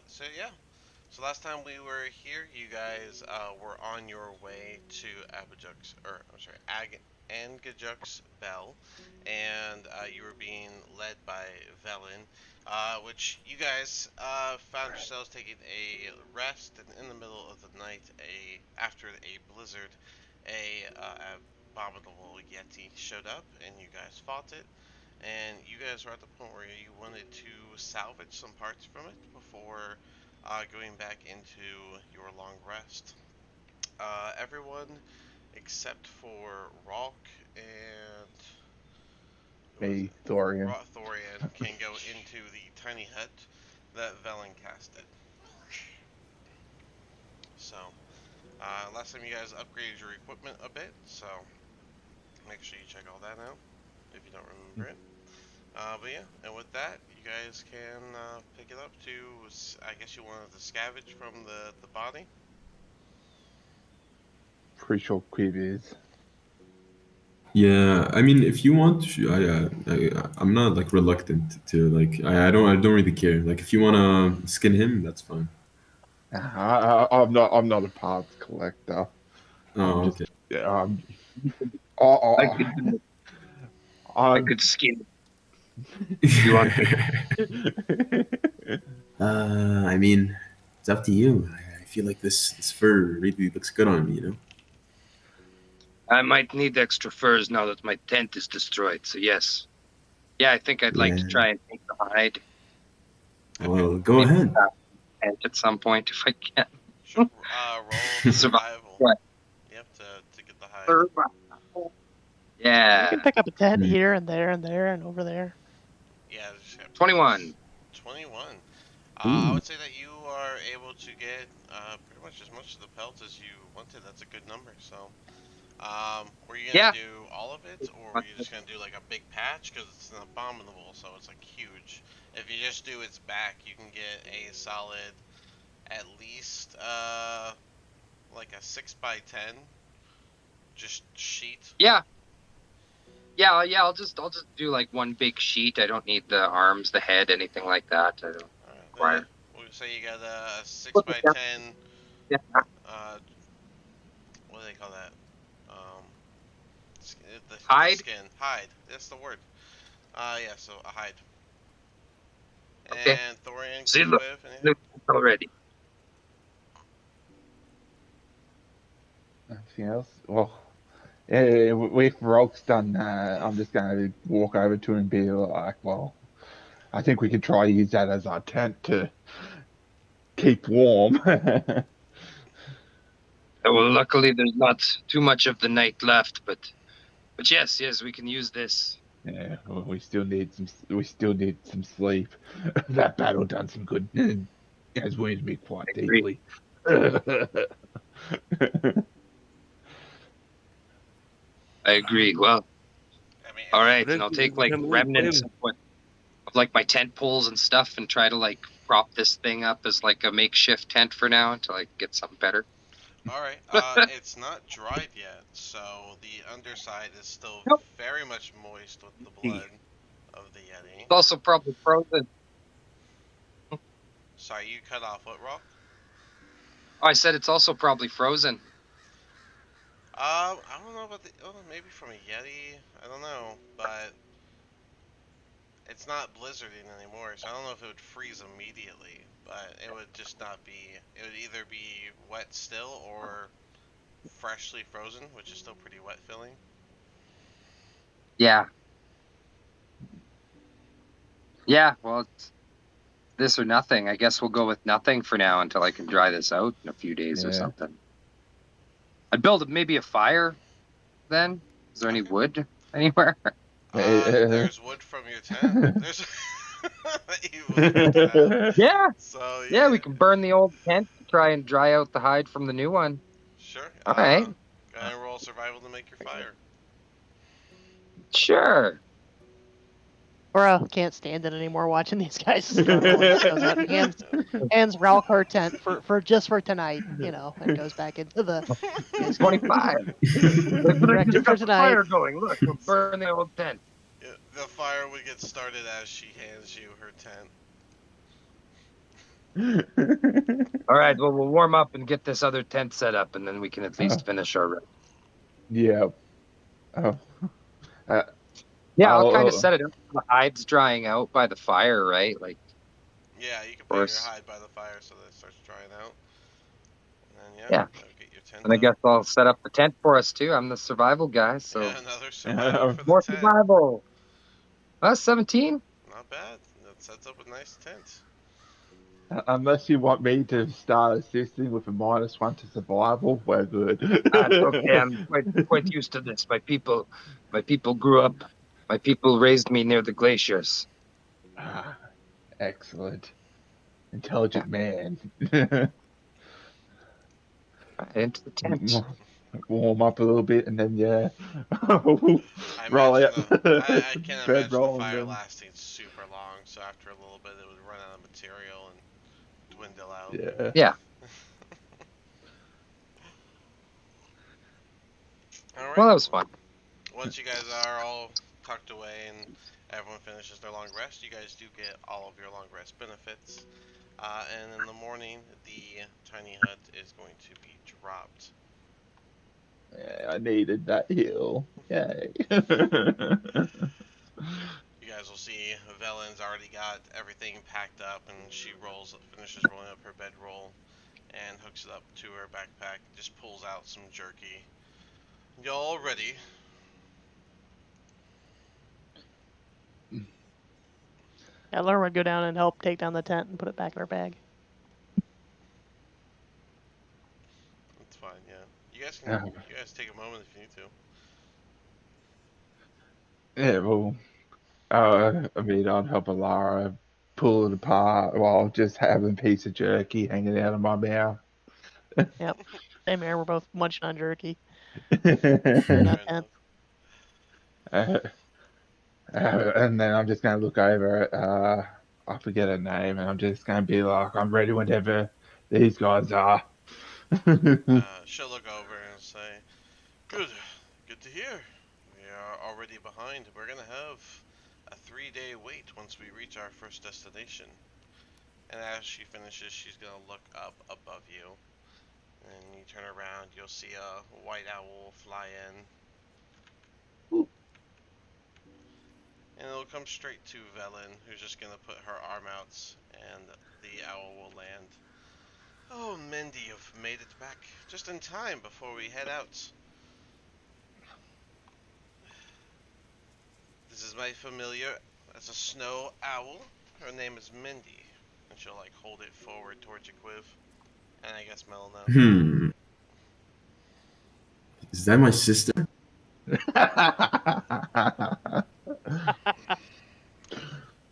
So yeah. So last time we were here, you guys were on your way to Abajuk's, or I'm sorry, Angajuk's Bell, and you were being led by Velen, which you guys found yourselves taking a rest, and in the middle of the night, after a blizzard, a abominable yeti showed up, and you guys fought it. And you guys were at the point where you wanted to salvage some parts from it before going back into your long rest. Everyone except for Rolk and who was Me, it? Thorian. Thorian can go into the tiny hut that Velen casted. So, last time you guys upgraded your equipment a bit, so make sure you check all that out if you don't remember it. But yeah, and with that, you guys can pick it up to. I guess you wanted to scavenge from the body. Pretty sure Quib is. Yeah, I mean, if you want, I'm not like reluctant to like. I don't really care. Like, if you wanna skin him, that's fine. I'm not a parts collector. I'm Oh, just okay. yeah, I oh, could do it. I I'm could skin. You want? I mean, it's up to you. I feel like this fur really looks good on me. I might need extra furs now that my tent is destroyed. So yes, yeah, I think I'd like Yeah. to try and take the hide. Okay, Well, go Maybe ahead. tent at some point if I can. sure. Roll Survive. survival. What? Yep, to get the hide. Survival. You Yeah, can pick up a tent Hmm. here and there and over there. Yeah, just have 21. 21. I Ooh. would say that you are able to get pretty much as much of the pelt as you wanted. That's a good number. So, were you gonna Yeah. do all of it, or were you just gonna do like a big patch? Because it's an abominable, so it's like huge. If you just do its back, you can get a solid, at least like a 6 by 10, just sheet. Yeah. Yeah, yeah. I'll just do like one big sheet. I don't need the arms, the head, anything like that. I don't Then yeah, require. we'll say you got a six Look at by that. ten. Yeah. Uh, what do they call that? Um, the Hide. skin hide. That's the word. Yeah. So a hide. Okay. And Thorian, See, look, Quiv, anything? look already. Anything else? Well, if Rock's done, I'm just gonna walk over to him and be like, well, I think we could try to use that as our tent to keep warm. Well, luckily there's not too much of the night left, but yes, yes, we can use this. Yeah, well, we still need some sleep. That battle done some good. Has wounded me quite I agree. deeply. I agree. Well, I mean, all if right, you, and I'll take like remnants of like my tent poles and stuff, and try to like prop this thing up as like a makeshift tent for now until I get something better. all right. It's not dried yet, so the underside is still Nope. very much moist with the blood of the yeti. It's also probably frozen. Sorry, you cut off what, Rock? Oh, I said it's also probably frozen. I don't know about the. Oh, maybe from a Yeti. I don't know, but it's not blizzarding anymore, so I don't know if it would freeze immediately. But it would just not be. It would either be wet still or freshly frozen, which is still pretty wet feeling. Yeah. Yeah. Well, it's this or nothing. I guess we'll go with nothing for now until I can dry this out in a few days or Yeah. something. I'd build maybe a fire then. Is there any Okay. wood anywhere? There's wood from your tent. There's you would have. Yeah. So Yeah, we can burn the old tent to try and dry out the hide from the new one. sure. All right. Go ahead and roll survival to make your fire. Sure. Bruh, can't stand it anymore watching these guys struggle. And just goes out and hands Ralph her tent for just for tonight, and goes back into the 25. directed for tonight. Fire going. Look, we'll burn the old tent. Yeah, the fire would get started as she hands you her tent. All right, well, we'll warm up and get this other tent set up, and then we can at least finish our rest. Yeah. Oh, uh, Yeah, I'll kind of I'll, set it up. The hides drying out by the fire, right? Like, Yeah, you can of put your course. hide by the fire so that it starts drying out. And then, yeah, Yeah. get your tent And I up. guess I'll set up the tent for us too. I'm the survival guy, so Yeah, another survivor for the more tent. survival. 17. Not bad. That sets up a nice tent. unless you want me to start assisting with a -1 to survival, we're good. That's okay. I'm quite used to this. My people grew up. My people raised me near the glaciers. Ah, excellent. Intelligent man. Right, into the tent. Warm up a little bit and then, yeah, I roll imagine out the I the can't bed imagine the roll and fire then, lasting super long. So after a little bit, it would run out of material and dwindle out. yeah. Yeah. All Well, right. that was fun. Once you guys are all tucked away and everyone finishes their long rest, you guys do get all of your long rest benefits. And in the morning, the tiny hut is going to be dropped. Yeah, I needed that heal. Yay. You guys will see Velen's already got everything packed up, and she finishes rolling up her bedroll, and hooks it up to her backpack. Just pulls out some jerky. Y'all ready? Yeah, Laura would go down and help take down the tent and put it back in her bag. That's fine. Yeah. You guys can. Yeah, You guys take a moment if you need to. yeah, well, I mean, I'd help Alara pull it apart while just having a piece of jerky hanging out of my mouth. Yep. Same here. We're both munching on jerky in Fair that enough. tent. Uh, and then I'm just going to look over at, I forget her name, and I'm just going to be like, I'm ready whenever these guys are. She'll look over and say, "Good. Good to hear. We are already behind. We're gonna have a 3-day wait once we reach our first destination." And as she finishes, she's gonna look up above you. And you turn around, you'll see a white owl fly in. And it'll come straight to Velen, who's just gonna put her arm out, and the owl will land. "Oh, Mindy, you've made it back just in time before we head out. This is my familiar as a snow owl. Her name is Mindy." And she'll like hold it forward towards you, Quiv. And I guess Mel now. Is that my sister?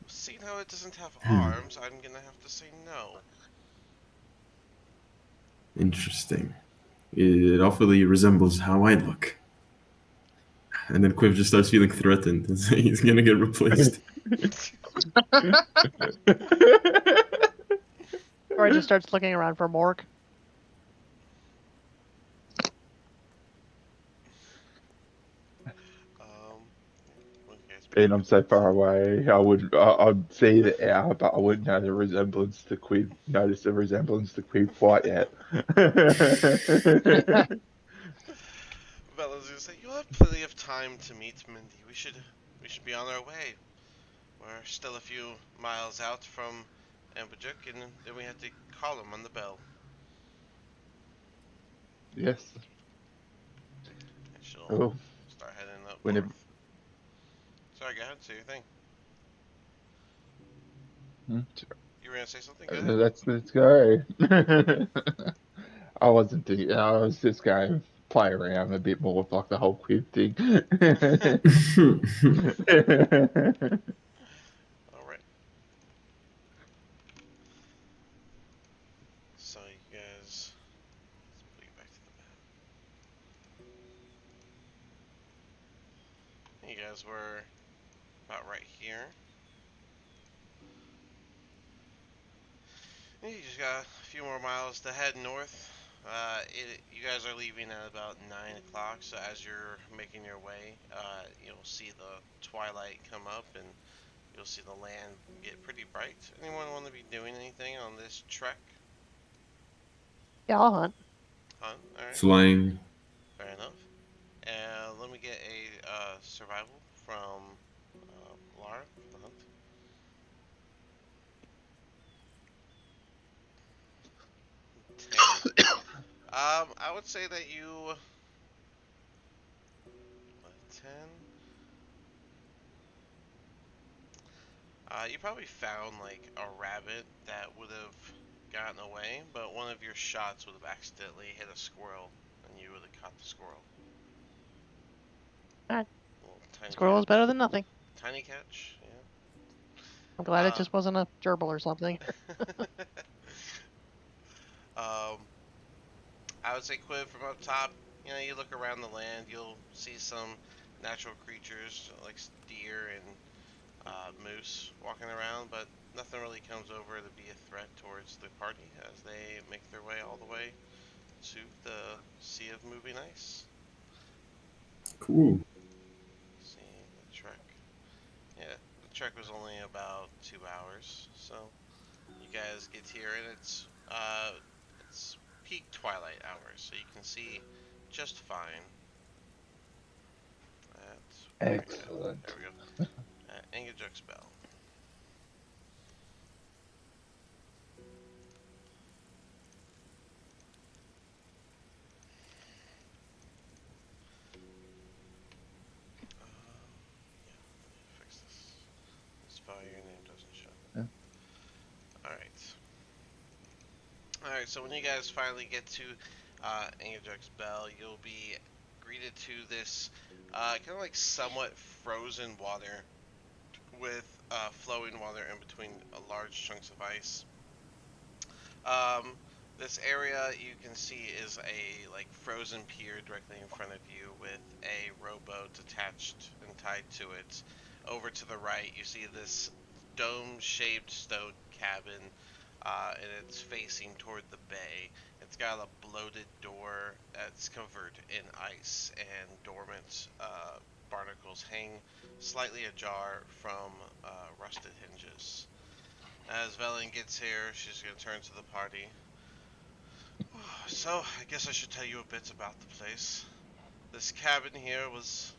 Seeing how it doesn't have Hmm. arms, I'm gonna have to say no. Interesting. It awfully resembles how I look. And then Quiv just starts feeling threatened. He's gonna get replaced. Or it just starts looking around for Mork. Um, what you guys And pick? I'm so far away, I'd see the owl, but I wouldn't know the resemblance to Quid, notice the resemblance to Quid quite yet. Bella's gonna say, "You'll have plenty of time to meet Mindy. We should be on our way. We're still a few miles out from Amberjuk, and then we have to call him on the bell." Yes. And she'll Oh, start heading up whenever. north. Sorry, go ahead, say your thing. Hmm? You were gonna say something? Go ahead. Let's go. I wasn't thinking. I was just going to play around a bit more with like the whole Quid thing. Alright. So you guys, let's put you back to the map. You guys were about right here. You just got a few more miles to head north. You guys are leaving at about 9 o'clock, so as you're making your way, you'll see the twilight come up, and you'll see the land get pretty bright. Anyone want to be doing anything on this trek? Yeah, I'll hunt. Hunt? Alright, Flying. fair enough. And let me get a survival from Lara for the hunt. I would say that you 10. You probably found like a rabbit that would have gotten away, but one of your shots would have accidentally hit a squirrel, and you would have caught the squirrel. Alright. Little tiny Squirrel is catch. better than nothing. Tiny catch, yeah. I'm glad it just wasn't a gerbil or something. um, I would say Quiv from up top. You know, you look around the land, you'll see some natural creatures like deer and moose walking around, but nothing really comes over to be a threat towards the party as they make their way all the way to the Sea of Moving Ice. Cool. See the trek. Yeah, the trek was only about 2 hours, so you guys get here and it's peak twilight hours, so you can see just fine. Excellent. There we go. Angajuk's Bell. Fix this. Spell your name doesn't show. Yeah. Alright, so when you guys finally get to Angajuk's Bell, you'll be greeted to this kind of like somewhat frozen water with flowing water in between large chunks of ice. This area you can see is a like frozen pier directly in front of you with a rowboat attached and tied to it. Over to the right, you see this dome-shaped stone cabin, and it's facing toward the bay. It's got a bloated door that's covered in ice, and dormant barnacles hang slightly ajar from rusted hinges. As Velen gets here, she's going to turn to the party. So, I guess I should tell you a bit about the place. This cabin here was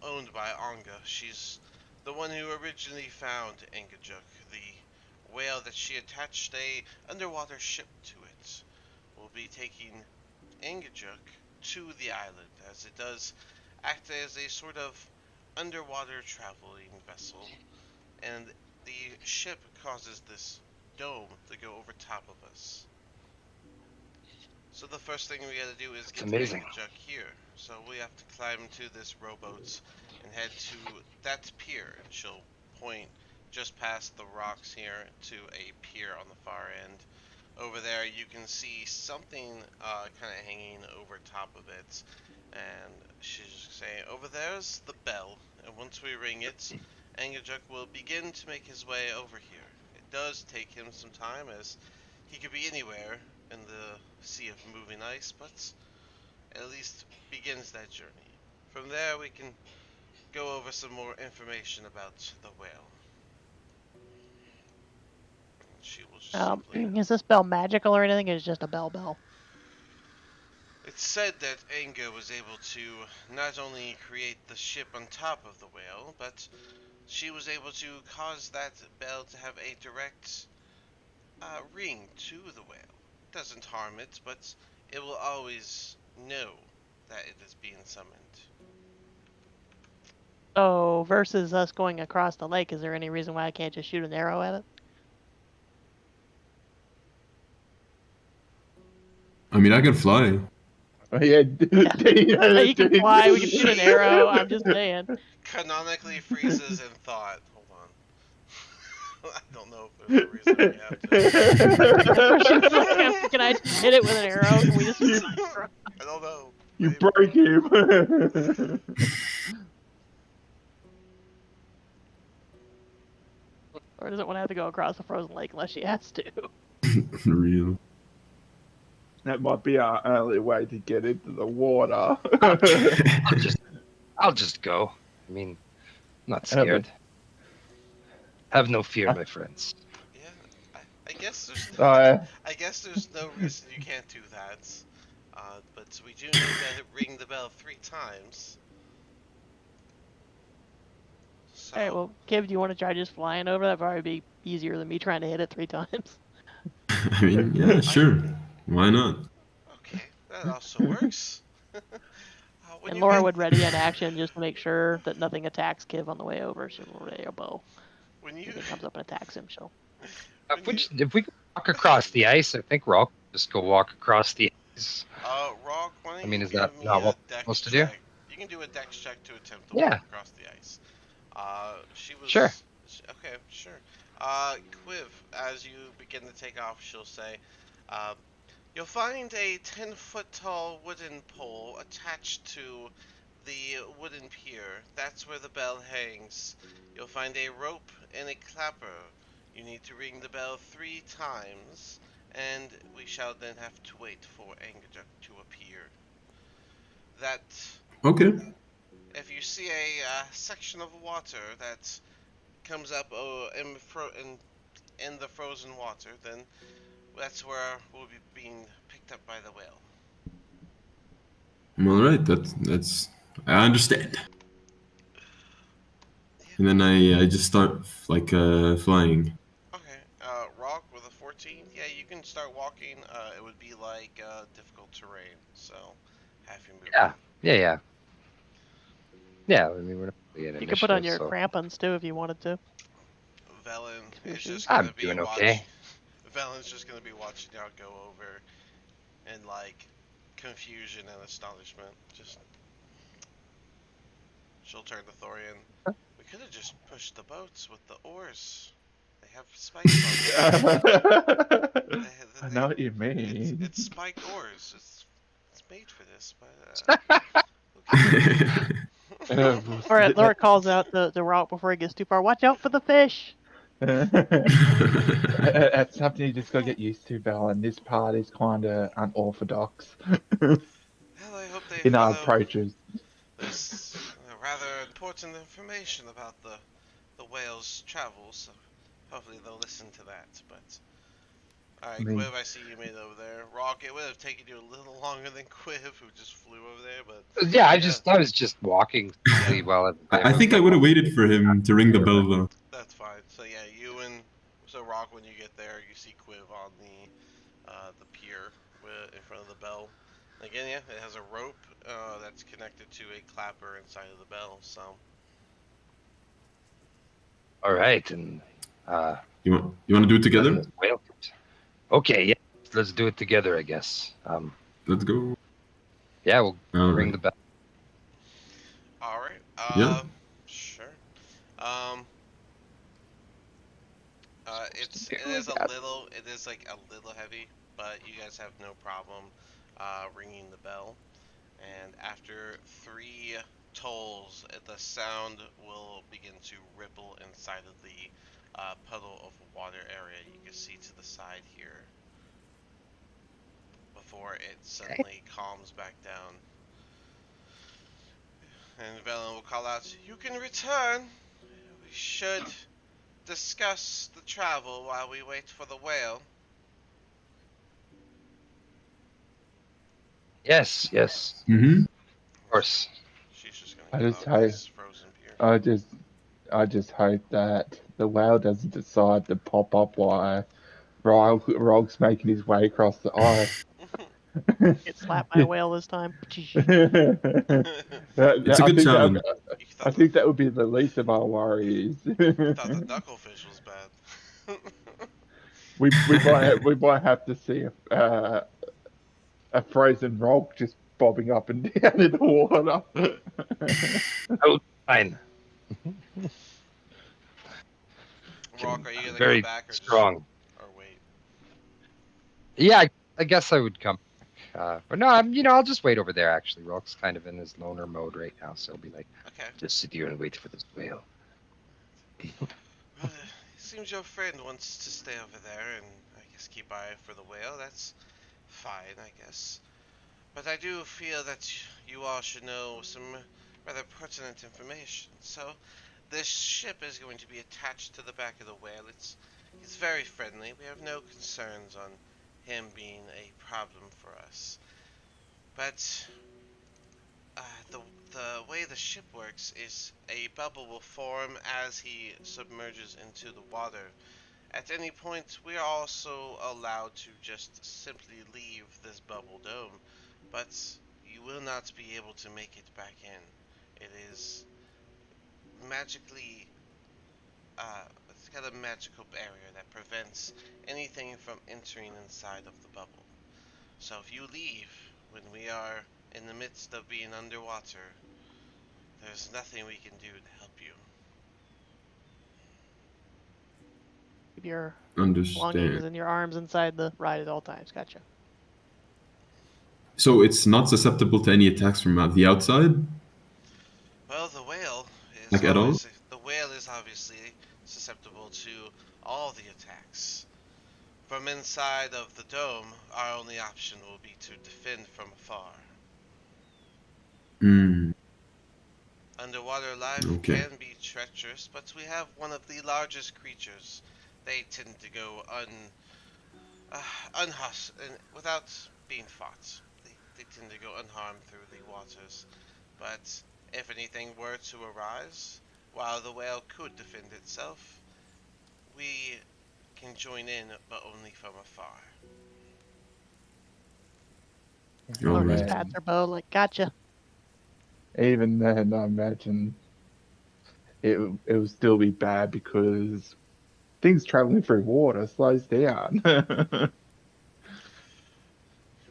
owned by Anga. She's the one who originally found Engajuk, the whale that she attached a underwater ship to it. Will be taking Engajuk to the island, as it does act as a sort of underwater traveling vessel, and the ship causes this dome to go over top of us. So the first thing we gotta do is get amazing. Angajuk here. So we have to climb to this rowboat and head to that pier, and she'll point just past the rocks here to a pier on the far end. Over there you can see something kind of hanging over top of it, and she's just saying, over there's the bell, and once we ring it, Angajuk will begin to make his way over here. It does take him some time, as he could be anywhere in the Sea of Moving Ice, but at least begins that journey. From there we can go over some more information about the whale. She will just simply... Is this bell magical or anything? Or is it just a bell? It's said that Anga was able to not only create the ship on top of the whale, but she was able to cause that bell to have a direct ring to the whale. It doesn't harm it, but it will always know that it is being summoned. So, versus us going across the lake, is there any reason why I can't just shoot an arrow at it? I mean, I can fly. Oh, yeah, You can fly, we can shoot an arrow, I'm just saying. Canonically freezes in thought. Hold on. I don't know if there's a reason we have to. Can I just hit it with an arrow? Can we just shoot an arrow? I don't know. You Maybe. broke him. Or does it want to have to go across the frozen lake unless she has to? Real. That might be our only way to get into the water. I'll just go. I mean, I'm not scared. Have no fear, my friends. Yeah, I guess there's Uh, I guess there's no reason you can't do that. But we do need to ring the bell 3 times. All right, So, well, Kib, do you want to try just flying over? That'd probably be easier than me trying to hit it 3 times. I mean, yeah, I sure. Why not? okay, that also works. When And you Laura get would ready an action just to make sure that nothing attacks Kib on the way over. She'll ready a bow. when you Anything comes up and attacks him, she'll. when you If we could walk across the ice, I think we're all just go walk across the ice. Rock, why I don't mean, you is that give me not a what we're dex supposed to do? check? You can do a dex check to attempt to walk Yeah, across the ice. She sure. was okay, sure. Quiv, as you begin to take off, she'll say, uh, "You'll find a 10-foot tall wooden pole attached to the wooden pier. That's where the bell hangs. You'll find a rope and a clapper. You need to ring the bell 3 times, and we shall then have to wait for Angajuk to appear. That Okay. if you see a section of water that comes up in the frozen water, then that's where we'll be being picked up by the whale." All right. That's. I understand. Yeah. And then I just start like flying. Okay. Rock with a 14. Yeah, you can start walking. It would be like difficult terrain, so half your Yeah, movement. yeah. Yeah, I mean, we're not really at You could put on initiative, your so crampons too if you wanted to. Velen Your is shoes. just gonna I'm be doing okay. Velen's just gonna be watching y'all go over in like confusion and astonishment. Just she'll turn to Thorian. We could have just pushed the boats with the oars. They have spikes on them. I know what you It's mean. it's spiked oars. It's made for this, but okay. We'll All right, sit Laura next. calls out the route before he gets too far. Watch out for the fish. That's something you just got to get used to, Belle. And this part is kind of unorthodox Well, I hope they in our follow approaches. this rather important information about the whale's travels. So hopefully they'll listen to that. But all I right, mean, Quiv, I see you made it over there. Rock, it would have taken you a little longer than Quiv, who just flew over there. But Yeah, yeah, I was just walking yeah, slowly while I everybody was think I like, would have waited for him to ring the bell though. that's fine. So yeah, so Rock, when you get there, you see Quiv on the pier in front of the bell. Again, yeah, it has a rope that's connected to a clapper inside of the bell. So all right, and You want to do it letting together? this whale. Okay, yeah, let's do it together, I guess. Let's go. Yeah, we'll All ring right. the bell. all right, Yeah. sure. Um, Supposed to it do is a that. little it is like a little heavy, but you guys have no problem ringing the bell. And after 3 tolls, the sound will begin to ripple inside of the puddle of water area you can see to the side here before it Okay. suddenly calms back down. And Velen will call out, "You can return. We should discuss the travel while we wait for the whale." Yes, Mm-hmm. of course. She's just gonna I get just off hope, this frozen pier. I just, I just hope that the whale doesn't decide to pop up while Rog's making his way across the ice. Get slapped by a whale this time. It's a I good think that challenge. you I thought think that would be the least of our worries. you thought the ducklefish was bad. we might have to see a frozen rock just bobbing up and down in the water. Oh, fine. Rock, are you gonna come Very back strong. or wait? Yeah, I guess I would come back. But no, I'll just wait over there. Actually, Rock's kind of in his loner mode right now, so I'll be like, Okay. just sit here and wait for this whale. Well, it seems your friend wants to stay over there and I guess keep eye for the whale. That's fine, I guess. But I do feel that you all should know some rather pertinent information. So, This ship is going to be attached to the back of the whale. He's very friendly. We have no concerns on him being a problem for us. But uh, the the way the ship works is a bubble will form as he submerges into the water. At any point, we are also allowed to just simply leave this bubble dome, but you will not be able to make it back in. It is magically, it's got a magical barrier that prevents anything from entering inside of the bubble. So if you leave when we are in the midst of being underwater, there's nothing we can do to help you. Keep your belongings Understand. and your arms inside the ride at all times. Gotcha. So it's not susceptible to any attacks from the outside, Well, like at all. the whale is obviously susceptible to all the attacks. From inside of the dome, our only option will be to defend from afar. Hmm. Underwater life Okay. can be treacherous, but we have one of the largest creatures. They tend to go uh, without being fought. They tend to go unharmed through the waters. But if anything were to arise, while the whale could defend itself, we can join in, but only from afar. All Or just right. pats her bow like, gotcha. Even then, I imagine it would still be bad because things traveling through water slows down.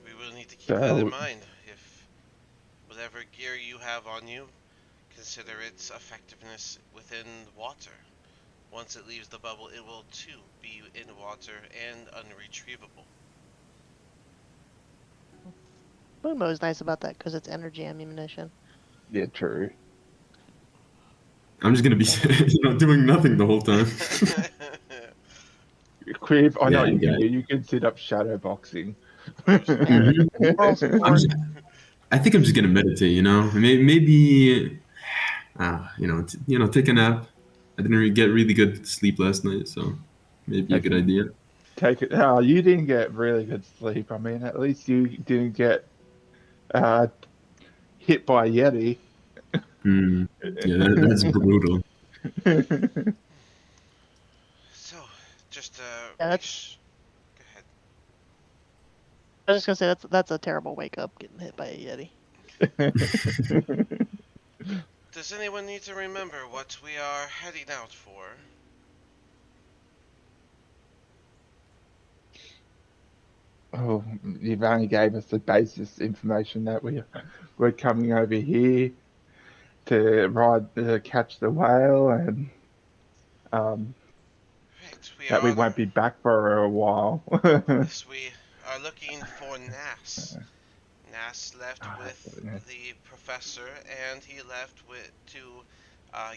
We will need to keep that in So mind. If whatever gear you have on you, consider its effectiveness within water. Once it leaves the bubble, it will too be in water and unretrievable. Moonmow's nice about that because it's energy ammunition. yeah, true. I'm just gonna be doing nothing the whole time. Quiv, I know Yeah, what you can yeah. do. You can set up shadow boxing. Yeah. Oral I'm support. just, I think I'm just gonna meditate. Maybe take a nap. I didn't get really good sleep last night, so maybe a good Okay, idea. take it. Oh, you didn't get really good sleep. I mean, at least you didn't get uh, hit by a yeti. Hmm. Yeah, that's brutal. So, just Yeah, that's. go ahead. I was just gonna say that's a terrible wake up getting hit by a yeti. Does anyone need to remember what we are heading out for? Oh, you've only gave us the basis information that we're coming over here to catch the whale, and um, Right, we that are we on. won't be back for a while. Yes, we are looking for Nas. Nas left with the professor, and he left with to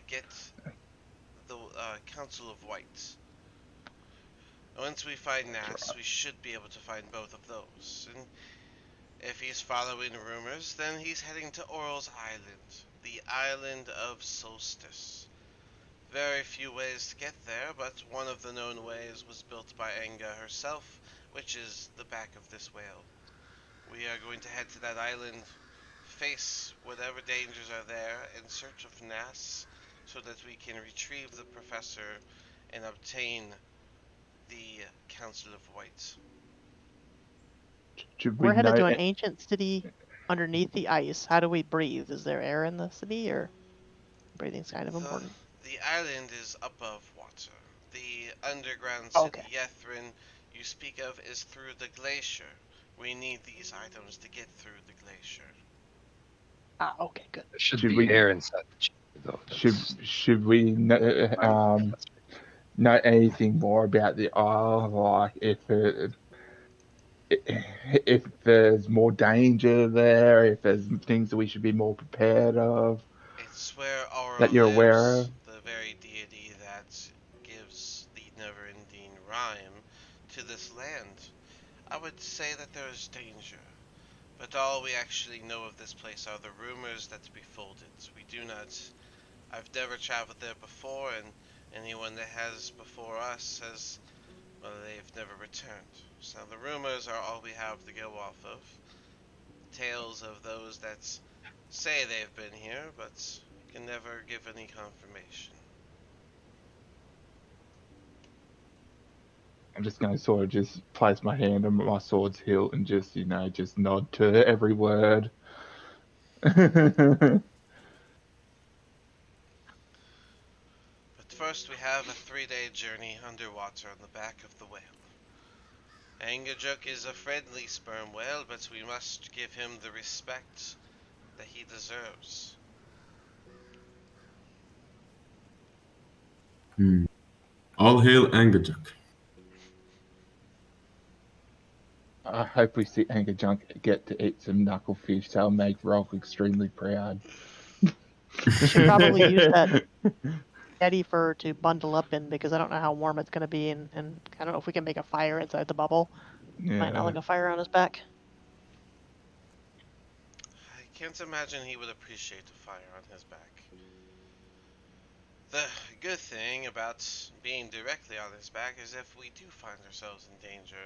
get the Council of Whites. Once we find That's Nas, right. we should be able to find both of those. And if he's following rumors, then he's heading to Oral's Island, the island of Solstice. Very few ways to get there, but one of the known ways was built by Anga herself, which is the back of this whale. We are going to head to that island, face whatever dangers are there in search of Nas, so that we can retrieve the professor and obtain the Council of Whites. Should we We're headed know? to an ancient city underneath the ice. How do we breathe? Is there air in the city, or breathing's kind of The important? the island is above water. The underground Oh, okay. city Yethrin you speak of is through the glacier. We need these items to get through the glacier. Ah, okay, good. There should Should be we? air inside the chamber, though. Should That's should we know anything more about the isle? Like if there's more danger there, if there's things that we should be more prepared of, It's where Aura that you're aware lives, of. the very deity that gives the never-ending rhyme to this land. I would say that there is danger, but all we actually know of this place are the rumors that befold it. We do not I've never traveled there before, and anyone that has before us has, well, they've never returned. So the rumors are all we have to go off of. Tales of those that say they've been here, but can never give any confirmation. I'm just going to sort of just place my hand on my sword's hilt and just, just nod to every word. But first, we have a 3-day journey underwater on the back of the whale. Angajuk is a friendly sperm whale, but we must give him the respect that he deserves. All hail Angajuk. I hope we see Anchor Junk get to eat some knucklefish. That'll make Rolf extremely proud. We should probably use that Eddie fur to bundle up in because I don't know how warm it's going to be, and I don't know if we can make a fire inside the bubble. Might not Yeah. like a fire on his back. I can't imagine he would appreciate a fire on his back. The good thing about being directly on his back is if we do find ourselves in danger,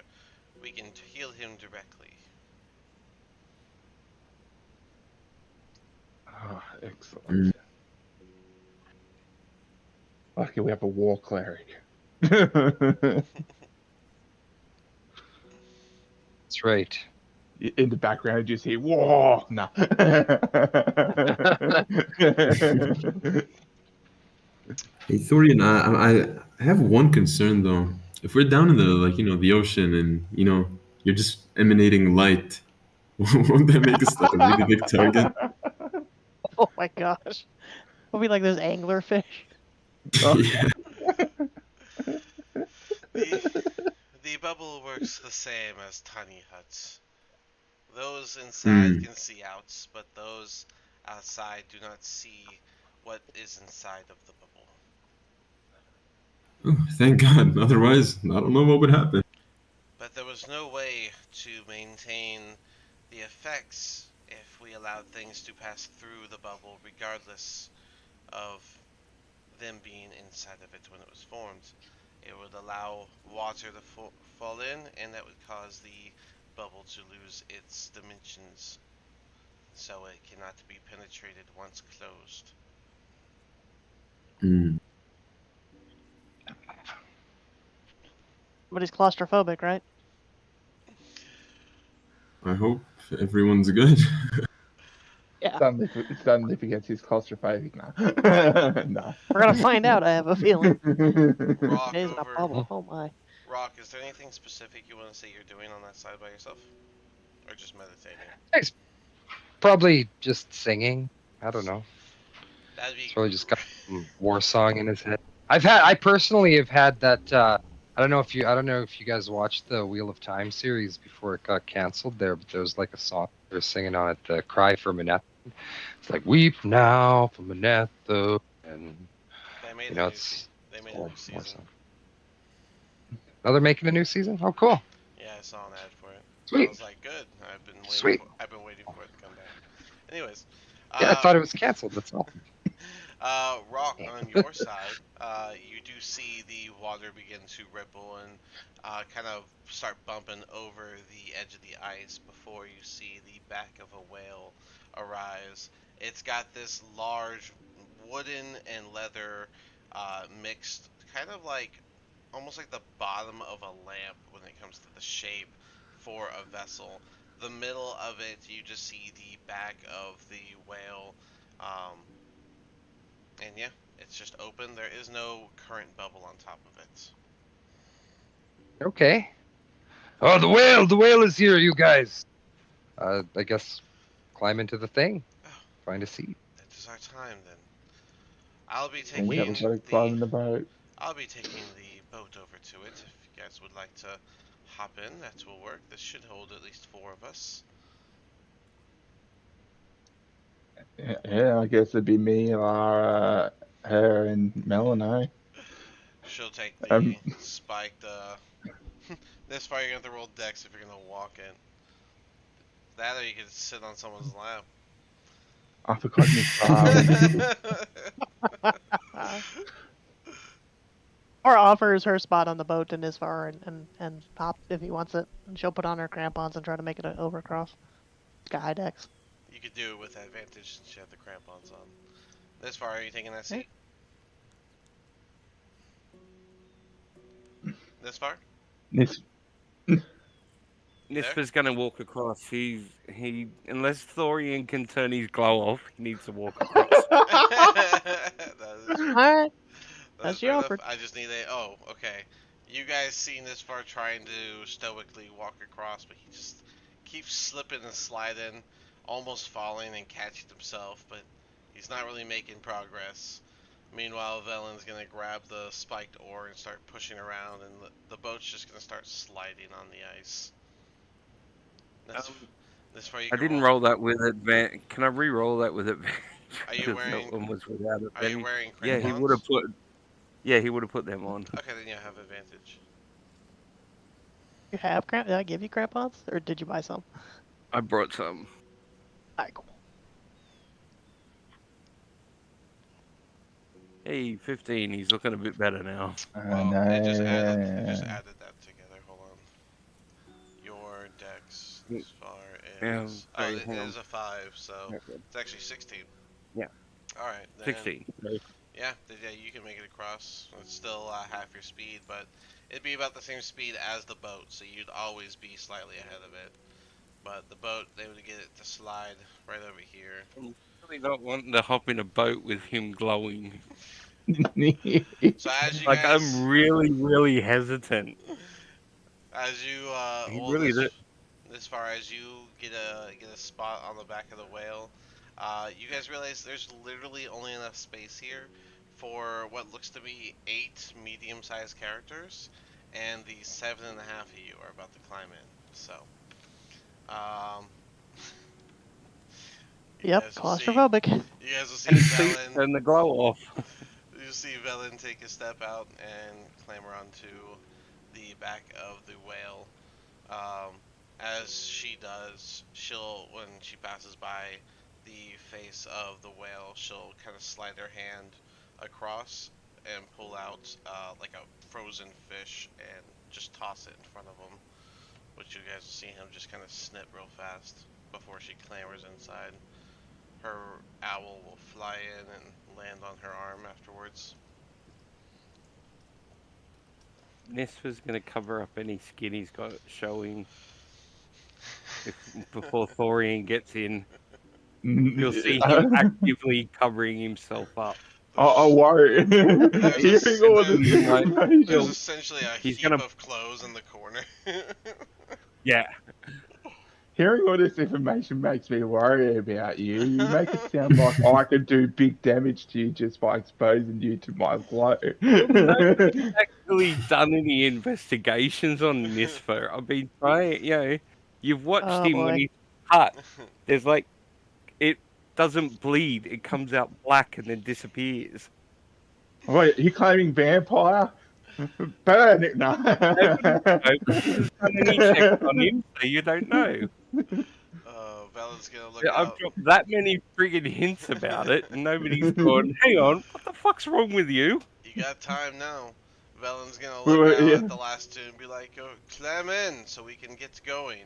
we can heal him directly. Oh, excellent. Lucky we have a war cleric. That's right. In the background, you just hear war. No. Hey Thorian, I have one concern though. If we're down in the ocean and you're just emanating light, won't that make us like a really big target? Oh my gosh. We'll be like those anglerfish. Yeah. The the bubble works the same as tiny huts. Those inside can see out, but those outside do not see what is inside of the bubble. Oh, thank God. Otherwise, I don't know what would happen. But there was no way to maintain the effects if we allowed things to pass through the bubble, regardless of them being inside of it when it was formed. It would allow water to fall in, and that would cause the bubble to lose its dimensions, so it cannot be penetrated once closed. But he's claustrophobic, right? I hope everyone's good. Yeah. Suddenly forgets he's claustrophobic now. No. We're gonna find out, I have a feeling. Rock Days in a over. bubble. Oh my. Rock, is there anything specific you want to say you're doing on that side by yourself? Or just meditating? It's probably just singing. I don't know. That'd be. He's probably just got some war song in his head. I personally have had that. I don't know if you guys watched the Wheel of Time series before it got canceled there, but there was like a song they were singing on it, the Cry for Manetho. It's like weep now for Manetho, and They made you know a it's they made a war new season. song. Oh, they're making a new season. Oh, cool. Yeah, I saw an ad for it. Sweet. I was like, good. Sweet. I've been waiting for it to come back. Anyways, Yeah, I thought it was canceled. That's all. Rock, on your side, you do see the water begin to ripple and kind of start bumping over the edge of the ice before you see the back of a whale arise. It's got this large wooden and leather mixed, kind of like almost like the bottom of a lamp when it comes to the shape for a vessel. The middle of it, you just see the back of the whale. And yeah, it's just open. There is no current bubble on top of it. Okay. Oh, the whale is here, you guys. I guess climb into the thing, Oh, find a seat. that is our time then. I'll be And we taking haven't got to the climb in the boat. I'll be taking the boat over to it. If you guys would like to hop in, that will work. This should hold at least 4 of us. Yeah, I guess it'd be me, Lara, her, and Melanie. She'll take the Um, spiked. This far, you're gonna have to roll dex if you're gonna walk in. That, or you could sit on someone's lap. I forgot Miss Farley. Or offers her spot on the boat to Nisvar and hop if he wants it. And she'll put on her crampons and try to make it an overcross. Sky decks. You could do it with advantage since you have the crampons on. This far, are you taking that Yeah. seat? This far? This Nispa's gonna walk across. He unless Thorian can turn his glow off, he needs to walk across. That is All right. That is As fair you enough. offered. I just need a. Oh, okay. You guys seen this far trying to stoically walk across, but he just keeps slipping and sliding, almost falling and catching himself, but he's not really making progress. Meanwhile, Velen's gonna grab the spiked oar and start pushing around, and the boat's just gonna start sliding on the ice. That's Um, this far you I can didn't roll. roll that with advantage. Can I re-roll that with advantage? Are you Because that wearing? one was without Are you advantage. wearing Yeah, he would have crampons? put. Yeah, he would have put them on. Okay, then you have advantage. You have cramp? Did I give you crampons? Or did you buy some? I brought some. Alright, cool. Hey, 15. He's looking a bit better now. Well, it just added. It just no. added that together. Hold on. Your dex as far Yeah, as sorry, it hang on. is a 5, so Okay. it's actually 16. Yeah. All right, then. 16. Yeah, you can make it across. It's still half your speed, but it'd be about the same speed as the boat, so you'd always be slightly ahead of it. But the boat, they would get it to slide right over here. I'm really not wanting to hop in a boat with him glowing. So as you Like, I'm guys, really, really hesitant. as you He well really did. this far as you get a spot on the back of the whale, you guys realize there's literally only enough space here for what looks to be 8 medium-sized characters, and the 7.5 of you are about to climb in. So, um, you Yep, guys will see. claustrophobic. You guys will see And see, Velen. turn the glow off. You see Velen take a step out and clamber onto the back of the whale. Um, as she does, when she passes by the face of the whale, she'll kind of slide her hand across and pull out like a frozen fish and just toss it in front of him, which you guys will see him just kind of snip real fast before she clambers inside. Her owl will fly in and land on her arm afterwards. Nispa's gonna cover up any skin he's got showing before Thorian gets in. You'll see him actively covering himself up. I worry. There's Hearing a, all And this then, like, there's information. essentially a he's heap gonna, of clothes in the corner. yeah. Hearing all this information makes me worry about you. You make it sound like I could do big damage to you just by exposing you to my glow. Well, nobody's actually done any investigations on Nispa. I've been trying, you've watched Oh him when boy. he's cut. There's like, it doesn't bleed, it comes out black and then disappears. Wait, you claiming vampire? Burn it, no. Nobody has done any checks on him, so you don't know. Valen's gonna look I've out. dropped that many friggin' hints about it, and nobody's gone, hang on, what the fuck's wrong with you? You got time now. Valen's gonna Wait, look wait, out yeah. at the last two and be like, "Oh, climb in so we can get going."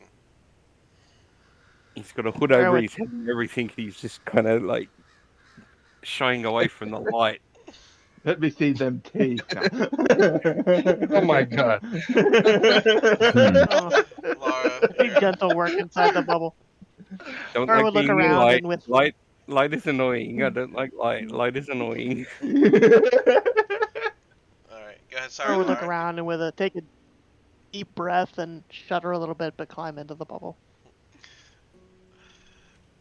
He's got a hood Alright, over what- his head and everything, he's just kind of like shying away from the light. Let me see them teeth. Oh my god. Oh, Laura, big gentle work inside the bubble. Don't Or like would look being near around light. and with Light is annoying. I don't like light. Light is annoying. all right, go ahead. or Sorry, would look Laura. around and with a take a deep breath and shudder a little bit but climb into the bubble.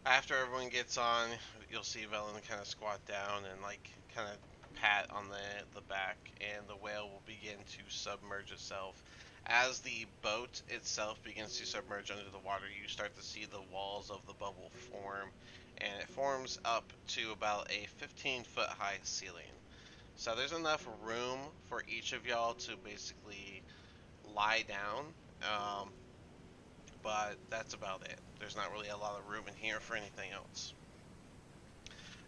After everyone gets on, you'll see Velen kind of squat down and like kind of pat on the back, and the whale will begin to submerge itself. As the boat itself begins to submerge under the water, you start to see the walls of the bubble form, and it forms up to about a 15-foot high ceiling. So there's enough room for each of y'all to basically lie down, um, but that's about it. There's not really a lot of room in here for anything else.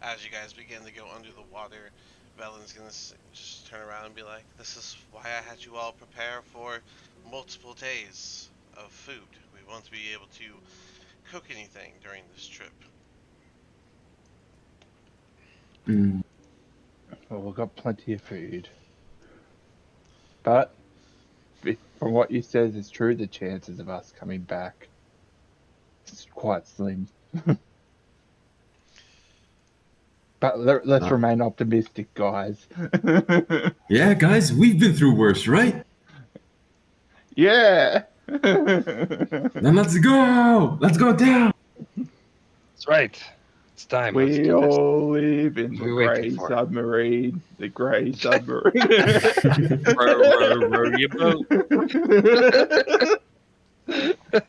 As you guys begin to go under the water, Velen's gonna just turn around and be like, "This is why I had you all prepare for multiple days of food. We won't be able to cook anything during this trip." Mm. Well, we've got plenty of food. But if, from what you says is true, the chances of us coming back is quite slim. But let's Uh, remain optimistic, guys. yeah, guys, we've been through worse, right? Yeah. Then let's go. Let's go down. That's right. It's time. Let's We do this. all live in What the are we waiting grey for? submarine. The grey submarine. Row your boat.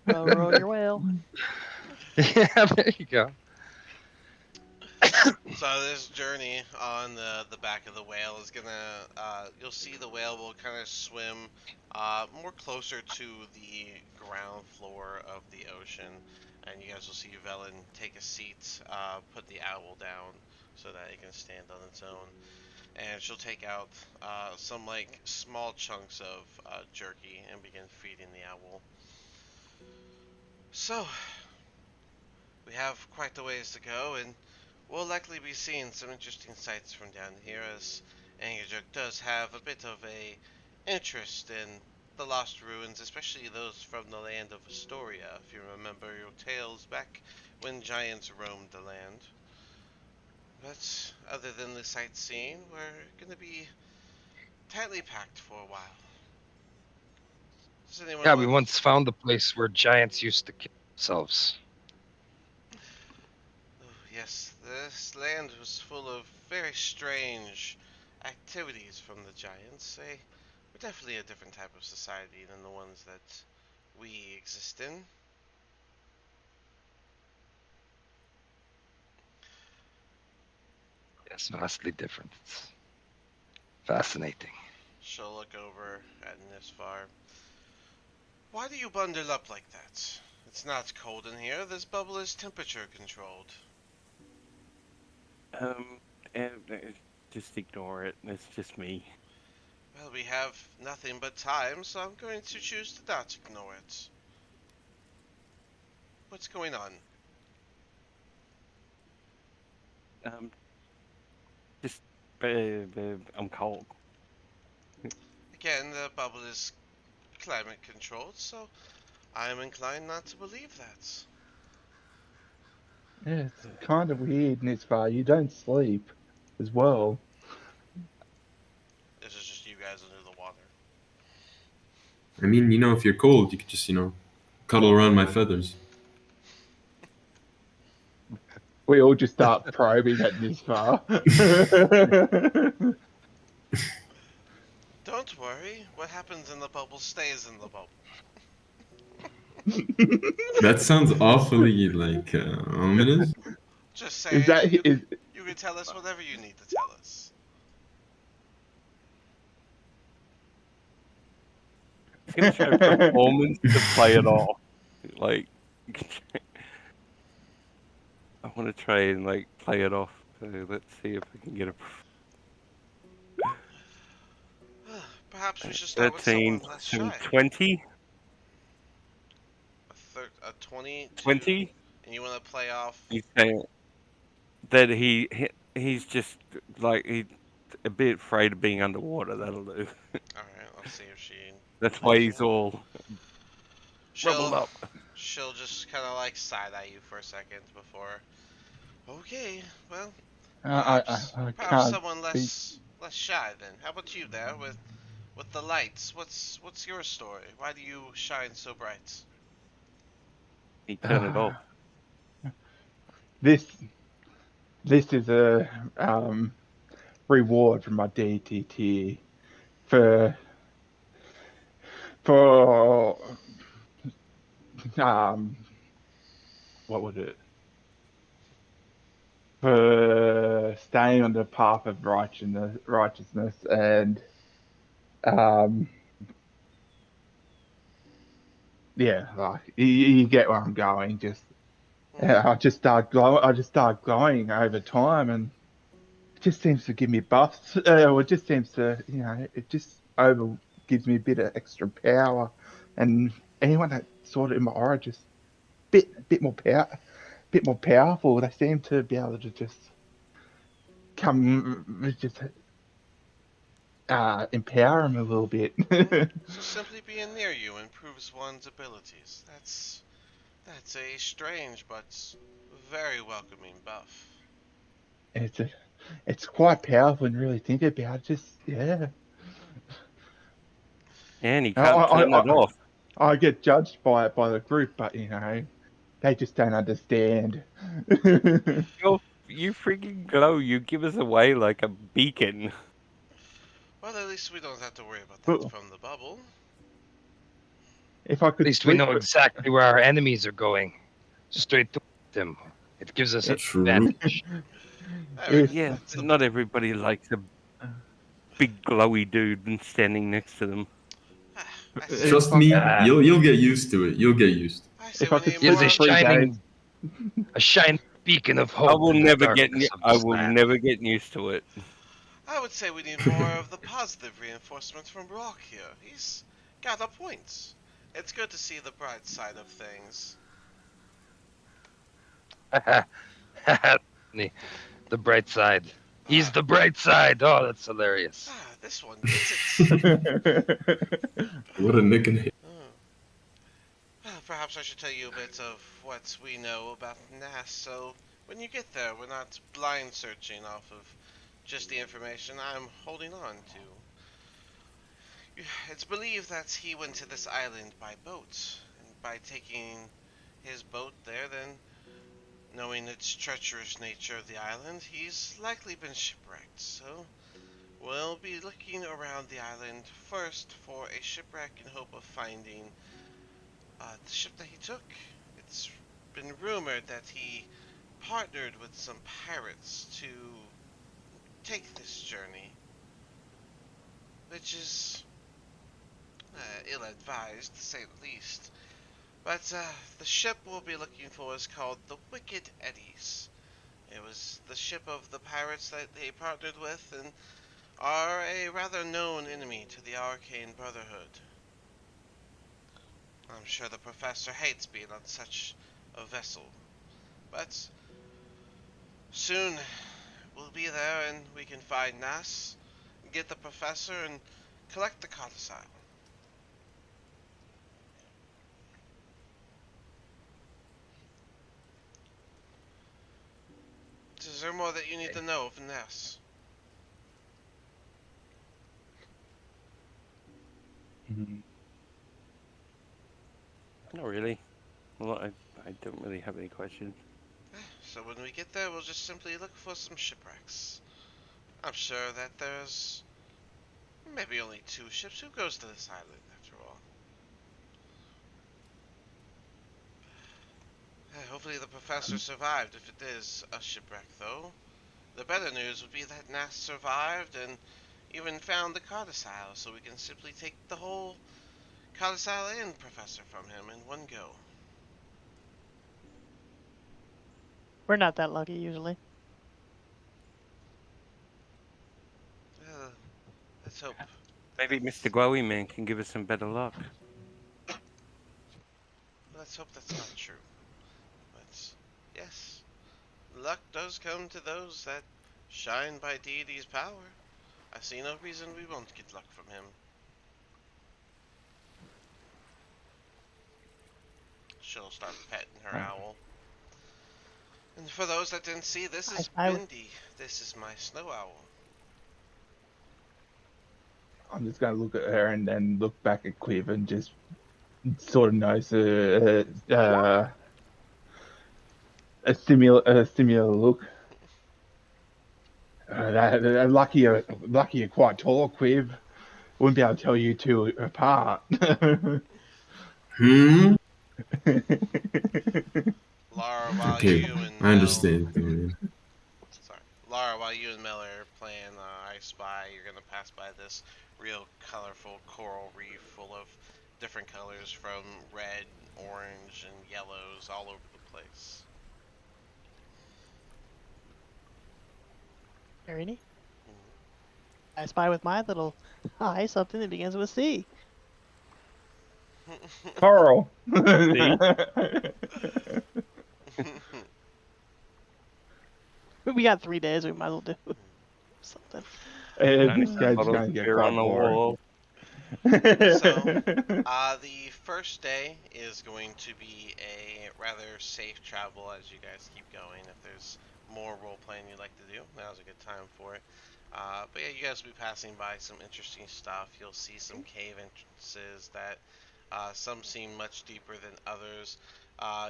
Row your whale. Yeah, there you go. So this journey on the back of the whale is gonna you'll see the whale will kind of swim more closer to the ground floor of the ocean, and you guys will see Velen take a seat, put the owl down so that it can stand on its own, and she'll take out some like small chunks of jerky and begin feeding the owl. So we have quite a ways to go, and we'll likely be seeing some interesting sights from down here, as Angajuk does have a bit of a interest in the lost ruins, especially those from the land of Astoria, if you remember your tales back when giants roamed the land. But other than the sightseeing, we're gonna be tightly packed for a while. Does anyone Yeah, we want? once found the place where giants used to kill themselves. Oh, yes, this land was full of very strange activities from the giants. They were definitely a different type of society than the ones that we exist in. Yes, vastly different. It's fascinating. She'll look over at Nisvar. Why do you bundle up like that? It's not cold in here. This bubble is temperature controlled. Um, just ignore it. It's just me. Well, we have nothing but time, so I'm going to choose to not ignore it. What's going on? Um, just I'm cold. Again, the bubble is climate controlled, so I am inclined not to believe that. Yeah, it's kind of weird, Nisvar. You don't sleep as well. This is just you guys under the water. I mean, if you're cold, you could just, cuddle around my feathers. We all just start probing at Nisvar. Don't worry, what happens in the bubble stays in the bubble. That sounds awfully, like, ominous. Just Is saying, that is you can tell us whatever you need to tell us. It's gonna show performance to play it off. Like, I want to try and like play it off. So let's see if we can get a Perhaps we should start with 13, someone less shy. 20, A 22, 20. and you want to play off. He's saying that he's just like he's a bit afraid of being underwater. That'll do. Alright, let's see if she That's why plays he's it. all She'll, rumbled up. she'll just kind of like side eye you for a second before. Okay, well, I perhaps can't someone speak. less shy then. How about you there with the lights? What's your story? Why do you shine so bright? He turned it off. This this is a reward from my deity tier for for um what was it? For staying on the path of righteousness and um yeah, like you get where I'm going. Just Hmm. I just start glowing over time, and just seems to give me buffs. Or it just seems to, it just over gives me a bit of extra power. And anyone that sort of in my aura just bit more bit more powerful. They seem to be able to just just empower him a little bit. So simply being near you improves one's abilities. That's a strange but very welcoming buff. it's a, it's quite powerful when you really think about it. Just yeah. And he I, can't I, turn it I, off. I get judged by it by the group, but they just don't understand. You freaking glow. You give us away like a beacon. Well, at least we don't have to worry about that But from the bubble. if I At could least we sleep, know exactly where our enemies are going. Straight to them. It gives us an True. advantage. There we go. if Yeah, That's but the not everybody likes a big glowy dude and standing next to them. I say if Trust I me, Ah, you'll get used to it. You'll get used. if we I could need he is sleep more a for of the 3 days, shining beacon of hope in the darkness of I this will land. never get used to it. I would say we need more of the positive reinforcements from Rock here. He's got a point. It's good to see the bright side of things. the bright side. He's the bright side. Oh, that's hilarious. This one gets it. What a nickname. Oh. Well, perhaps I should tell you a bit of what we know about Nass, so when you get there, we're not blind searching off of just the information I'm holding on to. It's believed that he went to this island by boat, and by taking his boat there, then knowing its treacherous nature of the island, he's likely been shipwrecked. So we'll be looking around the island first for a shipwreck in hope of finding the ship that he took. It's been rumored that he partnered with some pirates to take this journey, which is ill-advised to say the least. But the ship we'll be looking for is called the Wicked Eddies. It was the ship of the pirates that they partnered with and are a rather known enemy to the Arcane Brotherhood. I'm sure the professor hates being on such a vessel, but soon we'll be there and we can find Nas, get the professor, and collect the codicil. Is there more that you need to know of Ness? Not really. Well, I don't really have any questions. So when we get there, we'll just simply look for some shipwrecks. I'm sure that there's maybe only 2 ships. Who goes to this island, after all? Hopefully the professor survived if it is a shipwreck, though. The better news would be that Nass survived and even found the codicil, so we can simply take the whole codicil and professor from him in one go. We're not that lucky usually. Uh, let's hope. Maybe Mr. Glowy Man can give us some better luck. Let's hope that's not true. But yes, luck does come to those that shine by deity's power. I see no reason we won't get luck from him. She'll start petting her owl. And for those that didn't see, this is Bindi. This is my snow owl. I'm just gonna look at her and then look back at Quiv and just sort of notice a similar look. Lucky you're quite tall, Quiv. Wouldn't be able to tell you two apart. Hmm. Lara, while Okay, you and I Mel, understand, man. sorry, Lara, while you and Mel are playing I Spy, you're gonna pass by this real colorful coral reef full of different colors from red, orange, and yellows all over the place. Very neat. Mhm. I spy with my little eye something that begins with C. Coral. See? We got 3 days. We might as well do something. Notice This that guy's bottle of gonna get beer on quite the boring. wall. So, the first day is going to be a rather safe travel as you guys keep going. If there's more role playing you'd like to do, now's a good time for it. But yeah, you guys will be passing by some interesting stuff. You'll see some cave entrances that some seem much deeper than others.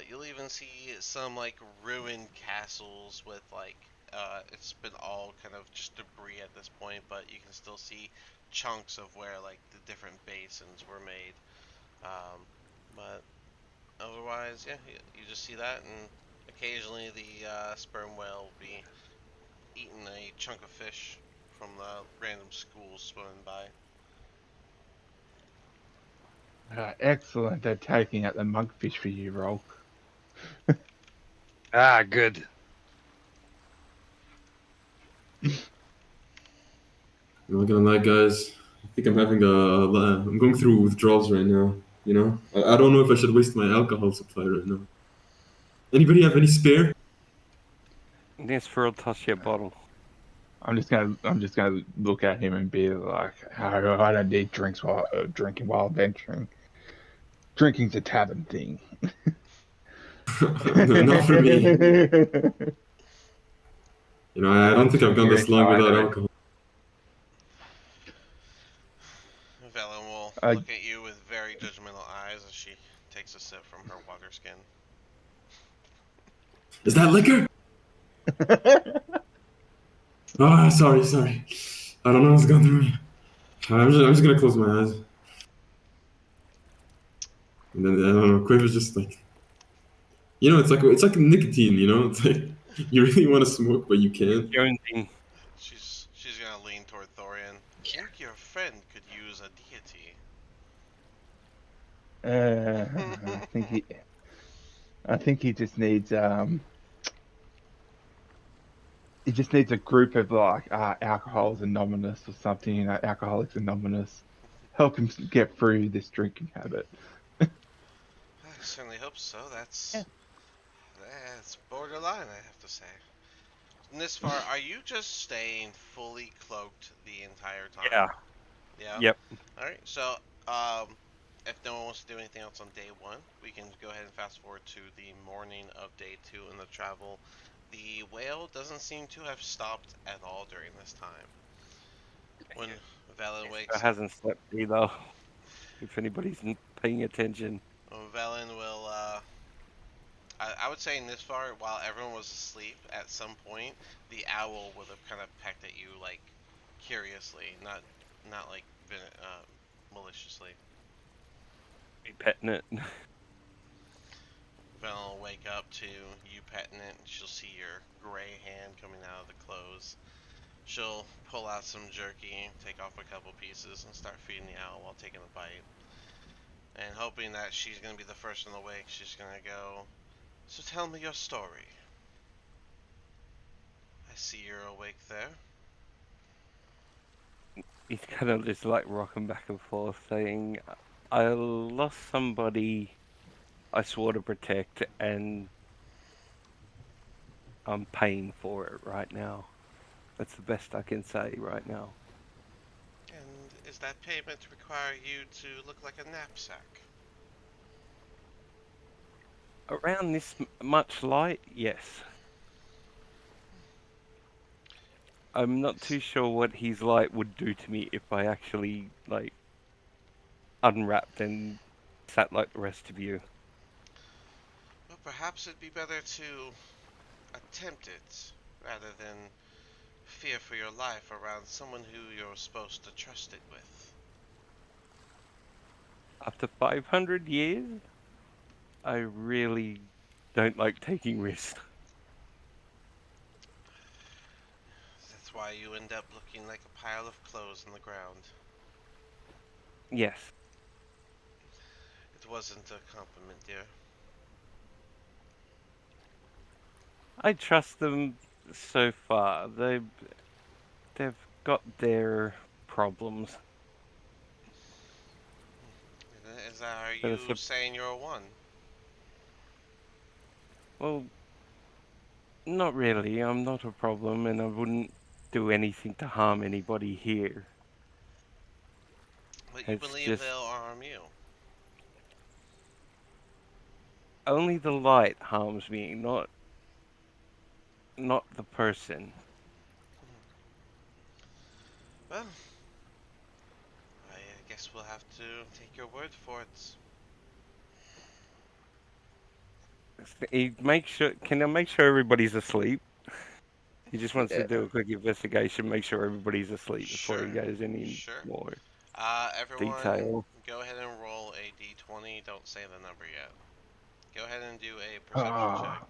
You'll even see some like ruined castles with like it's been all kind of just debris at this point, but you can still see chunks of where like the different basins were made. Um, but otherwise, yeah, you just see that, and occasionally the sperm whale will be eating a chunk of fish from the random schools swimming by. Excellent at taking out the monkfish for you, Rolk. Ah, good. I'm not gonna lie, guys. I think I'm having I'm going through withdrawals right now. You know, I don't know if I should waste my alcohol supply right now. Anybody have any spare? Yes, for a toss your bottle. I'm just gonna look at him and be like, I don't need drinks while drinking while venturing. Drinking's a tavern thing. Not for me. You know, I don't think I've gone You're this long without neither. alcohol. Velen will I, look at you with very judgmental eyes as she takes a sip from her water skin. Is that liquor? Ah, sorry, sorry. I don't know what's going through me. I'm just gonna close my eyes. And then I don't know. Quaver's just like, you know, it's like nicotine. You know, it's like you really want to smoke, but you can't. Jonesing. She's gonna lean toward Thorian. Think your friend could use a deity. I think he just needs a group of like Alcoholics Anonymous or something. You know, Alcoholics Anonymous, help him get through this drinking habit. I certainly hope so. Yeah. That's borderline, I have to say. This far, are you just staying fully cloaked the entire time? Yeah. Yeah. Yep. All right. So, um, if no one wants to do anything else on day one, we can go ahead and fast forward to the morning of day two in the travel. The whale doesn't seem to have stopped at all during this time. When Velen I wakes up, hasn't slept either. If anybody's paying attention. Velen will I would say in this far, while everyone was asleep, at some point the owl would have kind of pecked at you like curiously, not like maliciously. Be petting it. Val will wake up to you petting it, and she'll see your gray hand coming out of the clothes. She'll pull out some jerky, take off a couple pieces, and start feeding the owl while taking a bite. And hoping that she's gonna be the first in the wake, she's gonna go. So tell me your story. I see you're awake there. He's kind of just like rocking back and forth, saying, "I lost somebody I swore to protect, and I'm paying for it right now. That's the best I can say right now." And is that payment require you to look like a knapsack? Around this much light, yes. I'm not too sure what his light would do to me if I actually like unwrapped and sat like the rest of you. Well, perhaps it'd be better to attempt it rather than fear for your life around someone who you're supposed to trust it with. After 500 years, I really don't like taking risks. That's why you end up looking like a pile of clothes on the ground. Yes, It wasn't a compliment, dear. I trust them so far. they've got their problems. Is that, are But it's you saying you're a 1? well, not really. I'm not a problem, and I wouldn't do anything to harm anybody here. But you It's believe just they'll harm you. only the light harms me, not the person. Well, I guess we'll have to take your word for it. He makes sure. Can I make sure everybody's asleep? He just wants to Yeah. do a quick investigation, make sure everybody's asleep before Sure, he goes any sure. more Everyone, detail. go ahead and roll a d20. Don't say the number yet. Go ahead and do a perception check. Ah,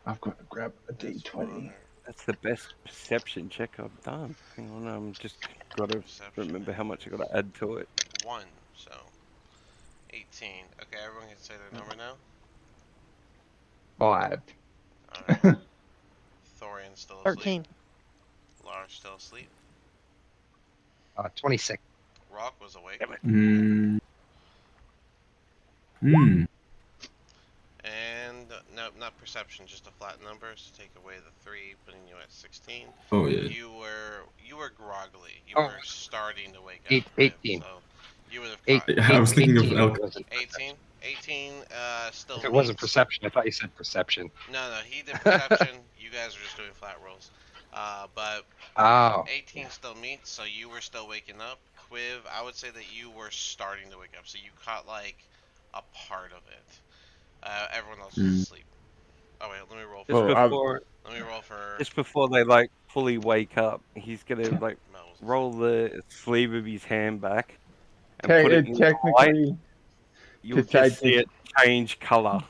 I've got to grab a That's D20. That's the best perception check I've done. Hang on, I'm just got to perception. remember how much I got to add to it. 1, so 18. Okay, everyone can say their number now. 5. All right. Thorian's still asleep. 13. Lara's still asleep. 26. Rock was awake. Damn it. Hmm. Hmm. And no, not perception, just a flat number. So take away the 3, putting you at 16. Oh yeah. You were groggly. You Oh, were starting to wake up, Quiv. 18. So you would have Eight, caught. I was thinking of 18 if it alcohol. wasn't 18. perception. 18 still If it wasn't meets. perception, I thought you said perception. No, he did perception. You guys are just doing flat rolls. But Oh. 18 still meets, so you were still waking up. Quiv, I would say that you were starting to wake up, so you caught like a part of it. Everyone else was Hmm. asleep. Oh wait, let me roll Just for. Well, before, Let me roll for just before they like fully wake up, he's gonna like Mel was asleep. roll the sleeve of his hand back and put it in the light. technically, You'll to just save see this, it change color,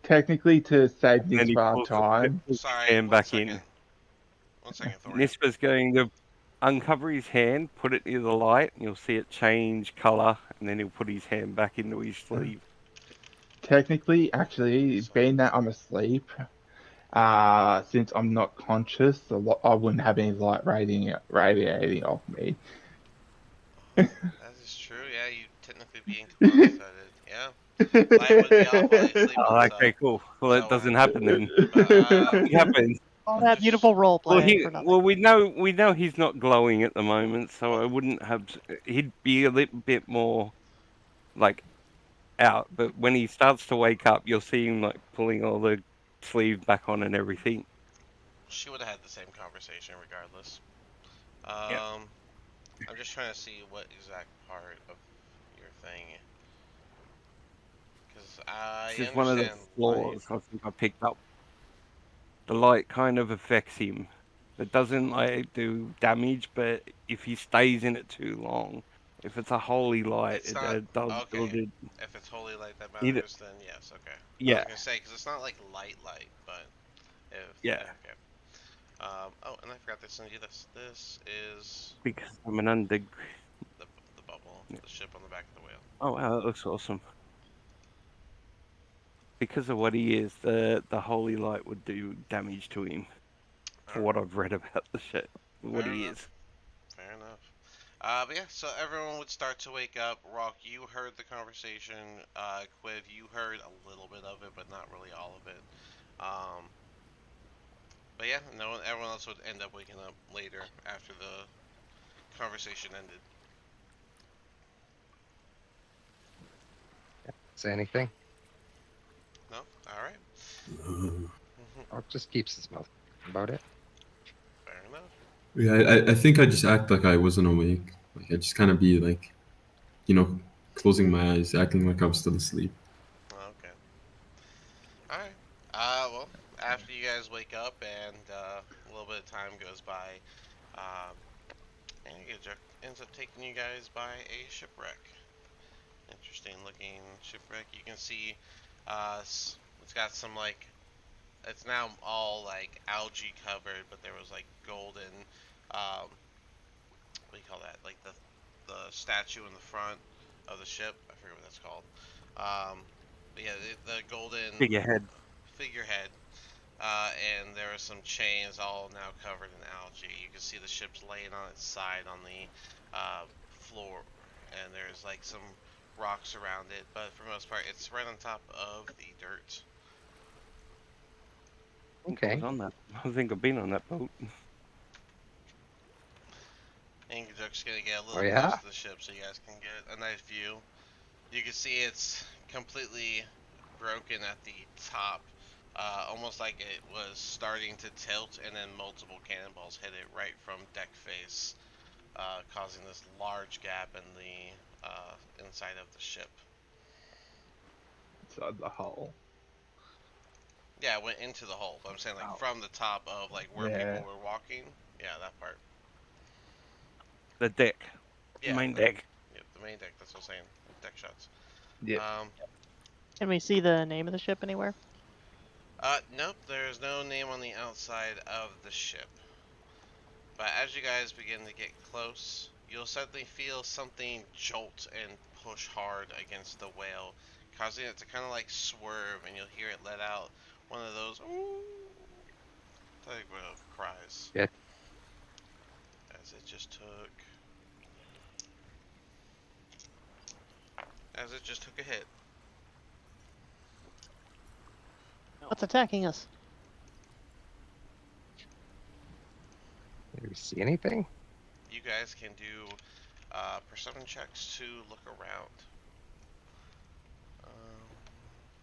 to save and then this he far pulls, time, pulls his Sorry, hand back in. 1 second, Thorian. Nispa's going to uncover his hand, put it near the light, and you'll see it change color, and then he'll put his hand back into his sleeve. technically, actually, So, being that I'm asleep, since I'm not conscious, I wouldn't have any light radiating off me. that is true. Yeah, you technically be incapacitated. Yeah, light would be off while he's sleeping. Oh, okay, cool. Well, it So, doesn't happen then. but Nothing happens. All that just beautiful role Well, playing for nothing. we know he's not glowing at the moment, so I wouldn't have. He'd be a little bit more like out, but when he starts to wake up, you'll see him like pulling all the sleeve back on and everything. she would have had the same conversation regardless. Yeah. I'm just trying to see what exact part of your thing, because I This is one of the understand light. flaws I think I picked up. The light kind of affects him. It doesn't like do damage, but if he stays in it too long, if it's a holy light, It's not does okay. it'll do. If it's holy light that Either, matters, then yes, okay. I was yeah, gonna say because it's not like light, but if yeah, okay. Oh, and I forgot to send you this. This is because I'm an under. the the bubble, the ship on the back of the whale. Oh wow, that looks awesome. Because of what he is, the holy light would do damage to him. All For right, what I've read about the shit, what fair he enough. is. Fair enough. But yeah, so everyone would start to wake up. Rock, you heard the conversation. Quiv, you heard a little bit of it, but not really all of it. Um, but yeah, no one, everyone else would end up waking up later after the conversation ended. Say anything? No, all right. Or just keeps his mouth about it. Fair enough. Yeah, I think I just act like I wasn't awake. Like I just kind of be like, you know, closing my eyes, acting like I was still asleep. Okay. All right. Well, after you guys wake up and a little bit of time goes by, um, and it ends up taking you guys by a shipwreck. Interesting looking shipwreck. You can see, it's got some like, it's now all like algae covered, but there was like golden, what do you call that? Like the statue in the front of the ship. I forget what that's called. But yeah, the golden Figurehead. figurehead, and there was some chains all now covered in algae. You can see the ship's laying on its side on the floor, and there's like some rocks around it, but for the most part, it's right on top of the dirt. I think I was Okay. on that. I think I've been on that boat. And you're just gonna get a Oh little close yeah. to the ship so you guys can get a nice view. You can see it's completely broken at the top, almost like it was starting to tilt, and then multiple cannonballs hit it right from deck face, causing this large gap in the inside of the ship. Inside the hull. Yeah, it went into the hull, but I'm saying like Oh. from the top of like where Yeah. people were walking. Yeah, that part. The deck. Yeah, Main deck. Yep, the main deck. That's what I'm saying. Deck shots. Yep. Can we see the name of the ship anywhere? Nope. There's no name on the outside of the ship. But as you guys begin to get close, you'll suddenly feel something jolt and push hard against the whale, causing it to kind of like swerve, and you'll hear it let out one of those type of cries. Yeah. As it just took a hit. What's attacking us? Did we see anything? You guys can do perception checks to look around.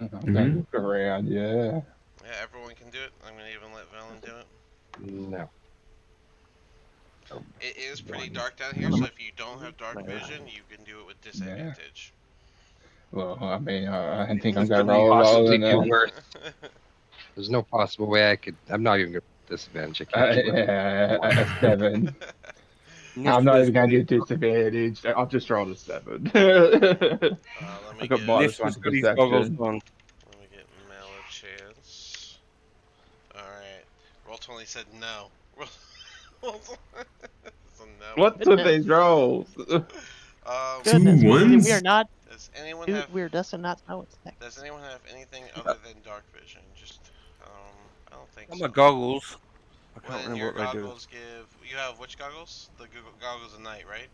I'm gonna look around, yeah. Yeah, everyone can do it. I'm gonna even let Velen do it. No. It is pretty One. dark down here, so if you don't have dark vision, you can do it with disadvantage. Well, I mean, I don't think I'm This gonna couldn't roll possibly in be worse. There's no possible way I could. I'm not even gonna disadvantage. I can't do it. a 7. Yes, I'm not there's even gonna got do his- disadvantage. I've just rolled a 7. Let me I got get minus This 1 has to got his goggles perception. on. let me get Mel a chance. All right, roll 20 said no. So no. What's with these rolls? Goodness, 2 we are ones? not. Does anyone Dude, have we're Dustin not know what's next. Does anyone have anything other than dark vision? Just I don't think Got so. my goggles. I can't When remember your what they do. goggles give, you have which goggles? The goggles of night, right?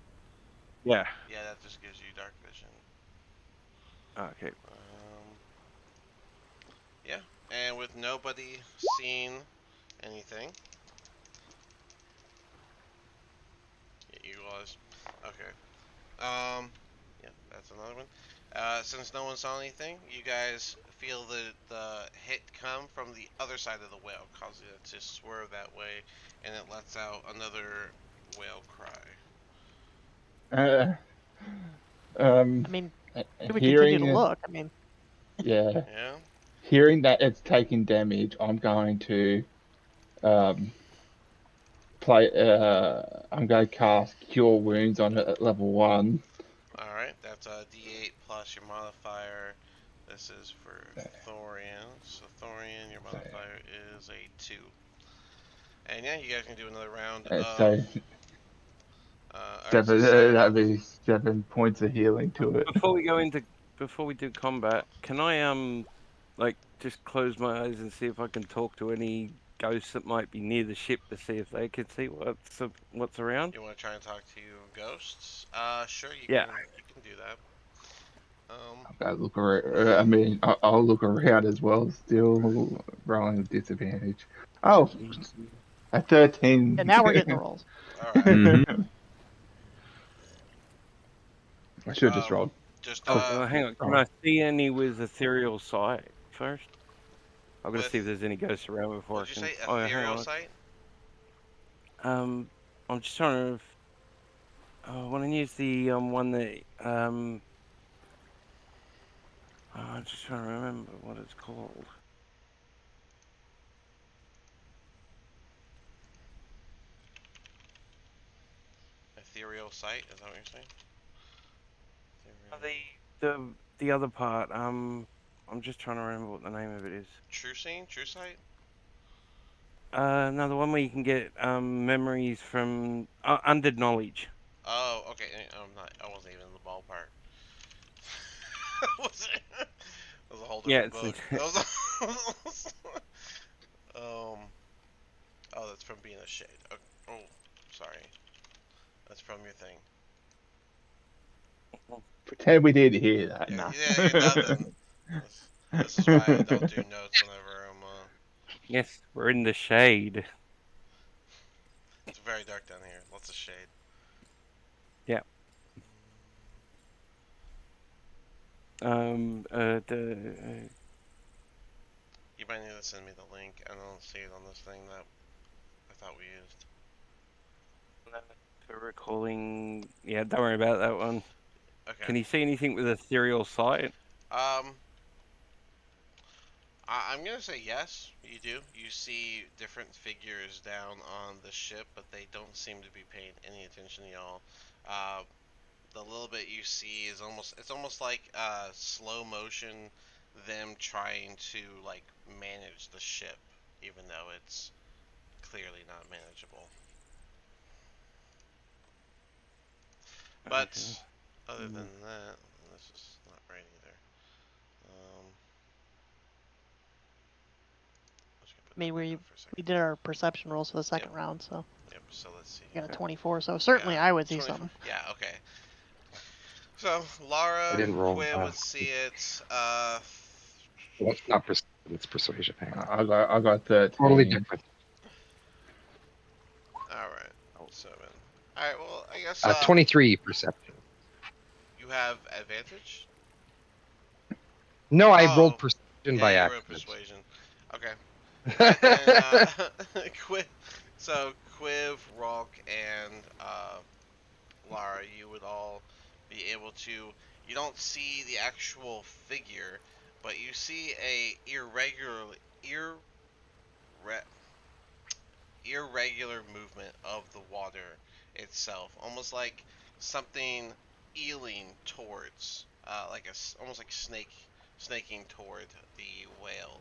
Yeah. Yeah, that just gives you dark vision. Okay. Yeah, and with nobody seeing anything, yeah, you guys. Okay. Yeah, that's another one. Since no one saw anything, you guys feel the hit come from the other side of the whale, causing it to swerve that way, and it lets out another whale cry. I mean, should we continue to look? I mean, Yeah, Yeah. hearing that it's taking damage, I'm going to play. I'm going to cast Cure Wounds on it at level 1. All right, that's a D8 plus your modifier. This is for Thorian. So Thorian, your modifier is a 2. And yeah, you guys can do another round of. So Alright, so 7. 7. That'd be 7 points of healing to it. Before we do combat, can I like just close my eyes and see if I can talk to any ghosts that might be near the ship to see if they can see what's around? You want to try and talk to ghosts? Sure, Yeah. you can do that. I'll look around. I mean, I'll look around as well. Still rolling with disadvantage. Oh, a 13. and now we're getting the rolls. All right. Mm-hmm. I should have just rolled. Just Oh, hang on. Can I see any with ethereal sight first? I've got to see if with there's any ghosts around before I what'd you can. say? Oh, hang Ethereal on. sight? I'm just trying to. I want to use the one that I'm just trying to remember what it's called. Ethereal sight? Is that what you're saying? The other part. I'm just trying to remember what the name of it is. True seeing? True sight? No, the one where you can get memories from under knowledge. Oh, okay. I wasn't even in the ballpark. was it? That was a whole Yeah, different book. That was. um. from being a shade. Oh, sorry. That's from your thing. Pretend we didn't hear that. Yeah, Nah. yeah, you're nothing. This is why I don't do notes whenever I'm. Yes, we're in the shade. It's very dark down here. Lots of shade. Yeah. The You might need to send me the link. I don't see it on this thing that I thought we used. for recalling. Yeah, don't worry about that one. Okay. Can you see anything with a serial sight? Um, I'm gonna say yes. You do. You see different figures down on the ship, but they don't seem to be paying any attention to y'all. Uh, the little bit you see is almost like slow motion, them trying to like manage the ship, even though it's clearly not manageable. But Okay. other than that, this is not right either. I'm just gonna put I mean, that back we up for a we second. did our perception rolls for the second round, so Yep. So let's see. we got a 24. So certainly I would see 24. something. Yeah. Okay. So I Lara, didn't roll. Quinn would see it. Well, it's not perception, it's persuasion. Hang on. I got 13. Totally different. All right. 7. All right. Well, I guess 23 perception. you have advantage. No, I Oh, rolled perception yeah, by you were in accident. persuasion. Okay. All right then. Quiv, Rolk, and Lara, you would all be able to. You don't see the actual figure, but you see a irregular movement of the water itself, almost like something eeling towards, almost like snaking toward the whale.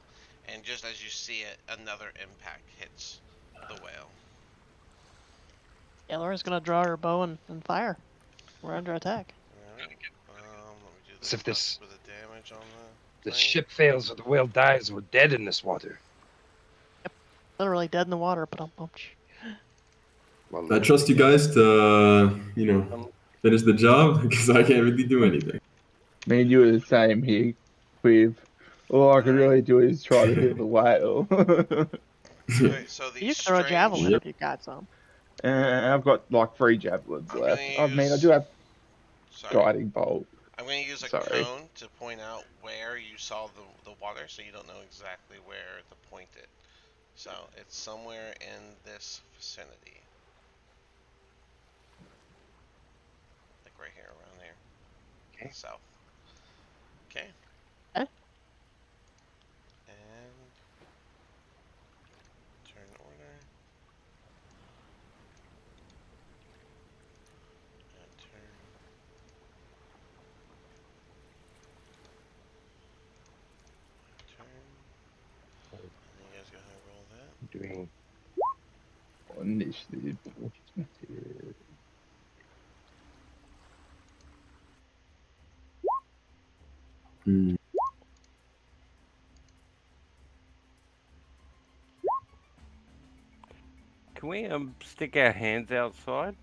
And just as you see it, another impact hits the whale. Yeah, Laura's gonna draw her bow and fire. We're under attack. Alright. Let me do So this if this with the damage on the thing. ship fails or the whale dies, we're dead in this water. Literally dead in the water. But Well, I trust you guys to, finish the job because I can't really do anything. Me and you are the same here, Quiv. All I can Alright. really do is try to hit the whale. Okay, so the you can throw a javelin Yep. if you got some. And I've got like 3 javelins I'm left. gonna I mean, I use. do have Sorry. guiding bolt. I'm going to use a Sorry. cone to point out where you saw the water, so you don't know exactly where to point it. So it's somewhere in this vicinity, like right here, around here. Okay. South. Okay. Okay. And turn order. And turn. And you guys go ahead and roll that. doing Initiative. Hmm. Can we stick our hands outside?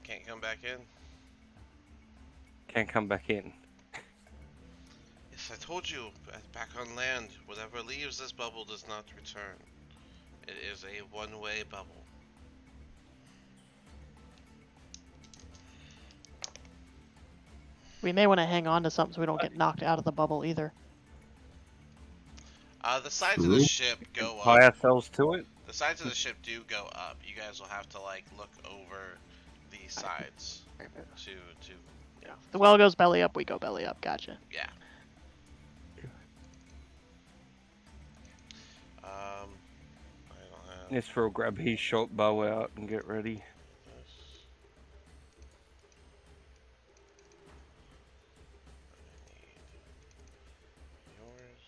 Can't come back in. Can't come back in. Yes, I told you, back on land, whatever leaves this bubble does not return. It is a one-way bubble. We may want to hang on to something so we don't get knocked out of the bubble either. The sides of the True. ship go Tie up. ourselves to it. The sides of the ship do go up. You guys will have to like look over the sides to If the well goes belly up, we go belly up. Gotcha. yeah. I don't have Yes, will grab his short bow out and get ready. this. I need yours.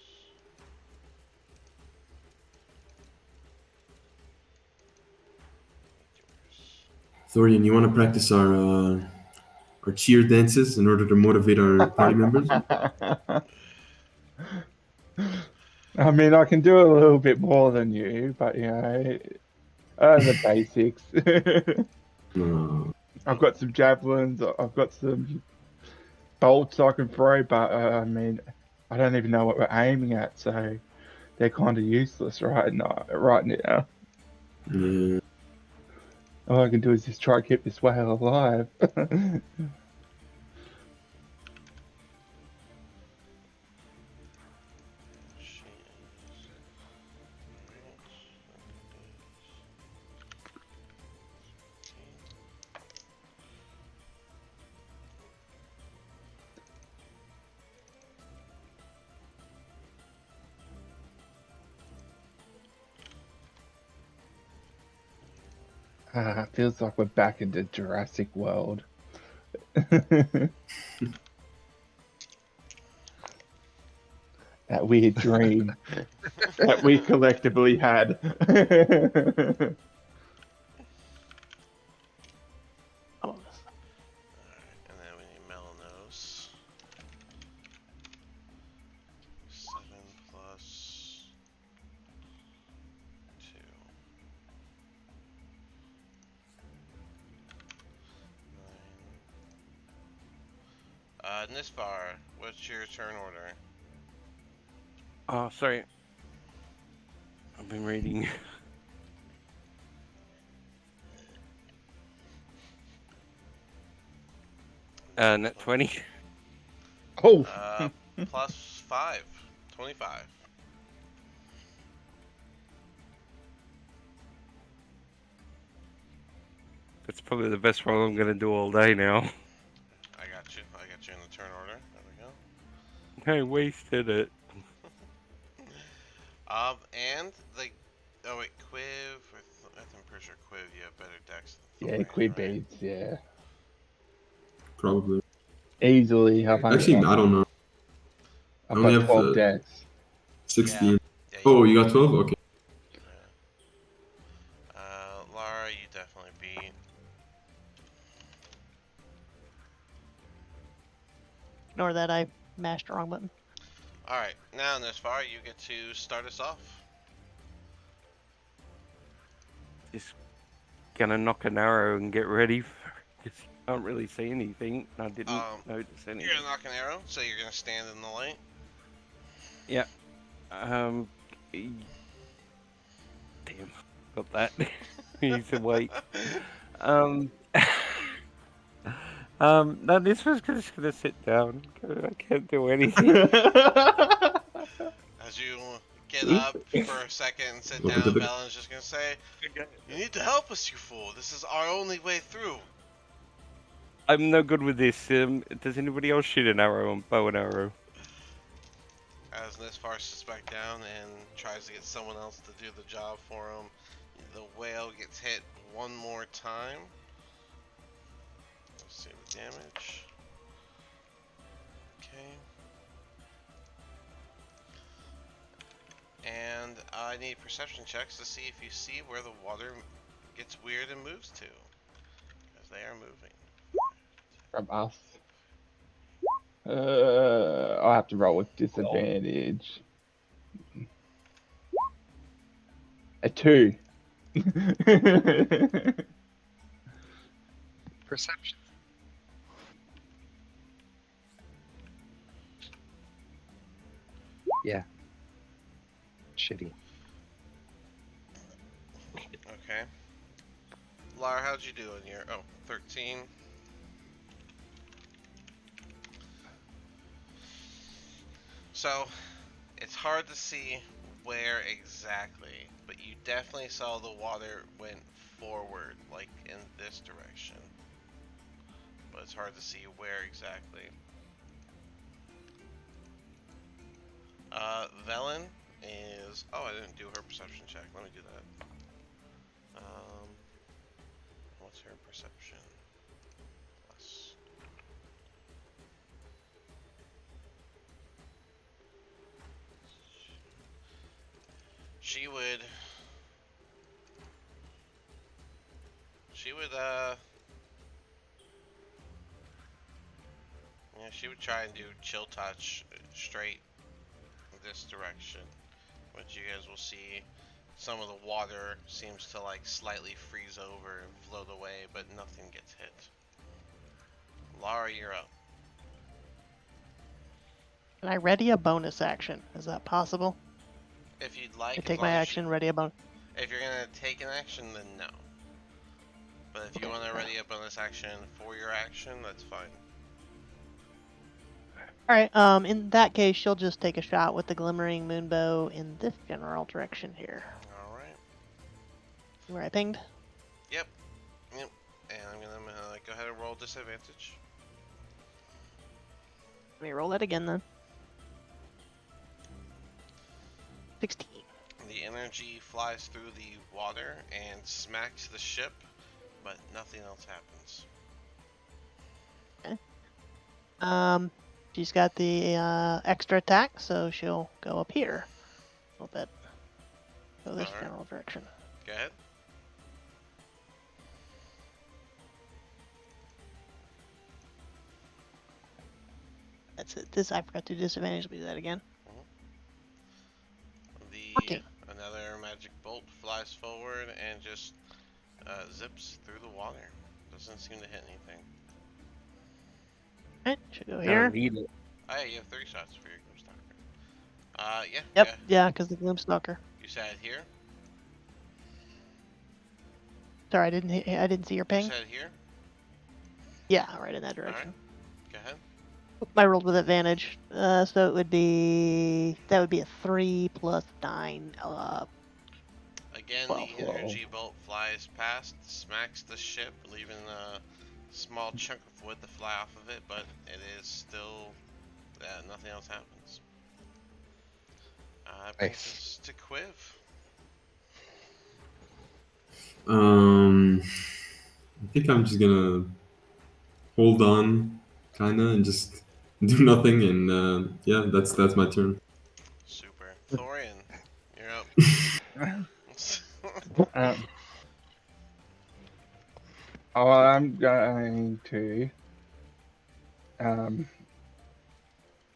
Thorian, you want to practice our cheer dances in order to motivate our party members? I mean, I can do a little bit more than you, but the basics. I've got some javelins. I've got some bolts I can throw, but I mean, I don't even know what we're aiming at, so they're kind of useless right now. Right now, Yeah. all I can do is just try to keep this whale alive. She is right. Feels like we're back in the Jurassic World. That weird dream that we collectively had. Oh, Alright, and then we need Melanos. 7 plus 2. 9. Nisbar, what's your turn order? Oh, sorry. I've been reading. Net 20. Oh, Plus 5. 25. That's probably the best roll I'm gonna do all day now. I got you. I got you in the turn order. There we go. I wasted it. And the. Oh wait, Quiv. I'm pretty sure Quiv, you have better decks than yeah, Thorian, quid right? beads, yeah. Probably. Easily, Actually, I don't know. I've I only got have 12 decks. 16. Yeah, Oh, you got 12? Okay. Yeah. Lara, you definitely beat. ignore that. I mashed the wrong button. Alright, now Nisbar, you get to start us off. Just gonna knock an arrow and get ready. Because you can't really see anything. I didn't notice anything. You're gonna knock an arrow, so you're gonna stand in the light. Yeah. Damn. Got that. He's awake. No, this was just gonna sit down. I can't do anything. As you get up for a second and sit Welcome to down, the- Valen's just gonna say, "You need to help us, you fool. This is our only way through." I'm no good with this. Does anybody else shoot an arrow on bow and arrow? As Nisbar sits back down and tries to get someone else to do the job for him, the whale gets hit one more time. Let's see the damage. Okay. And I need perception checks to see if you see where the water gets weird and moves to. Because they are moving. From us. I'll have to roll with disadvantage. A 2. Perception. Yeah. Shitty. Okay. Lara, how'd you do in your... Oh, 13. So, it's hard to see where exactly, but you definitely saw the water went forward, like in this direction. But it's hard to see where exactly. Velen is... Oh, I didn't do her perception check. Let me do that. What's her perception? Plus. She would... Yeah, she would try and do chill touch straight this direction. which you guys will see some of the water seems to like slightly freeze over and float away, but nothing gets hit. Lara, you're up. Can I ready a bonus action? Is that possible? If you'd like, I as take long my as action, ready a bonus. if you're gonna take an action, then no. But if you want to ready a bonus action for your action, that's fine. Alright, in that case, she'll just take a shot with the Glimmering Moonbow in this general direction here. Alright. Where I pinged? Yep. Yep. And I'm gonna go ahead and roll disadvantage. Let me roll that again then. 16. The energy flies through the water and smacks the ship, but nothing else happens. Okay. She's got the extra attack, so she'll go up here a little bit. Go this Alright. general direction. Go ahead. That's it. This I forgot to do disadvantage. Let me do that again. The 14. another magic bolt flies forward and just zips through the water. Doesn't seem to hit anything. Alright, should go I here. don't need it. Oh, yeah, you have 3 shots for your Gloomstalker. Yeah. Yep, Yeah. yeah, because the Gloomstalker. You said here. Sorry, I didn't see your You ping. said here. Yeah, right in that direction. Go ahead. I rolled with advantage, so it would be a 3 plus 9. Again, 12. the energy bolt flies past, smacks the ship, leaving a small chunk of wood to fly off of it, but it is still. Nothing else happens. Brings Nice. us to Quiv. I think I'm just gonna hold on, kinda, and just do nothing. And yeah, that's my turn. Super. Thorian, you're up. Um, I'm going to.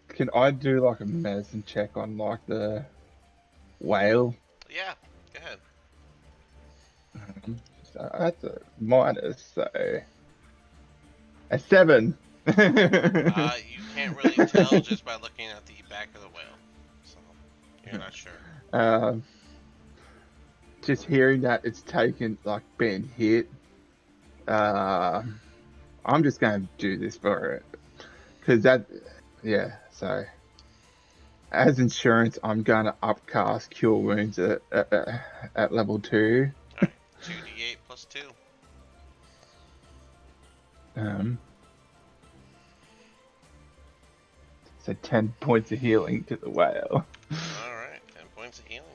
Can I do like a medicine check on like the whale? Yeah, go ahead. So that's a minus, so a 7. You can't really tell just by looking at the back of the whale, so you're not sure. Just hearing that it's taken, like, been hit. I'm just going to do this for it, because yeah. So as insurance, I'm going to upcast Cure Wounds at level 2. Alright, 2d8 plus 2. So 10 points of healing to the whale. Alright, 10 points of healing.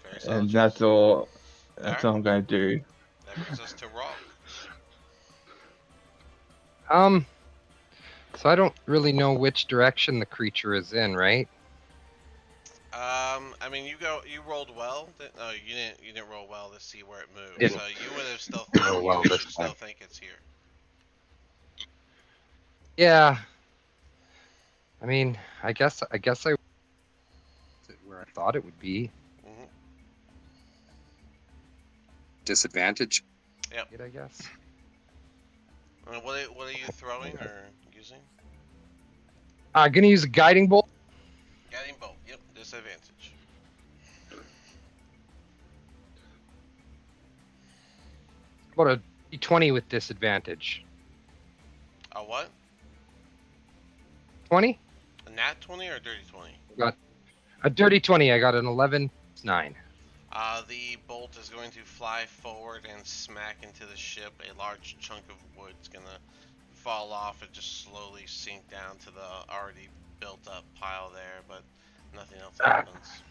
Very solid And choice. that's all. That's Alright. all I'm going to do. That brings us to Rock. So I don't really know which direction the creature is in, right? I mean, you rolled well. No, you didn't roll well to see where it moved. Didn't. So you would have still Roll well you this should still time. think it's here. Yeah. I mean, I guess I where I thought it would be. hmm Disadvantage. It, I guess. What are you throwing or using? I'm gonna use a guiding bolt. Guiding bolt. Yep, disadvantage. About a d20 with disadvantage. A what? 20? A nat 20 or a dirty 20? A dirty 20. I got an 11. It's 9. The bolt is going to fly forward and smack into the ship. A large chunk of wood's gonna fall off and just slowly sink down to the already built up pile there, but nothing else happens.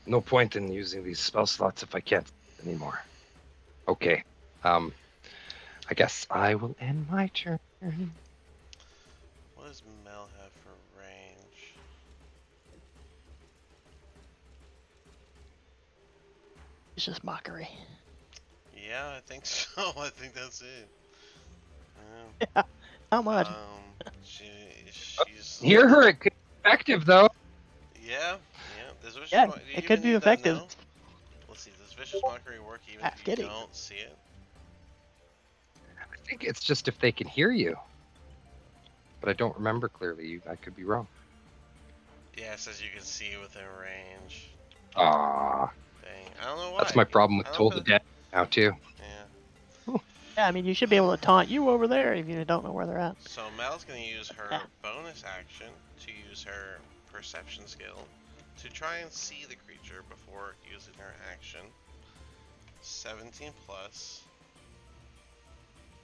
No point in using these spell slots if I can't anymore. Okay. I guess I will end my turn. What does Mel have for range? It's just mockery. Yeah, I think so. I think that's it. How much? She's Hear her. Effective though. Yeah, yeah. Does vicious Yeah, do you it even could be need that effective. now? Let's see. Does vicious mockery work even Half if you kidding. don't see it? I think it's just if they can hear you. But I don't remember clearly. I could be wrong. Yeah, it says you can see within range. Ah, Dang, I don't know why. that's my problem with I don't Toll feel. the Dead now too. Yeah. Yeah, I mean, you should be able to taunt you over there if you don't know where they're at. So Mel's gonna use her Yeah. bonus action to use her perception skill to try and see the creature before using her action. 17 plus.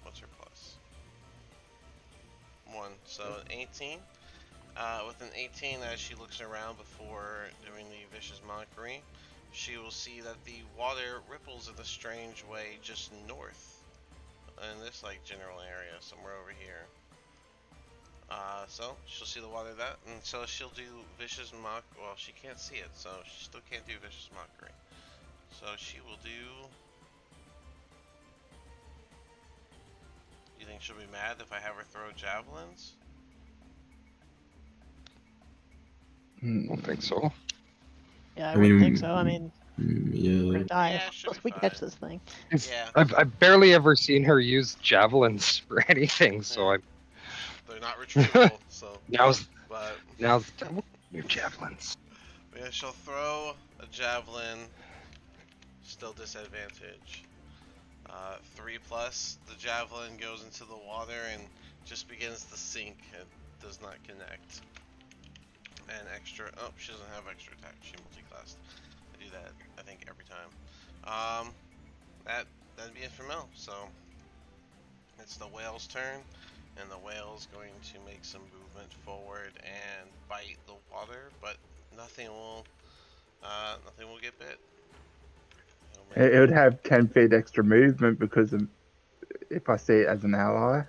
What's her plus? 1. So an 18. With an 18, as she looks around before doing the vicious mockery, she will see that the water ripples in a strange way just north in this like general area, somewhere over here. So she'll see the water that, and so she'll do vicious mock. Well, she can't see it, so she still can't do vicious mockery. So she will do. You think she'll be mad if I have her throw javelins? I don't think so. Yeah, I I wouldn't think mean, so. I mean, we're yeah. gonna die Yeah, she'll unless be we catch fine. this thing. Yeah. I've barely ever seen her use javelins for anything, so They're not retrievable, so. now's But the time. Your javelins. yeah, she'll throw a javelin. Still disadvantage. 3 plus. The javelin goes into the water and just begins to sink. It does not connect. And extra. Oh, she doesn't have extra attack. She multi-classed. I do that, I think, every time. That'd be it for Mel. So it's the whale's turn, and the whale's going to make some movement forward and bite the water, but nothing will get bit. It would have 10 feet extra movement because of if I see it as an ally.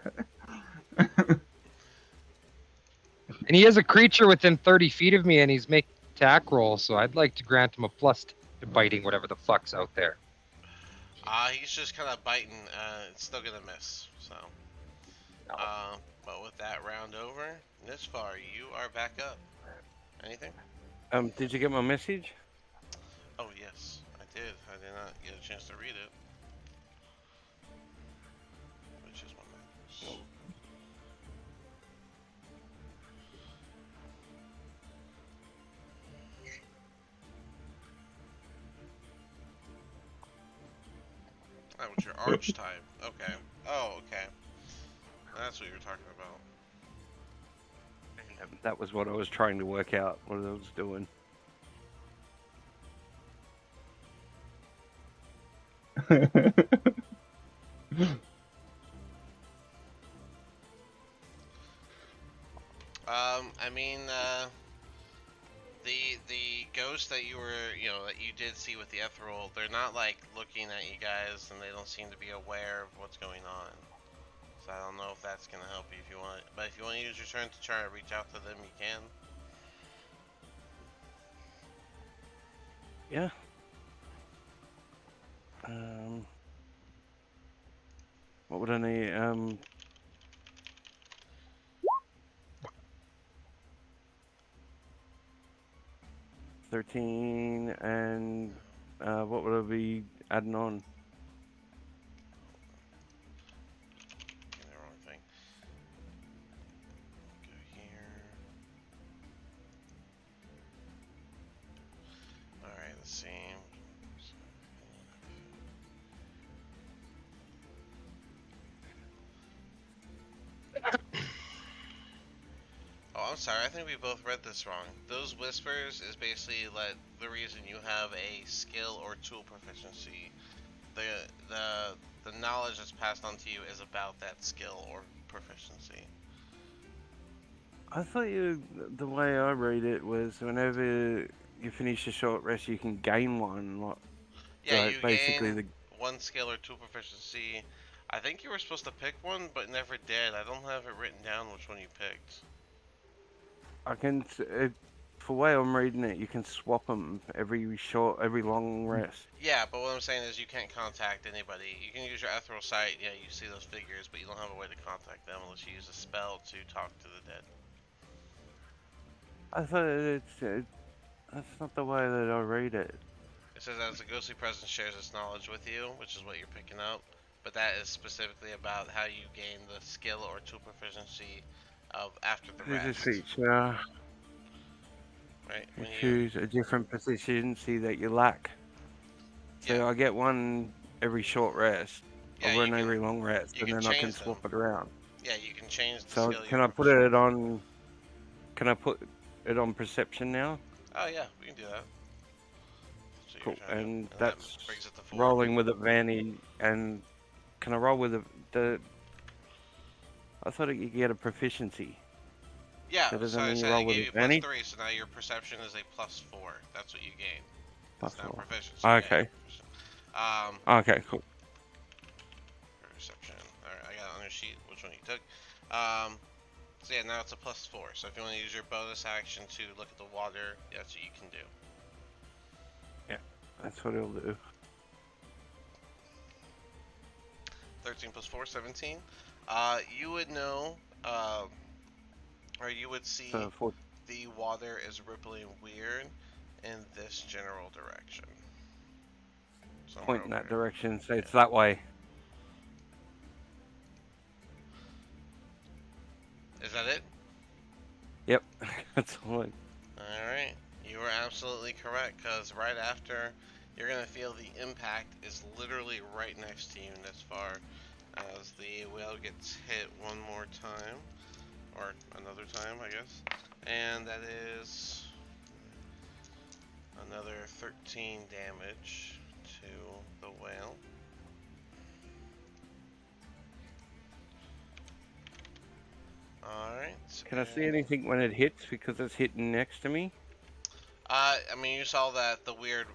And he is a creature within 30 feet of me, and he's making an attack roll, so I'd like to grant him a plus to biting whatever the fuck's out there. He's just kind of biting. It's still gonna miss. So. But with that round over, Nishvar, you are back up. Anything? Did you get my message? Oh yes, I did. I did not get a chance to read it. Which is one minute. Oh, it's your archetype. Okay. Oh, okay. That's what you were talking about. That was what I was trying to work out, what I was doing. I mean, the ghost that you were, that you did see with the ethereal, they're not like looking at you guys, and they don't seem to be aware of what's going on. So I don't know if that's gonna help you if you want. But if you want to use your turn to try to reach out to them, you can. Yeah. What would I need? 13, and what would I be adding on? The wrong thing. Go here. All right, let's see. Oh, I'm sorry. I think we both read this wrong. Those whispers is basically like the reason you have a skill or tool proficiency. The knowledge that's passed on to you is about that skill or proficiency. I thought the way I read it was whenever you finish a short rest, you can gain one. Yeah, Like you basically gain one skill or tool proficiency. I think you were supposed to pick one, but never did. I don't have it written down which one you picked. I can, for the way I'm reading it, you can swap them every long rest. Yeah, but what I'm saying is you can't contact anybody. You can use your ethereal sight, yeah, you see those figures, but you don't have a way to contact them unless you use a spell to talk to the dead. I thought that's not the way that I read it. It says as a ghostly presence shares its knowledge with you, which is what you're picking up, but that is specifically about how you gain the skill or tool proficiency of after the Choose a rest. feature. Right? You When you choose a different proficiency that you lack. So Yeah. I get one every short rest, Yeah, or you one can every long rest, you and can then I can change them. swap it around. Yeah, you can change the So skill you're can I put proficient it with. on? Can I put it on perception now? Oh yeah, we can do that. So you're Cool. trying to, And and that that's brings it to 4. rolling with advantage. And can I roll with the? I thought you get a proficiency. Yeah, So does so that I mean you said I roll with gave you advantage? +3, so now your perception is a +4. That's what you gain. It's Plus now 4. proficiency. Yeah, Okay. yeah. Okay. Cool. Perception. Alright, I got it on your sheet which one you took. Um, so yeah, now it's a +4. So if you want to use your bonus action to look at the water, that's what you can do. That's what it'll do. 13 plus 4, 17. You would know, or you would see So the water is rippling weird in this general direction. Somewhere point in over that here. direction. So it's that way. Is that it? Yep. That's all. Alright. You were absolutely correct, because right after, you're going to feel the impact is literally right next to you as far as the whale gets hit one more time. Or another time, I guess. And that is another 13 damage to the whale. Alright. Can I see anything when it hits because it's hitting next to me? I mean, you saw that the weird.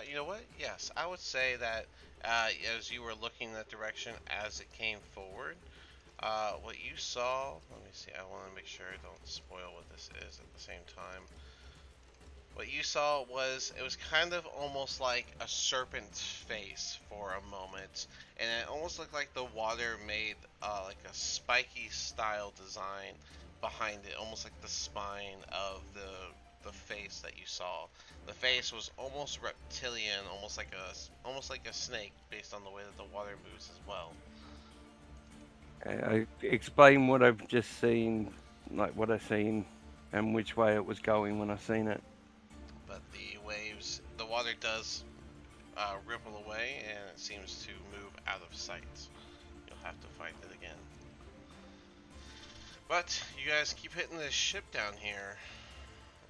You know what? Yes, I would say that as you were looking that direction as it came forward, what you saw. Let me see. I want to make sure I don't spoil what this is at the same time. What you saw was it was kind of almost like a serpent's face for a moment, and it almost looked like the water made like a spiky style design behind it, almost like the spine of the face that you saw. The face was almost reptilian, almost like a snake, based on the way that the water moves as well. I explain what I've just seen, like what I've seen, and which way it was going when I seen it. But the water does ripple away, and it seems to move out of sight. You'll have to fight it again. But you guys keep hitting this ship down here,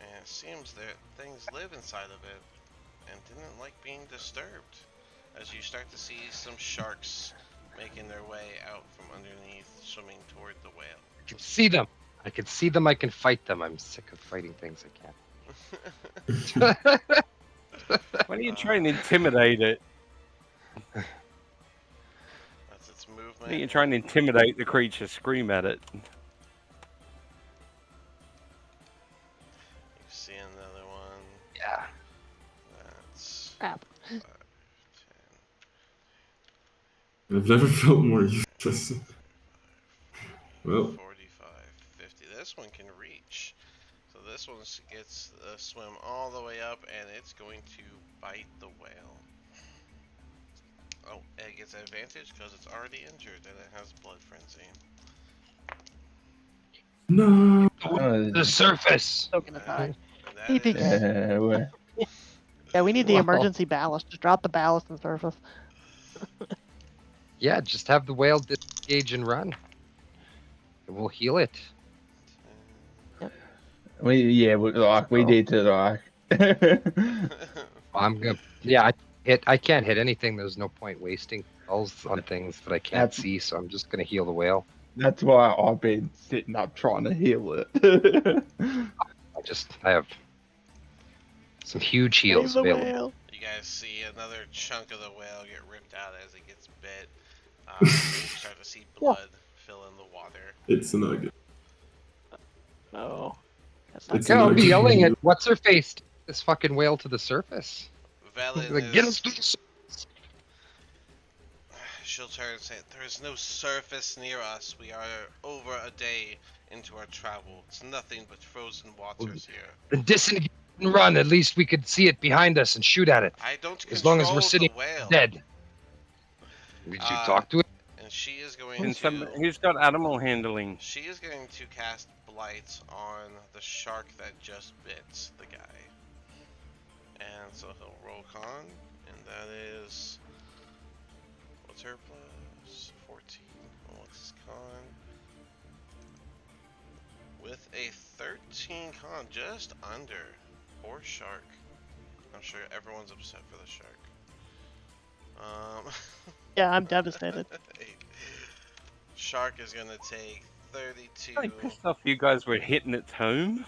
and it seems that things live inside of it and didn't like being disturbed. As you start to see some sharks making their way out from underneath, swimming toward the whale. I can see them. I can see them. I can fight them. I'm sick of fighting things I can't. Why don't you try and intimidate it? That's its Why movement. don't you try and intimidate the creature? Scream at it. You see another one. Yeah. That's Crap. 5, 10, I've never felt more useless. Well, 45, 50. This one can reach. So this one gets the swim all the way up, and it's going to bite the whale. Oh, it gets an advantage because it's already injured and it has blood frenzy. no. The surface. So gonna die. And that He thinks- is Yeah, we need the Well. emergency ballast. Just drop the ballast and surface. Yeah, just have the whale disengage and run. And we'll heal it. We need to like. I'm gonna. Yeah, I can't hit anything. There's no point wasting spells on things that I can't see. So I'm just gonna heal the whale. That's why I've been sitting up trying to heal it. I have some huge heals Save the available. whale. You guys see another chunk of the whale get ripped out as it gets bit. You start to see blood fill in the water. It's a nugget. No. That's not It's good. Yeah, I'll be It's yelling like- at what's her face. Take this fucking whale to the surface. Velen Like, get us is to the surface. she'll turn and say, "There is no surface near us. We are over a day into our travel. It's nothing but frozen waters here. Then disengage and run. At least we could see it behind us and shoot at it. I don't As long as we're control sitting the whale." dead. Did you talk to it? And she is going And to. who's got animal handling? She is going to cast Blight on the shark that just bit the guy. And so he'll roll con, and that is. What's her plus? 14. What's his con? With a 13 con, just under. Poor shark. I'm sure everyone's upset for the shark. Yeah, I'm devastated. Shark is gonna take 32. I'm pissed off you guys were hitting its home.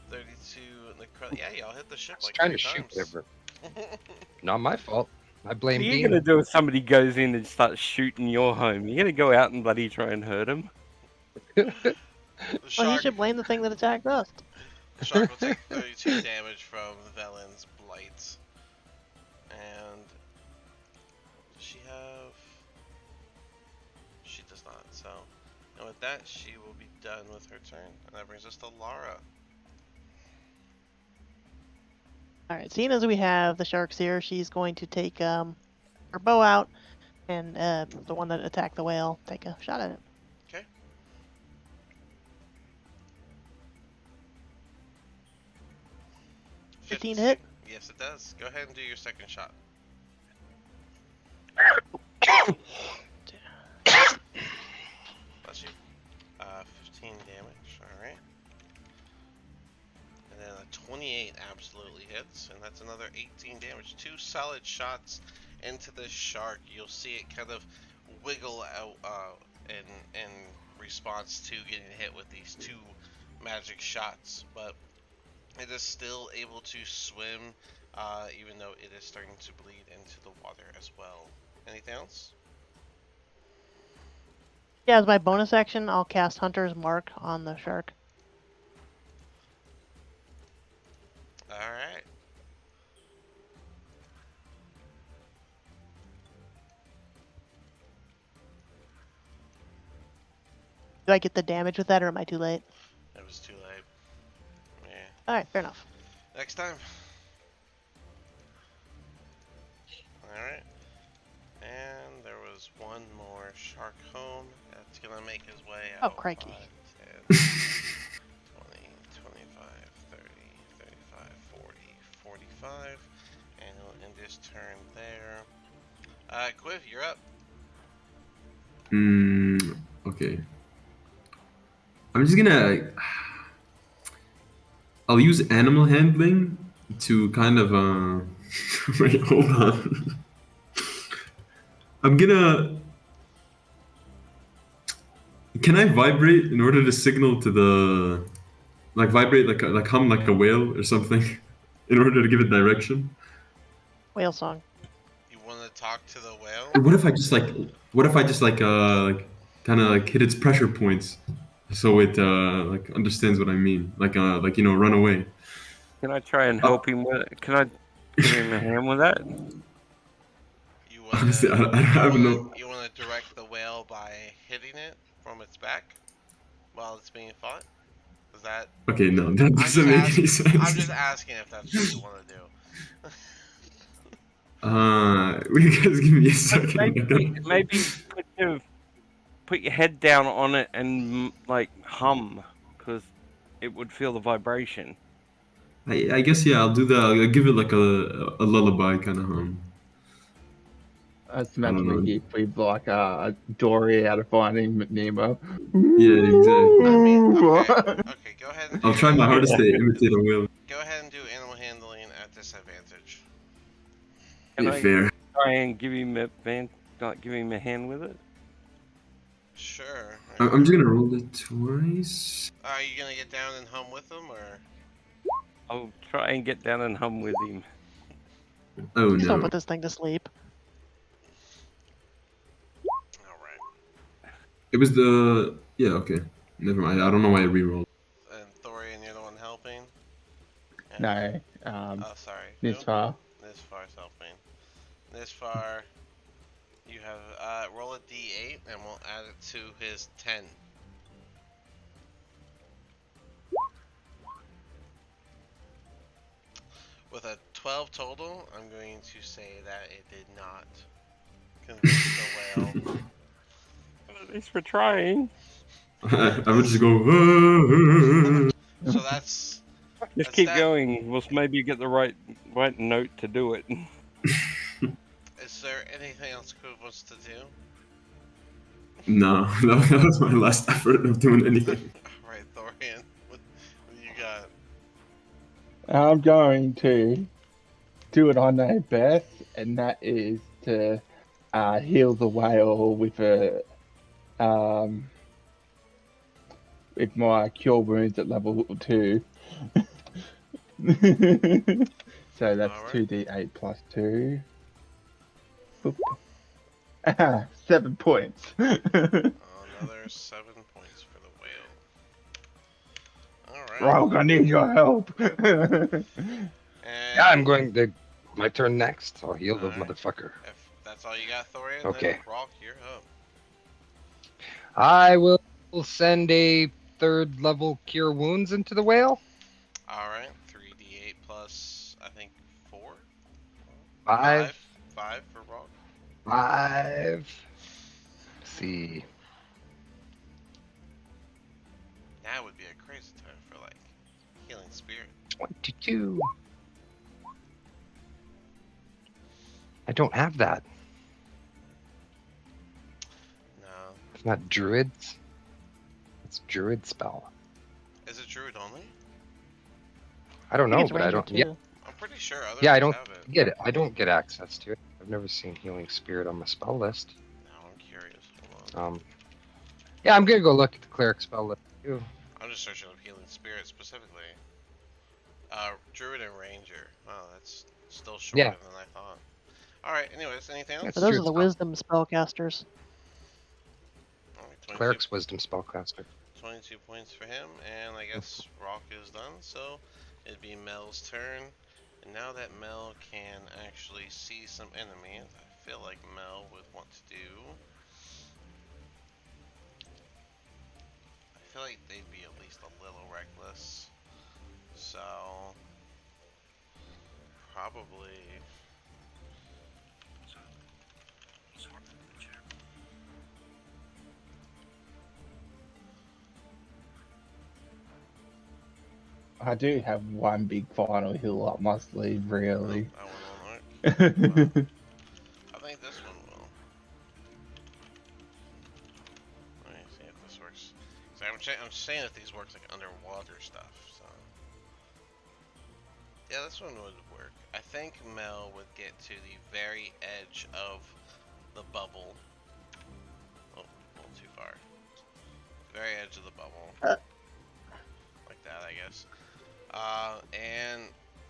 32 necro. Yeah, y'all hit the ship I was like trying 3 to shoot times. whatever. Not my fault. I blame What are you Dean. gonna do if somebody goes in and starts shooting your home? You're gonna go out and bloody try and hurt them? The Well, you shark, should blame the thing that attacked us. the shark will take 32 damage from Velen's blight. And does she have? She does not. So, and with that, she will be done with her turn. And that brings us to Lara. All right, seeing as we have the sharks here, she's going to take her bow out, and the one that attacked the whale, take a shot at it. Okay. 15 hit? Yes, it does. Go ahead and do your second shot. Bless you. 15 damage. Alright. And then a 28 absolutely hits, and that's another 18 damage. 2 solid shots into the shark. You'll see it kind of wiggle out in response to getting hit with these 2 magic shots, but it is still able to swim, even though it is starting to bleed into the water as well. Anything else? Yeah, as my bonus action, I'll cast Hunter's Mark on the shark. Alright. Do I get the damage with that, or am I too late? It was too late. Yeah. All right, fair enough. Next time. Alright. And there was one more shark home that's gonna make his way Oh, out. crikey. 5, 10, 20, 25, 30, 35, 40, 45. And he'll end his turn there. Quiv, you're up. Okay. I'm just gonna. I'll use animal handling to kind of. Wait, hold on. I'm gonna. Can I vibrate in order to signal to the. Like vibrate, like hum like a whale or something, in order to give it direction? Whale song. You want to talk to the whale? Or what if I just like kind of like hit its pressure points, so it like understands what I mean, like run away. Can I try and help him with it? Can I give him a hand with that? You wanna, Honestly, I have no. You want to direct the whale by hitting it from its back while it's being fought? Is that? Okay, no, that doesn't make any sense. I'm just asking if that's what you want to do. Will you guys give me a second? Maybe put your head down on it and like hum, because it would feel the vibration. I guess yeah, I'll do that. I'll give it like a lullaby kind of hum. That's meant to be played like Dory out of Finding Nemo. Yeah, exactly. I mean, okay, go ahead and do I'll try my hardest to imitate a whale. Go ahead and do animal handling at disadvantage. Can Yeah, I fair. try and give him a hand with it? Sure. I'm just gonna roll it twice. Are you gonna get down and hum with them, or? I'll try and get down and hum with him. Oh Please don't no. put this thing to sleep. All right. It was the okay. Never mind. I don't know why I rerolled. And Thorian, you're the one helping. No, Oh, sorry. this far. This far's helping. This far. You have roll a d8 and we'll add it to his 10. With a 12 total, I'm going to say that it did not convince the whale. At least we're trying. I would just go. So that's Just keep that. going. We'll maybe get the right note to do it. Is there anything else Cove wants to do? No, that was my last effort of doing anything. Alright, Thorian, what do you got? I'm going to do what I know best, and that is to heal the whale with my cure wounds at level 2. So that's Alright. 2d8 plus 2. Boop. 7 points. Another 7 points for the whale. Alright. Rogue, I need your help. And Yeah, I'm going to. My turn next. I'll heal the Alright. motherfucker. if that's all you got, Thorian, Okay. then Rock, you're up. I will send a 3rd level cure wounds into the whale. Alright, 3d8 plus, I think, 4? 5. 5 for Rock. 5. Let's see. Now would be a crazy time for, like, healing spirit. 22. I don't have that. No. It's not druids. It's druid spell. Is it druid only? I don't I think know, it's but I ranger don't. too. Yeah, I'm pretty sure others yeah, I don't have it. get it. I don't get access to it. I've never seen healing spirit on my spell list. Now I'm curious. Hold on. Yeah, I'm gonna go look at the cleric spell list too. I'm just searching up healing spirit specifically. Druid and ranger. Wow, that's still shorter Yeah. than I thought. Alright, anyways, anything else? That's So those true, are the it's wisdom spellcasters. Alright, 22, Cleric's wisdom spellcaster. 22 points for him, and I guess Rock is done, so it'd be Mel's turn. And now that Mel can actually see some enemies, I feel like Mel would want to do. I feel like they'd be at least a little reckless. So, probably. I do have one big final heal up my sleeve, really. That one won't work. I think this one will. Let me see if this works. So I'm saying that these works like underwater stuff. So yeah, this one would work. I think Mel would get to the very edge of the bubble. Oh, a little too far. Very edge of the bubble. Like that, I guess. And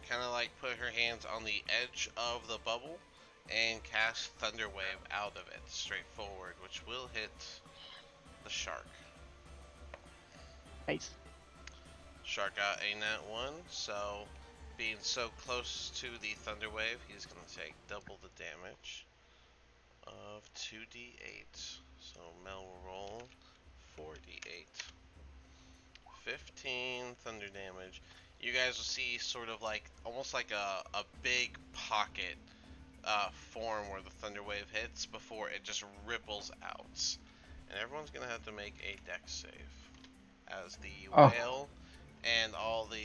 kind of like put her hands on the edge of the bubble and cast Thunder Wave out of it straight forward, which will hit the shark. Nice. Shark got a nat 1, so being so close to the Thunder Wave, he's going to take double the damage of 2d8. So Mel will roll 4d8. 15 thunder damage. You guys will see sort of like almost like a big pocket form where the thunder wave hits before it just ripples out. And everyone's gonna have to make a dex save as the whale and all the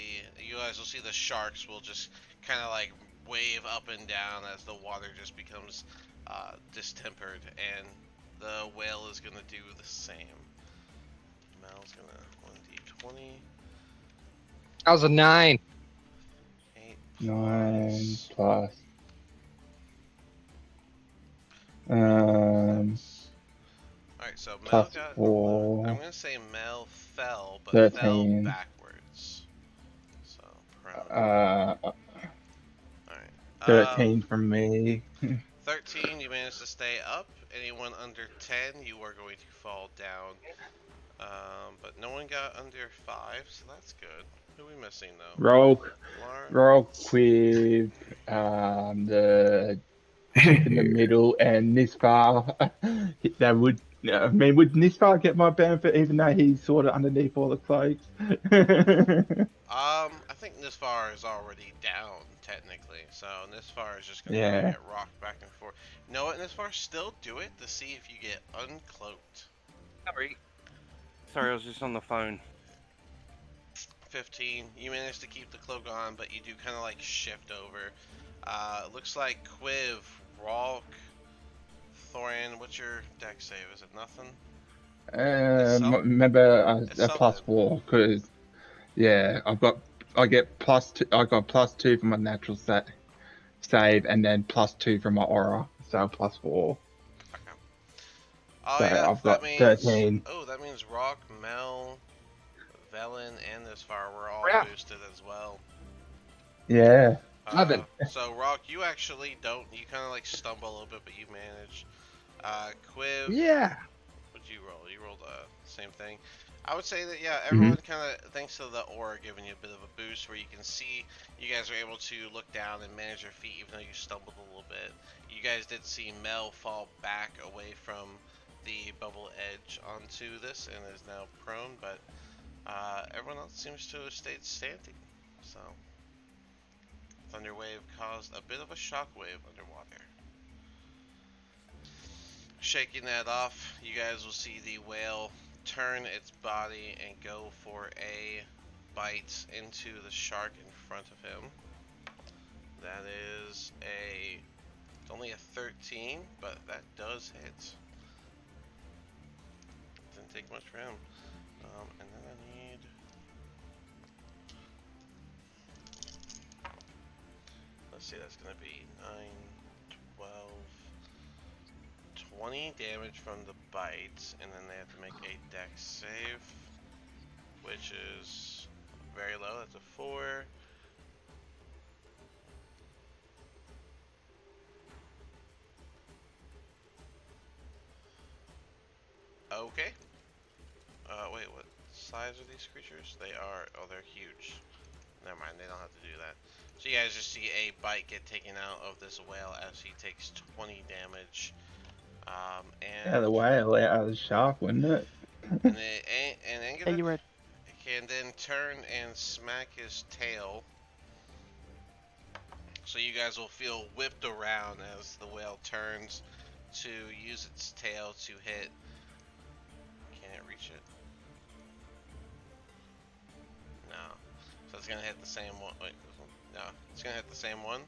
you guys will see the sharks will just kind of like wave up and down as the water just becomes distempered, and the whale is gonna do the same. Mel's gonna 1d20. That was a 9. 8 9 plus. plus. Alright, so Mel Plus got. 4. I'm gonna say Mel fell, but 13. fell backwards. So, prone. Uh, Alright. 13 from me. 13, you managed to stay up. Anyone under 10, you are going to fall down. But no one got under 5, so that's good. Who are we missing though? Rogue Lauren? with the in the middle, and Nispar, that would. I mean, would Nispar get my benefit even though he's sort of underneath all the cloaks? I think Nisfar is already down technically, so Nisfar is just gonna kind of Yeah. get rocked back and forth. You know what, Nisfar? Still do it to see if you get uncloaked. Sorry, I was just on the phone. 15. You manage to keep the cloak on, but you do kind of like shift over. It looks like Quiv, Ralk, Thorin. What's your deck save? Is it nothing? Itself? Remember a Itself then. +4 because yeah, I get +2. I got +2 for my natural save, and then +2 for my aura, so +4. Okay. Oh So yeah, I've that got means. 13. Oh, that means Rock, Mel, Velen, and Nisfar were all Crap. boosted as well. Yeah. 11. So Rock, you actually don't. You kind of like stumble a little bit, but you manage. Quiv, Yeah. what'd you roll? You rolled same thing. I would say that yeah, Mm-hmm. everyone kind of thanks to the aura giving you a bit of a boost, where you can see you guys are able to look down and manage your feet, even though you stumbled a little bit. You guys did see Mel fall back away from the bubble edge onto this and is now prone, but everyone else seems to have stayed standing. So. Thunderwave caused a bit of a shockwave underwater. Shaking that off, you guys will see the whale turn its body and go for a bite into the shark in front of him. That is it's only a 13, but that does hit. Didn't take much for him. And then I need... Let's see, that's going to be 9, 12, 20 damage from the bite, and then they have to make a dex save, which is very low. That's a 4. Okay. Wait, what size are these creatures? They are, oh, they're huge. Never mind, they don't have to do that. So you guys just see a bite get taken out of this whale as he takes 20 damage. Yeah, the whale out of the shark, wouldn't it? And Hey, you Angelic were can then turn and smack his tail. So you guys will feel whipped around as the whale turns to use its tail to hit. Can it reach it? No. So it's gonna hit the same one. Wait, no, it's gonna hit the same one.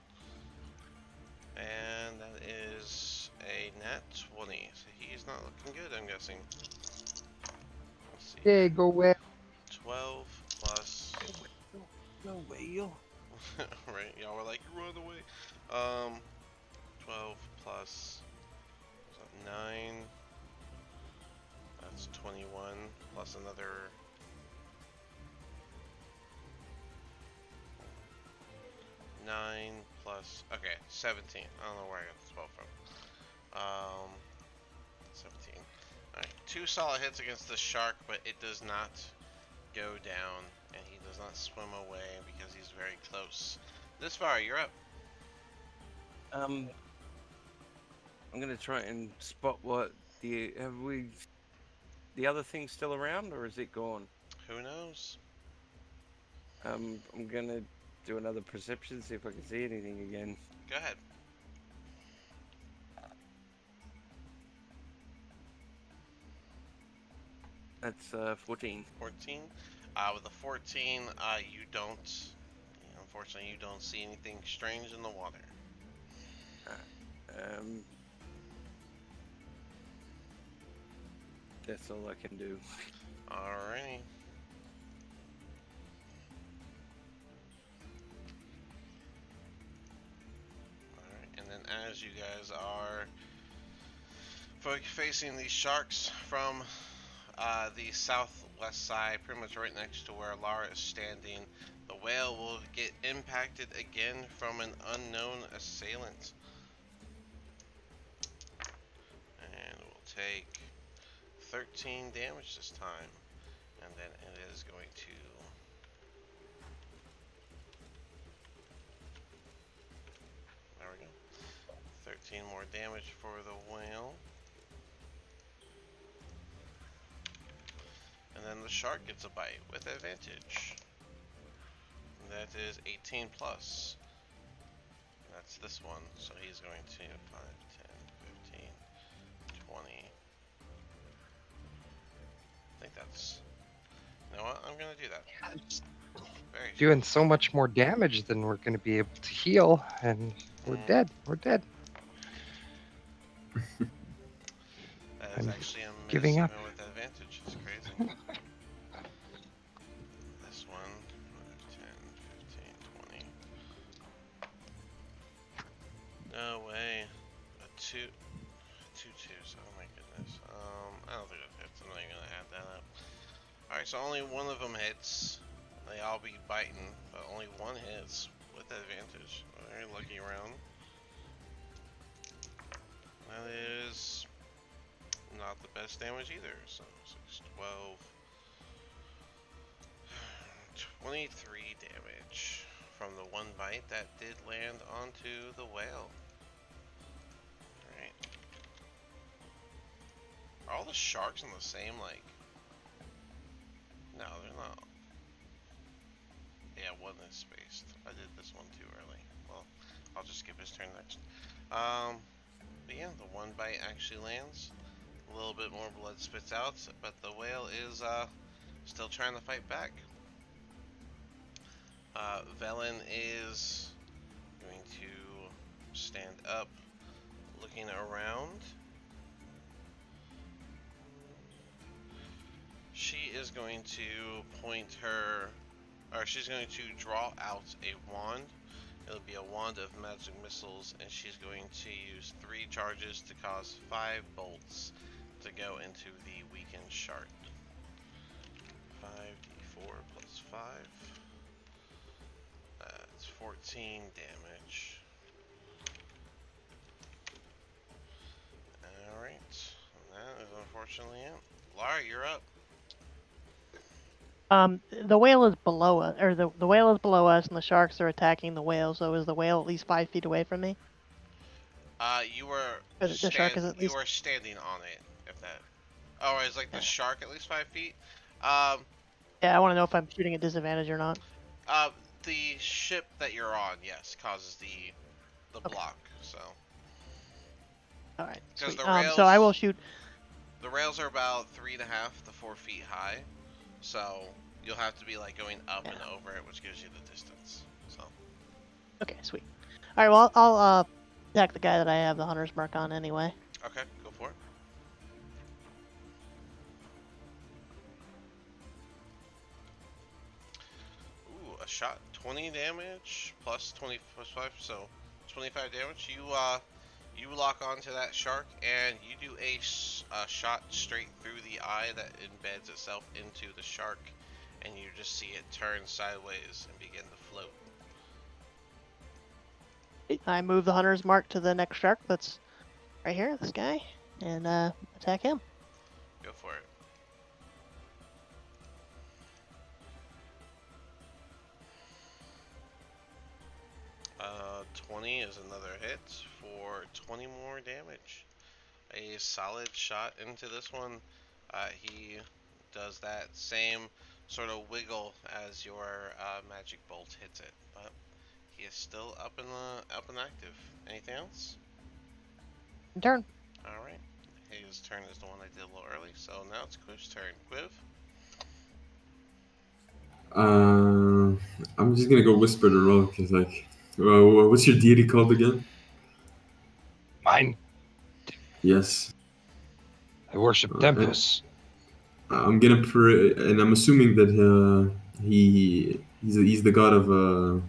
And that is a nat 20. So he's not looking good, I'm guessing. Let's see. Yeah, go well. 12 plus. No whale. Right, y'all were like, run away. 12 plus. So 9. That's 21 plus another. 9 plus. Okay, 17. I don't know where I got the 12 from. 17. Alright, 2 solid hits against the shark, but it does not go down, and he does not swim away because he's very close. This far, you're up. I'm gonna try and spot what the other thing still around, or is it gone? Who knows? I'm gonna do another perception, see if I can see anything again. Go ahead. That's 14. 14. With a 14, you don't. Unfortunately, you don't see anything strange in the water. That's all I can do. Alrighty. Alright, and then as you guys are facing these sharks from the southwest side, pretty much right next to where Lara is standing, the whale will get impacted again from an unknown assailant. And will take 13 damage this time. And then it is going to... There we go. 13 more damage for the whale. And then the shark gets a bite with advantage. And that is 18 plus. That's this one. So he's going to 5, 10, 15, 20. I think that's... You know what? I'm going to do that. Very Doing so much more damage than we're going to be able to heal, and we're dead. We're dead. That is I'm actually a miss giving even up. with advantage. It's crazy. This one, 10, 15, 20. No way. A two twos. Oh my goodness. I don't think that hits. I'm not even gonna add that up. Alright, so only one of them hits. They all be biting, but only one hits with advantage. Very lucky round. That is not the best damage either. So 6, 12, 23 damage from the one bite that did land onto the whale. Alright. Are all the sharks in the same, like... No, they're not. Yeah, one is spaced. I did this one too early. Well, I'll just skip his turn next. But yeah, the one bite actually lands. A little bit more blood spits out, but the whale is still trying to fight back. Velen is going to stand up, looking around. She is going to point her, or she's going to draw out a wand. It'll be a wand of magic missiles, and she's going to use 3 charges to cause 5 bolts to go into the weakened shark. 5d4 plus 5. That's 14 damage. Alright, that is unfortunately it. Lara, you're up. The whale is below us, or the whale is below us, and the sharks are attacking the whale. So is the whale at least 5 feet away from me? You were The shark is at you least. were standing on it. If that. Oh, is like the shark at least 5 feet? Yeah, I want to know if I'm shooting at disadvantage or not. The ship that you're on, yes, causes the block. So. All right. Because Sweet. the rails. So I will shoot. The rails are about 3.5 to 4 feet high, so you'll have to be like going up and over it, which gives you the distance. So. Okay, sweet. All right. Well, I'll attack the guy that I have the hunter's mark on anyway. Okay, go for it. Ooh, a shot, 20 damage plus 20 plus 5, so 25 damage. You lock onto that shark and you do a shot straight through the eye that embeds itself into the shark, and you just see it turn sideways and begin to float. I move the hunter's mark to the next shark that's right here, this guy, and attack him. Go for it. Uh, 20 is another hit for 20 more damage. A solid shot into this one. He does that same sort of wiggle as your magic bolt hits it, but he is still up and active. Anything else? Turn. All right. His turn is the one I did a little early, so now it's Quiv's turn. Quiv. I'm just gonna go whisper to Ro because like, what's your deity called again? Mine. Yes. I worship Tempus. I'm gonna pray, and I'm assuming that he's the god of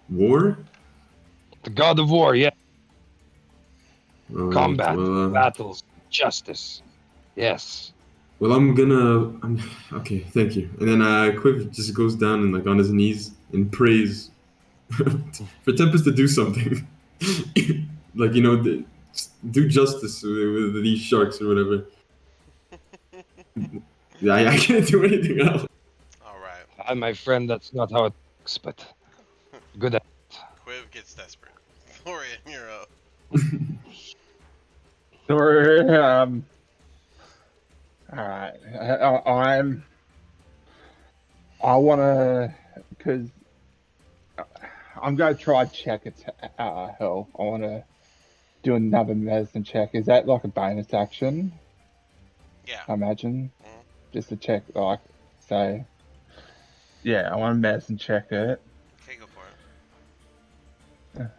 war. The god of war, yeah. All right, Combat, well, battles, justice. Yes. well, okay. Thank you. And then Quiv just goes down and like on his knees and prays for Tempest to do something, like do justice with these sharks or whatever. Yeah, I can't do anything else. All right. Hi, my friend, that's not how it works, but good at Quiv gets desperate. Florian, you're up. So, all right. I want to, because I'm going to try check its health. I want to do another medicine check. Is that like a bonus action? Yeah. I imagine Mhm. just to check, like, so. Yeah, I want to medicine check it. Okay, go for it.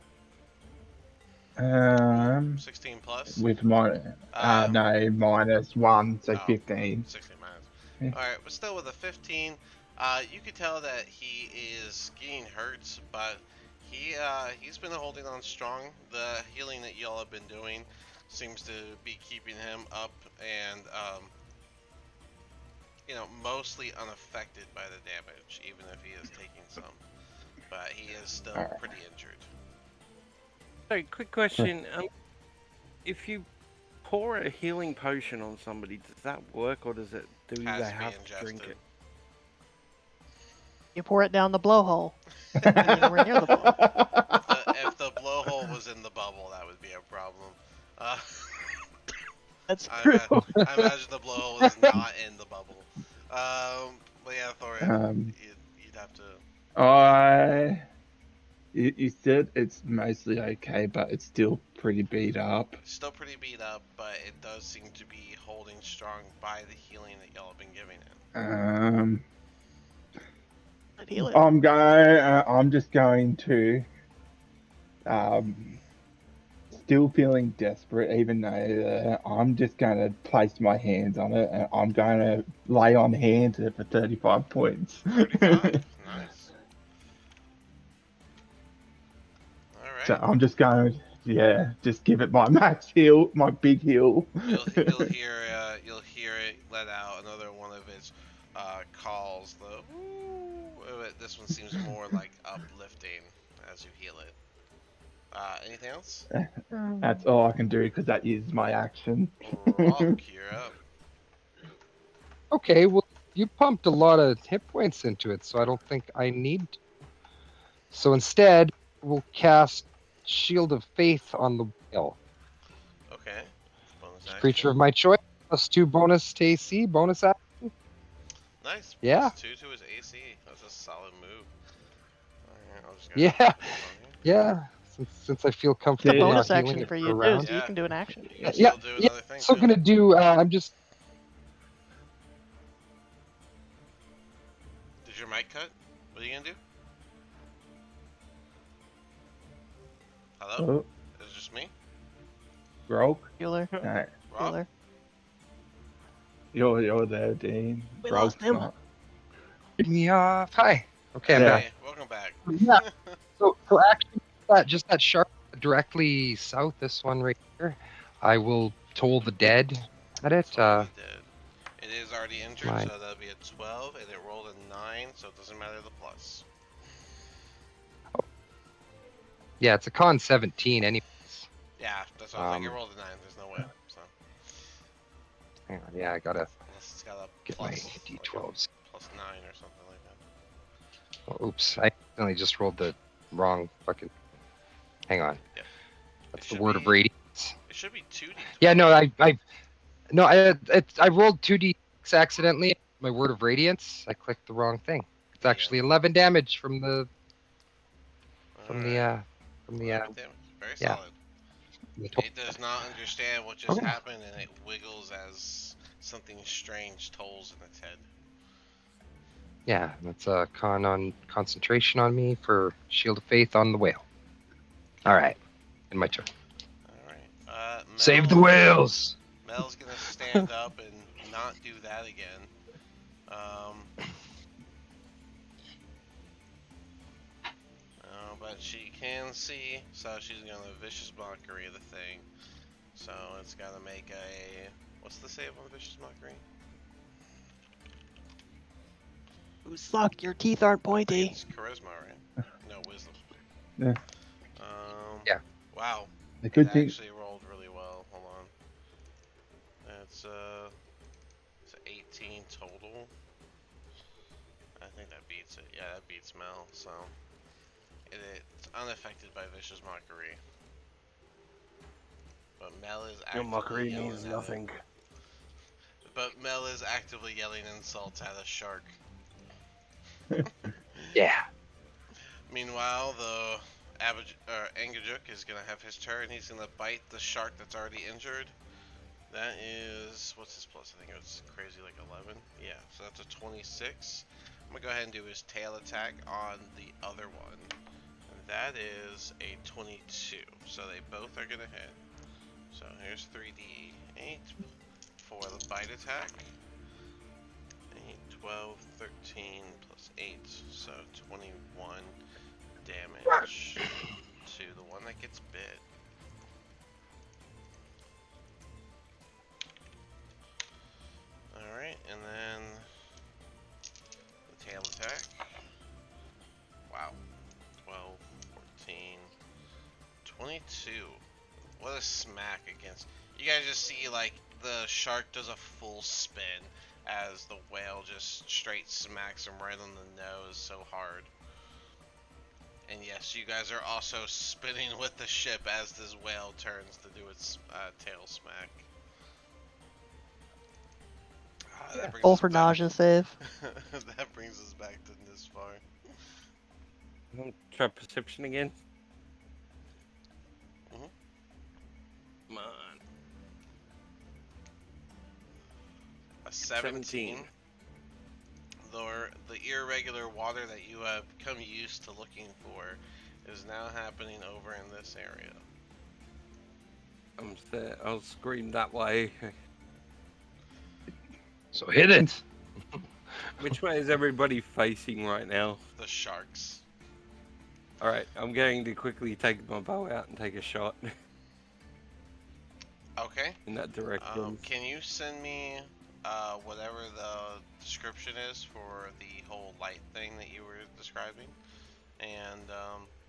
Um, 16 plus. with my Uh, no -1, so oh, 15. 16 minus. Yeah. Alright, but still with a 15, you could tell that he is getting hurt, but he's been holding on strong. The healing that y'all have been doing seems to be keeping him up and mostly unaffected by the damage, even if he is taking some. But he is All still right. pretty injured. So, quick question: if you pour a healing potion on somebody, does that work, or do they Has to be have to drink ingested. it? You pour it down the blowhole. Don't be nowhere near the ball. If the blowhole was in the bubble, that would be a problem. Uh, That's I, true. I imagine the blowhole is not in the bubble. But yeah, Thorian, Um, you'd have to. I you said it's mostly okay, but it's still pretty beat up. Still pretty beat up, but it does seem to be holding strong by the healing that y'all have been giving it. I'd heal it. I'm just going to um still feeling desperate, even though I'm just going to place my hands on it, and I'm going to lay on hands for 35 points. 35. Nice. So Alright. I'm just going to, yeah, just give it my max heal, my big heal. You'll hear it let out another one of its calls. The ooh, this one seems more like uplifting as you heal it. Anything else? That's all I can do because that is my action. Rock, you're up. Okay, well, you pumped a lot of hit points into it, so I don't think I need to. So instead, we'll cast Shield of Faith on the whale. Okay. Bonus Creature action. of my choice, +2 bonus to AC, bonus action. Nice. Yeah, +2 to his AC. That's a solid move. Alright, I'll just go ahead and yeah, put this on here. yeah. Since I feel It's a comfortable not bonus healing action it for for you a too, round. so you Yeah. can do an action. You can Yeah, still do yeah. another thing So too. gonna do. I'm just. Did your mic cut? What are you gonna do? Hello? Oh, Is it just me? Rogue? Healer. No, Rob? Healer. you're there, Dean. We Rogue's lost him. not. Get me off. Hi. Okay, I'm Yeah. Hey, welcome back. back. Yeah. So actually, just that sharp directly south. This one right here. I will toll the dead at it. Totally did. It is already injured, My so that'll be a 12, and it rolled a 9, so it doesn't matter the plus. yeah, it's a con 17 anyways. Yeah, that's what I was like. It rolled a 9, there's no way. So, Hang on, yeah, I gotta unless it's got a get my plus, like a d12s. plus 9 or something like that. Oh, oops, I accidentally just rolled the wrong fucking. Hang on, Yep. that's the word of radiance. It should be 2d12. Yeah, no, I rolled 2d6 accidentally. My word of radiance. I clicked the wrong thing. It's actually 11 damage from the Alright. from the 11 damage. Very yeah. solid. the It does not understand what just Okay. happened, and it wiggles as something strange tolls in its head. Yeah, that's a concentration on me for Shield of Faith on the whale. All right, in my turn. Alright. Save the whales. Mel's gonna stand up and not do that again. But she can see, so she's gonna vicious mockery the thing. So it's gotta make a. What's the save on vicious mockery? You suck. Your teeth aren't pointy. It's charisma, right? No, wisdom. Yeah. Yeah. Wow. The good It thing. actually rolled really well. Hold on. It's an 18 total. I think that beats it. Yeah, that beats Mel. So it's unaffected by vicious mockery. But Mel is Your actively mockery yelling means at nothing. But Mel is actively yelling insults at a shark. Yeah. Meanwhile, the Angajuk is gonna have his turn. He's gonna bite the shark that's already injured. That is, what's his plus? I think it was crazy, like 11. Yeah, so that's a 26. I'm gonna go ahead and do his tail attack on the other one. And that is a 22. So they both are gonna hit. So here's 3d8 for the bite attack. 8, 12, 13 plus 8, so 21 damage to the one that gets bit. Alright, and then the tail attack. Wow. 12, 14, 22. What a smack against. You guys just see, like, the shark does a full spin as the whale just straight smacks him right on the nose so hard. And yes, you guys are also spinning with the ship as this whale turns to do its tail smack. That brings Roll us for back. nausea save. That brings us back to this far. Try perception again. Mhm. Come on. A 17. 17. The irregular water that you have become used to looking for is now happening over in this area. I'll scream that way. So hit it. Which way is everybody facing right now? The sharks. Alright, I'm going to quickly take my bow out and take a shot Okay. in that direction. Can you send me whatever the description is for the whole light thing that you were describing? And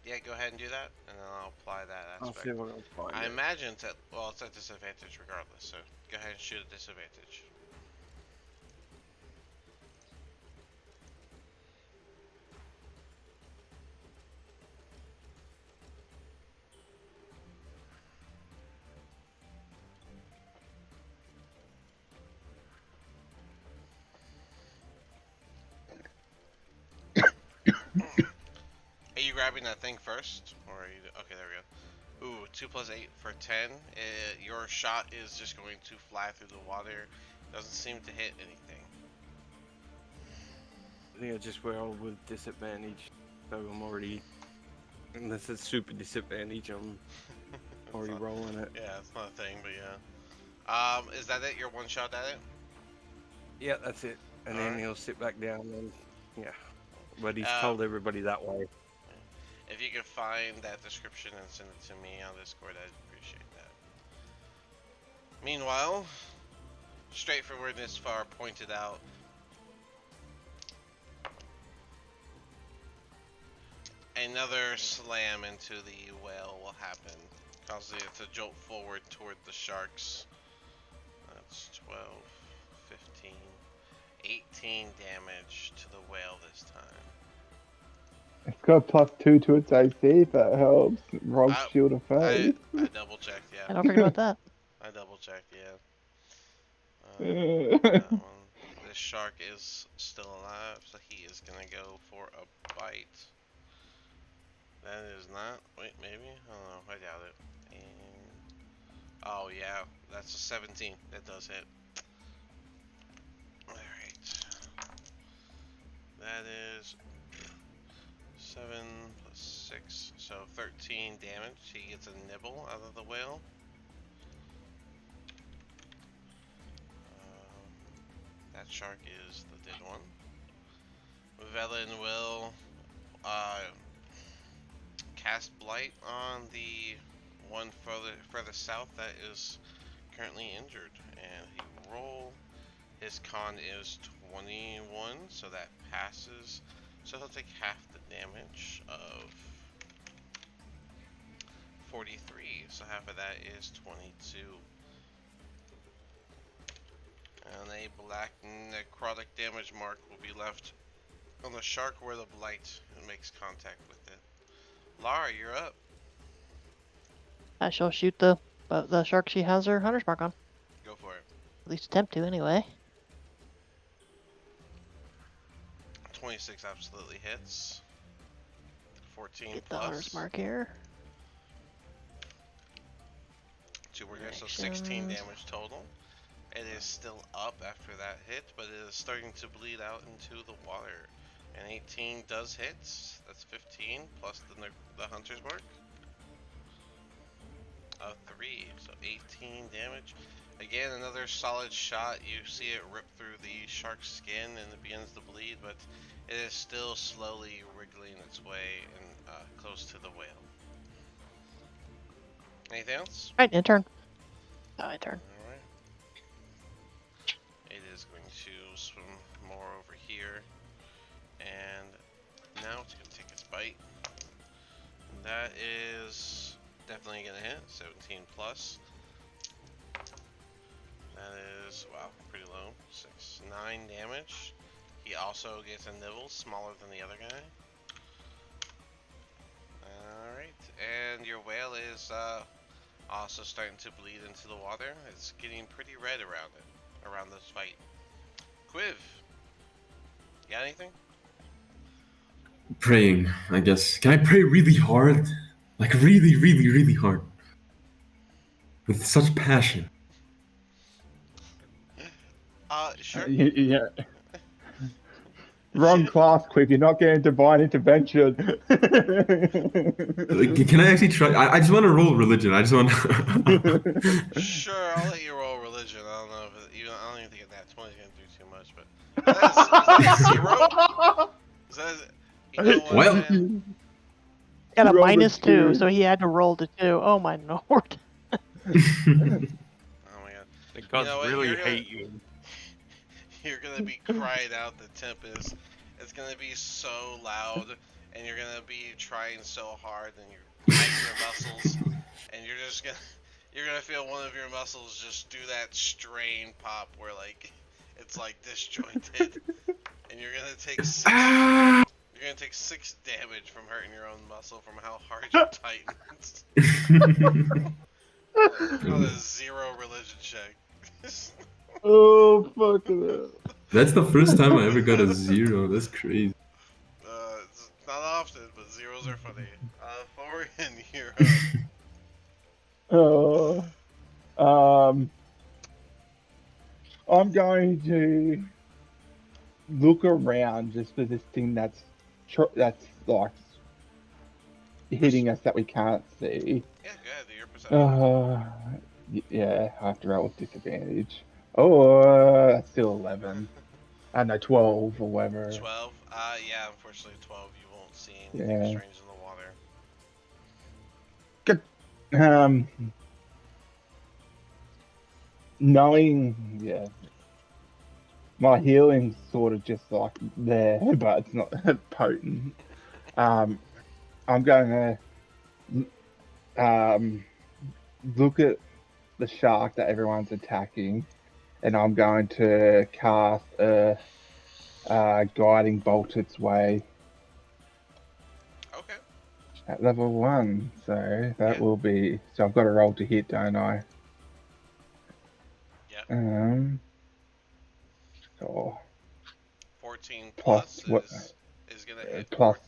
yeah, go ahead and do that, and then I'll apply that I'll aspect. see if I can find I it. imagine it's at, well, it's at disadvantage regardless, so go ahead and shoot at disadvantage. Are you grabbing that thing first? Or are you, okay, there we go. Ooh, 2 plus 8 for 10. Your shot is just going to fly through the water. Doesn't seem to hit anything. I think I just rolled with disadvantage, so I'm already, unless it's super disadvantage, I'm already not, rolling it. yeah, it's not a thing, but yeah. Is that it? Your one shot at it? Yeah, that's it. And then Alright. he'll sit back down and, yeah. But he's Um, told everybody that way. If you could find that description and send it to me on Discord, I'd appreciate that. Meanwhile, straight from where this far pointed out, another slam into the whale will happen, causing it to jolt forward toward the sharks. That's 12, 15, 18 damage to the whale this time. It's got +2 to its AC if that helps. Rogue shield of I faith. double checked, I yeah. don't forget about that. I double checked, yeah. That one. This shark is still alive, so he is gonna go for a bite. That is not. Wait, maybe? I don't know. I doubt it. And oh yeah, that's a 17. That does hit. All right. That is 7 plus 6, so 13 damage. He gets a nibble out of the whale. That shark is the dead one. Velen will cast Blight on the one further south that is currently injured, and he will roll. His con is 21, so that passes. So he'll take half the damage of 43. So half of that is 22. And a black necrotic damage mark will be left on the shark where the blight makes contact with it. Lara, you're up. I shall shoot the But the shark, she has her hunter's mark on. Go for it. At least attempt to, anyway. 26 absolutely hits. 14 Get the hunter's plus. mark here. 2 more guys, so 16 damage total. It is still up after that hit, but it is starting to bleed out into the water. And 18 does hit. That's 15 plus the hunter's mark. 3, so 18 damage. Again, another solid shot. You see it rip through the shark's skin and it begins to bleed, but it is still slowly wriggling its way and close to the whale. Anything else? Alright, in turn. My turn. Alright. It is going to swim more over here. And now it's going to take its bite. And that is definitely going to hit. 17 plus. That is, wow, pretty low. 6, 9 damage. He also gets a nibble, smaller than the other guy. Alright, and your whale is also starting to bleed into the water. It's getting pretty red around this fight. Quiv, you got anything? Praying, I guess. Can I pray really hard? Like really, really, really hard. With such passion. Sure. Yeah. Wrong class, Quiv. You're not getting divine intervention. Like, can I actually try? I just want to roll religion. I just want. Sure, I'll let you roll religion. I don't know if I don't even think that 20 is gonna do too much, but is that a 0? Is that you know what, Well, man? Got a Roll the -2, 2. so he had to roll the 2. Oh my lord. Oh my god. The gods know what, really you're gonna- hate you. You're gonna be crying out the tempest. It's gonna be so loud, and you're gonna be trying so hard, and you're tightening your muscles, and you're gonna feel one of your muscles just do that strain pop where like it's like disjointed, and you're gonna take 6. You're gonna take 6 damage from hurting your own muscle from how hard you tighten. On a 0 religion check. Oh, fuck it. that's the first time I ever got a 0. That's crazy. It's not often, but 0s are funny. Thorian, you're up. I'm going to look around just for this thing that's like hitting us that we can't see. Yeah, go ahead, do your perception. Yeah, I have to roll with disadvantage. Oh, that's still 11. I know 12 or whatever. 12? Yeah, unfortunately 12, you won't see anything Yeah. strange in the water. Knowing, yeah, my healing's sort of just like there, but it's not potent. I'm going to look at the shark that everyone's attacking, and I'm going to cast a guiding bolt its way Okay. at level 1. So that Yeah. will be. So I've got to roll to hit, don't I? Yeah. So 14 plus plus what? is gonna hit. Plus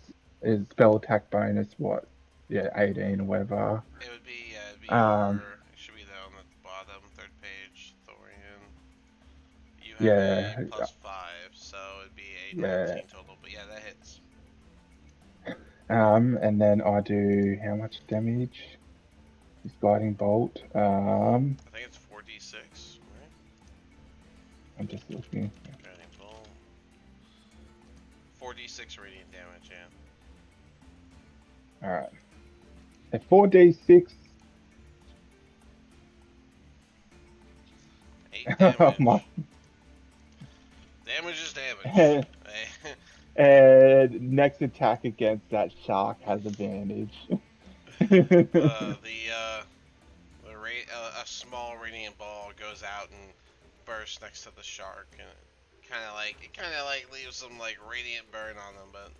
is spell attack bonus what? Yeah, 18 or whatever. It would be, it'd be Um, it should be there on the bottom, 3rd page, Thorian. You have Yeah, a plus 5, so it'd be a Yeah. 19 total, but yeah, that hits. And then I do how much damage? This guiding bolt. I think it's 4d6, right? I'm just looking. Guiding bolt. 4d6 radiant damage, yeah. Alright. At 4d6. 8 Oh damage. my. Damage is damage. And next attack against that shark has advantage. A small radiant ball goes out and bursts next to the shark, and it kind of like leaves some like radiant burn on them, but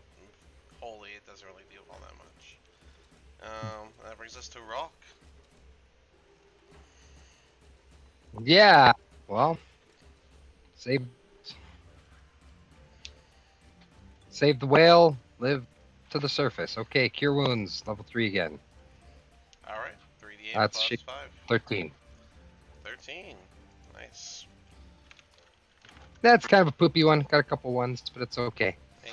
wholly it doesn't really do all that much. That brings us to Rock. Yeah. Well, save the whale. Live to the surface. Okay. Cure wounds. Level 3 again. All right, 3d8 That's plus shit. 5. 13. 13. Nice. That's kind of a poopy one. Got a couple ones, but it's okay. Yeah,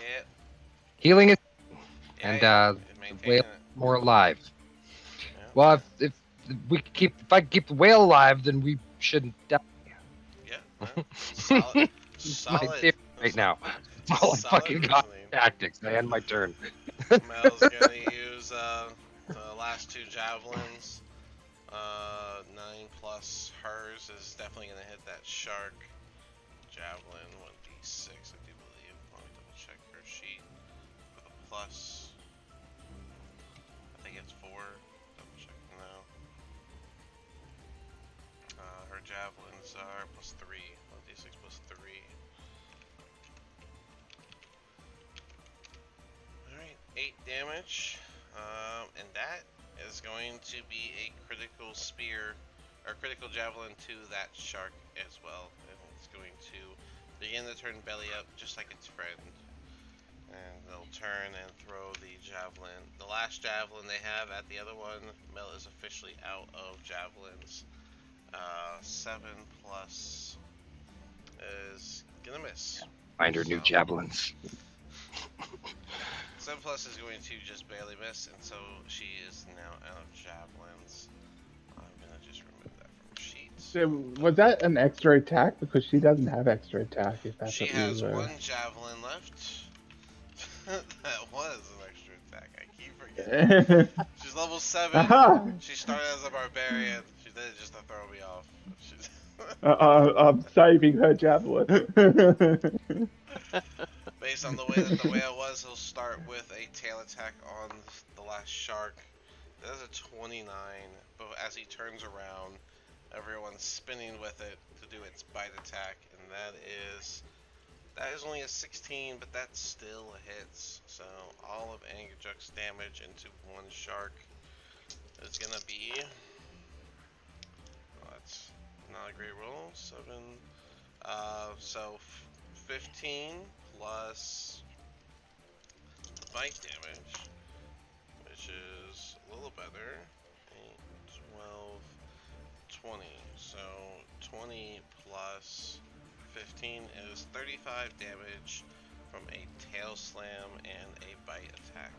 Healing it, yeah, and yeah. the Maintaining whale it. more alive. Yeah, Well, if I can keep the whale alive, then we shouldn't die. yeah. Solid. It's my Solid. theory right now. That's all I Solid fucking got. reasoning. Tactics. I end my turn. Mel's gonna use the last 2 javelins. 9 plus hers is definitely gonna hit that shark. Javelin 1d6, I do believe. Let me double check her sheet with a plus. I think it's 4. Double check now. Her javelins are plus 3. 1d6 plus 3. Alright, 8 damage. And that is going to be a critical spear, or critical javelin to that shark as well. And it's going to begin to turn belly up just like its friend. And they'll turn and throw the javelin. The last javelin they have at the other one, Mel is officially out of javelins. 7 plus is gonna miss. Find her new So- javelins. 7 plus is going to just barely miss, and so she is now out of javelins. I'm gonna just remove that from sheets. So, was that an extra attack? Because she doesn't have extra attack. If that's She what has you were. 1 javelin left. That was an extra attack. I keep forgetting. She's level 7. Aha! She started as a barbarian. She did it just to throw me off. I'm saving her javelin. Based on the way that the whale was, he'll start with a tail attack on the last shark. That is a 29, but as he turns around, everyone's spinning with it to do its bite attack, and that is only a 16, but that still hits. So all of Angerjuck's damage into 1 shark is gonna be. Well, that's not a great roll. 7. So 15 plus the bite damage, which is a little better. 8, 12, 20. So 20 plus 15 is 35 damage from a tail slam and a bite attack.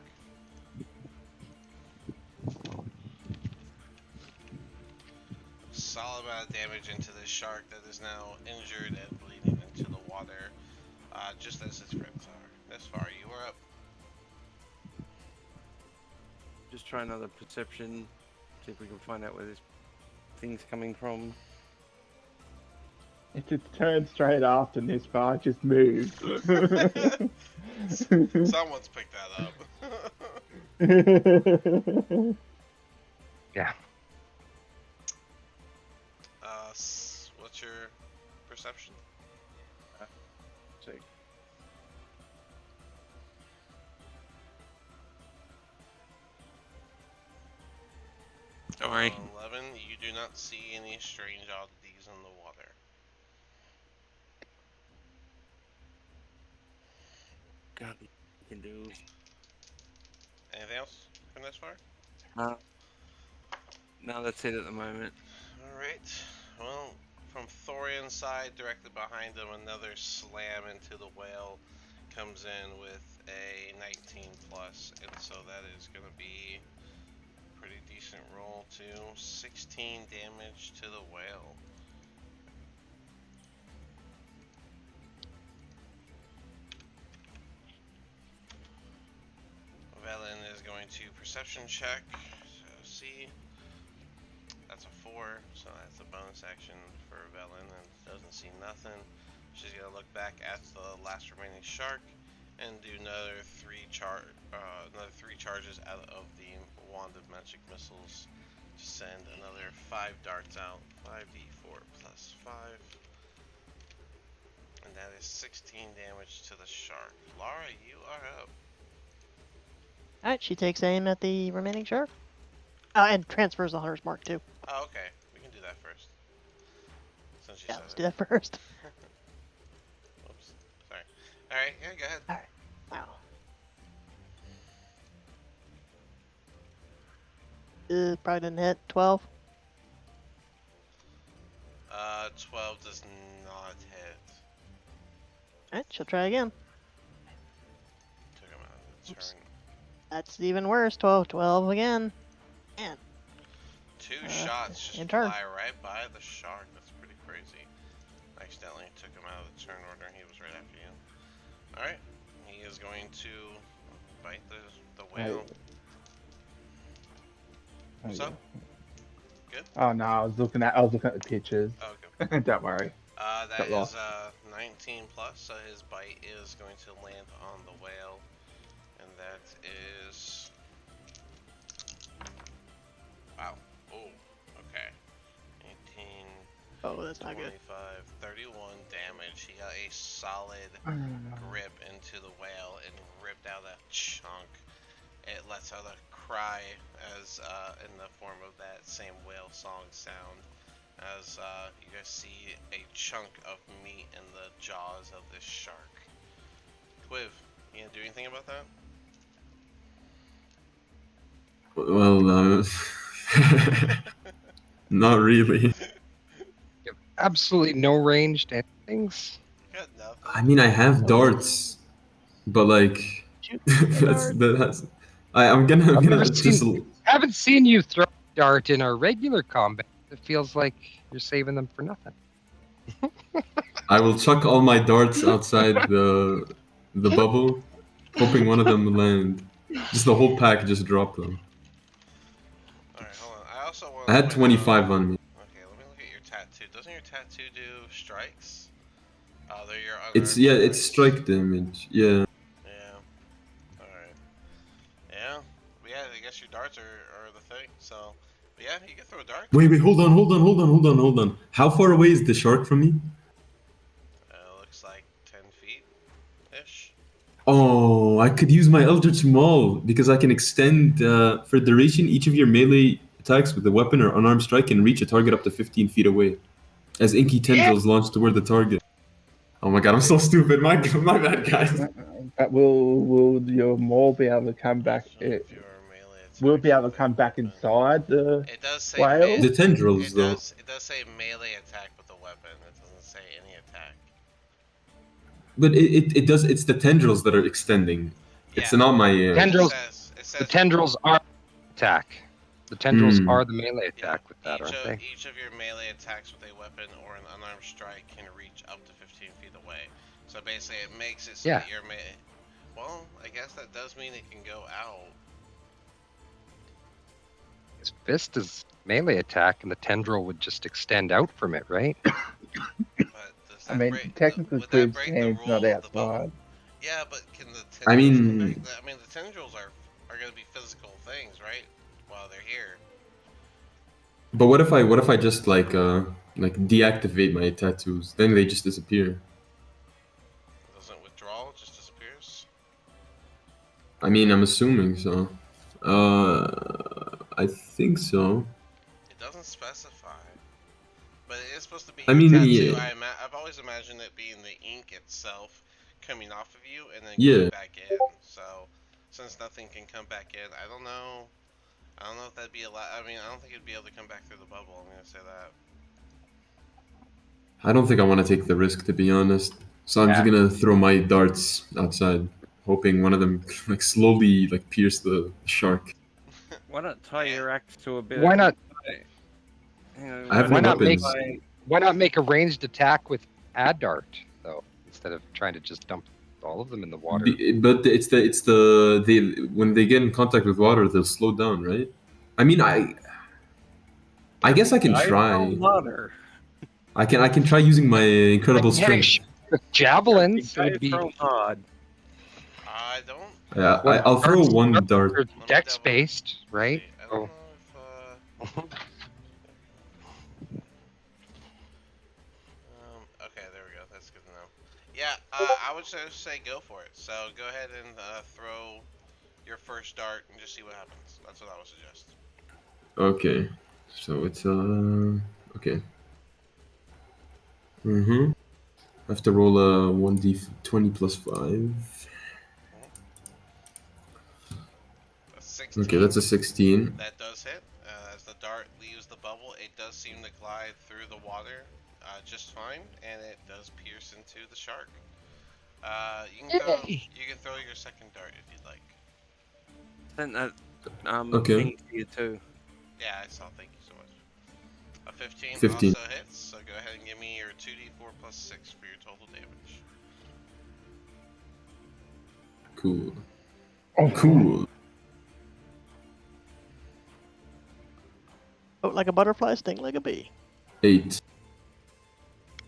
Solid amount of damage into this shark that is now injured and bleeding into the water, just as its friends are. This far, you are up. Just try another perception. See if we can find out where this thing's coming from. If it's turned straight after this bar, just move. Someone's picked that up. Yeah. What's your perception? See. Don't worry. 11. You do not see any strange oddities in the water. God, we can do. Anything else from this far? No, that's it at the moment. Alright. Well, from Thorian's side, directly behind him, another slam into the whale comes in with a 19 plus, and so that is going to be a pretty decent roll too. 16 damage to the whale. Velen is going to perception check. So see, that's a 4, so that's a bonus action for Velen, and doesn't see nothing. She's gonna look back at the last remaining shark and do another 3 charges out of the wand of magic missiles to send another 5 darts out. 5d4 plus 5. And that is 16 damage to the shark. Laura, you are up. Alright, she takes aim at the remaining shark. And transfers the hunter's mark too. Oh, okay. We can do that first. she Yeah, said let's it. do that first. Oops. Sorry. All right. Yeah. Go ahead. All right. Wow. Probably didn't hit 12. 12 does not hit. All right, she'll try again. Took him out of the Oops. turn. That's even worse. 12, 12 again. Man. Two shots just in turn. fly right by the shark. That's pretty crazy. Accidentally took him out of the turn order. He was right after you. All right. He is going to bite the whale. What's up? Good. Oh no, I was looking at the pictures. Oh, okay. Don't worry. That Got is lost. 19 plus, so his bite is going to land on the whale, and that is wow. Oh, okay. 18, Oh, that's not 25, good. 31 damage. He got a solid grip into the whale and ripped out that chunk. It lets out a cry as in the form of that same whale song sound. As you guys see a chunk of meat in the jaws of this shark. Quiv, you gonna do anything about that? Well, not really. You have absolutely no ranged things. You got nothing. I mean, I have darts, but like Shoot that's. I'm gonna never just. Haven't seen you throw a dart in our regular combat. It feels like you're saving them for nothing. I will chuck all my darts outside the bubble, hoping one of them will land. Just the whole pack just drop them. Alright, hold on. I also want I had 25 on me. Okay, let me look at your tattoo. Doesn't your tattoo do strikes? They're your It's unarmed it's strikes. strike damage. Yeah. Yeah. Alright. Yeah. But yeah, I guess your darts are the thing. So, but yeah, you can throw a dart. Wait, hold on. How far away is the shark from me? Looks like 10 feet ish. Oh, I could use my Eldritch Maul because I can extend for duration. Each of your melee attacks with a weapon or unarmed strike can reach a target up to 15 feet away, as inky tendrils launch toward the target. Oh my god, I'm so stupid. My bad, guys. But will your maul be able to come back? So if you're melee Will it be attacks able with to a come back weapon- inside the It does say whale? The tendrils, it though. does say melee attack with a weapon. It doesn't say any attack. But it does. It's the tendrils that are extending. It's Yeah. not my. Tendrils. It says The tendrils are attack. The tendrils Hmm. are the melee attack with that, aren't they? each of your melee attacks with a weapon or an unarmed strike can reach up to 15 feet away. So basically, it makes it so Yeah. that your well, I guess that does mean it can go out. His fist is melee attack, and the tendril would just extend out from it, right? But does that I mean, break, technically, would that Quiv's break the hand's rule not of the bubble? outside. Yeah, but can the tendrils I mean- come back? I mean, the tendrils are going to be physical things, right? While they're here. But what if I just like deactivate my tattoos? Then they just disappear. Doesn't withdrawal, it just disappears. I mean, I'm assuming so. I think so. It doesn't specify. But it is supposed to be I your mean, tattoo. yeah. I've always imagined it being the ink itself coming off of you and then Yeah. going back in. So, since nothing can come back in, I don't know. I don't know if that'd be allowed. I mean, I don't think it'd be able to come back through the bubble. I'm gonna say that. I don't think I want to take the risk, to be honest. So I'm just gonna throw my darts outside, hoping one of them like slowly like pierce the shark. Why not tie your axe to a bit? Why not? Hang on, I have Why no not make weapons. Why not make a ranged attack with a dart though, instead of trying to just dump all of them in the water? But it's the when they get in contact with water, they'll slow down, right? I mean, I guess I can I try. know water. I can try using my incredible Hey, strength. with javelins You would guys be throw hard. I don't. Yeah, Well, I'll throw darts- one darts dart. are dex based, right? See, I Oh. don't know if. Okay, there we go. That's good to know. Yeah, I would just say go for it. So go ahead and throw your first dart and just see what happens. That's what I would suggest. Okay, so it's okay. Mm-hmm. I have to roll a 1d20 plus 5. A 16. Okay, that's a 16. That does hit. As the dart leaves the bubble, it does seem to glide through the water just fine, and it does pierce into the shark. Yay. You can throw your second dart if you'd like. Sent that Okay. thing to you too. Yeah, I saw. Thank you so much. A 15, 15. also hits, so go ahead and give me your 2d4 plus 6 for your total damage. Cool. Oh, Cool. Float like a butterfly, sting like a bee. 8.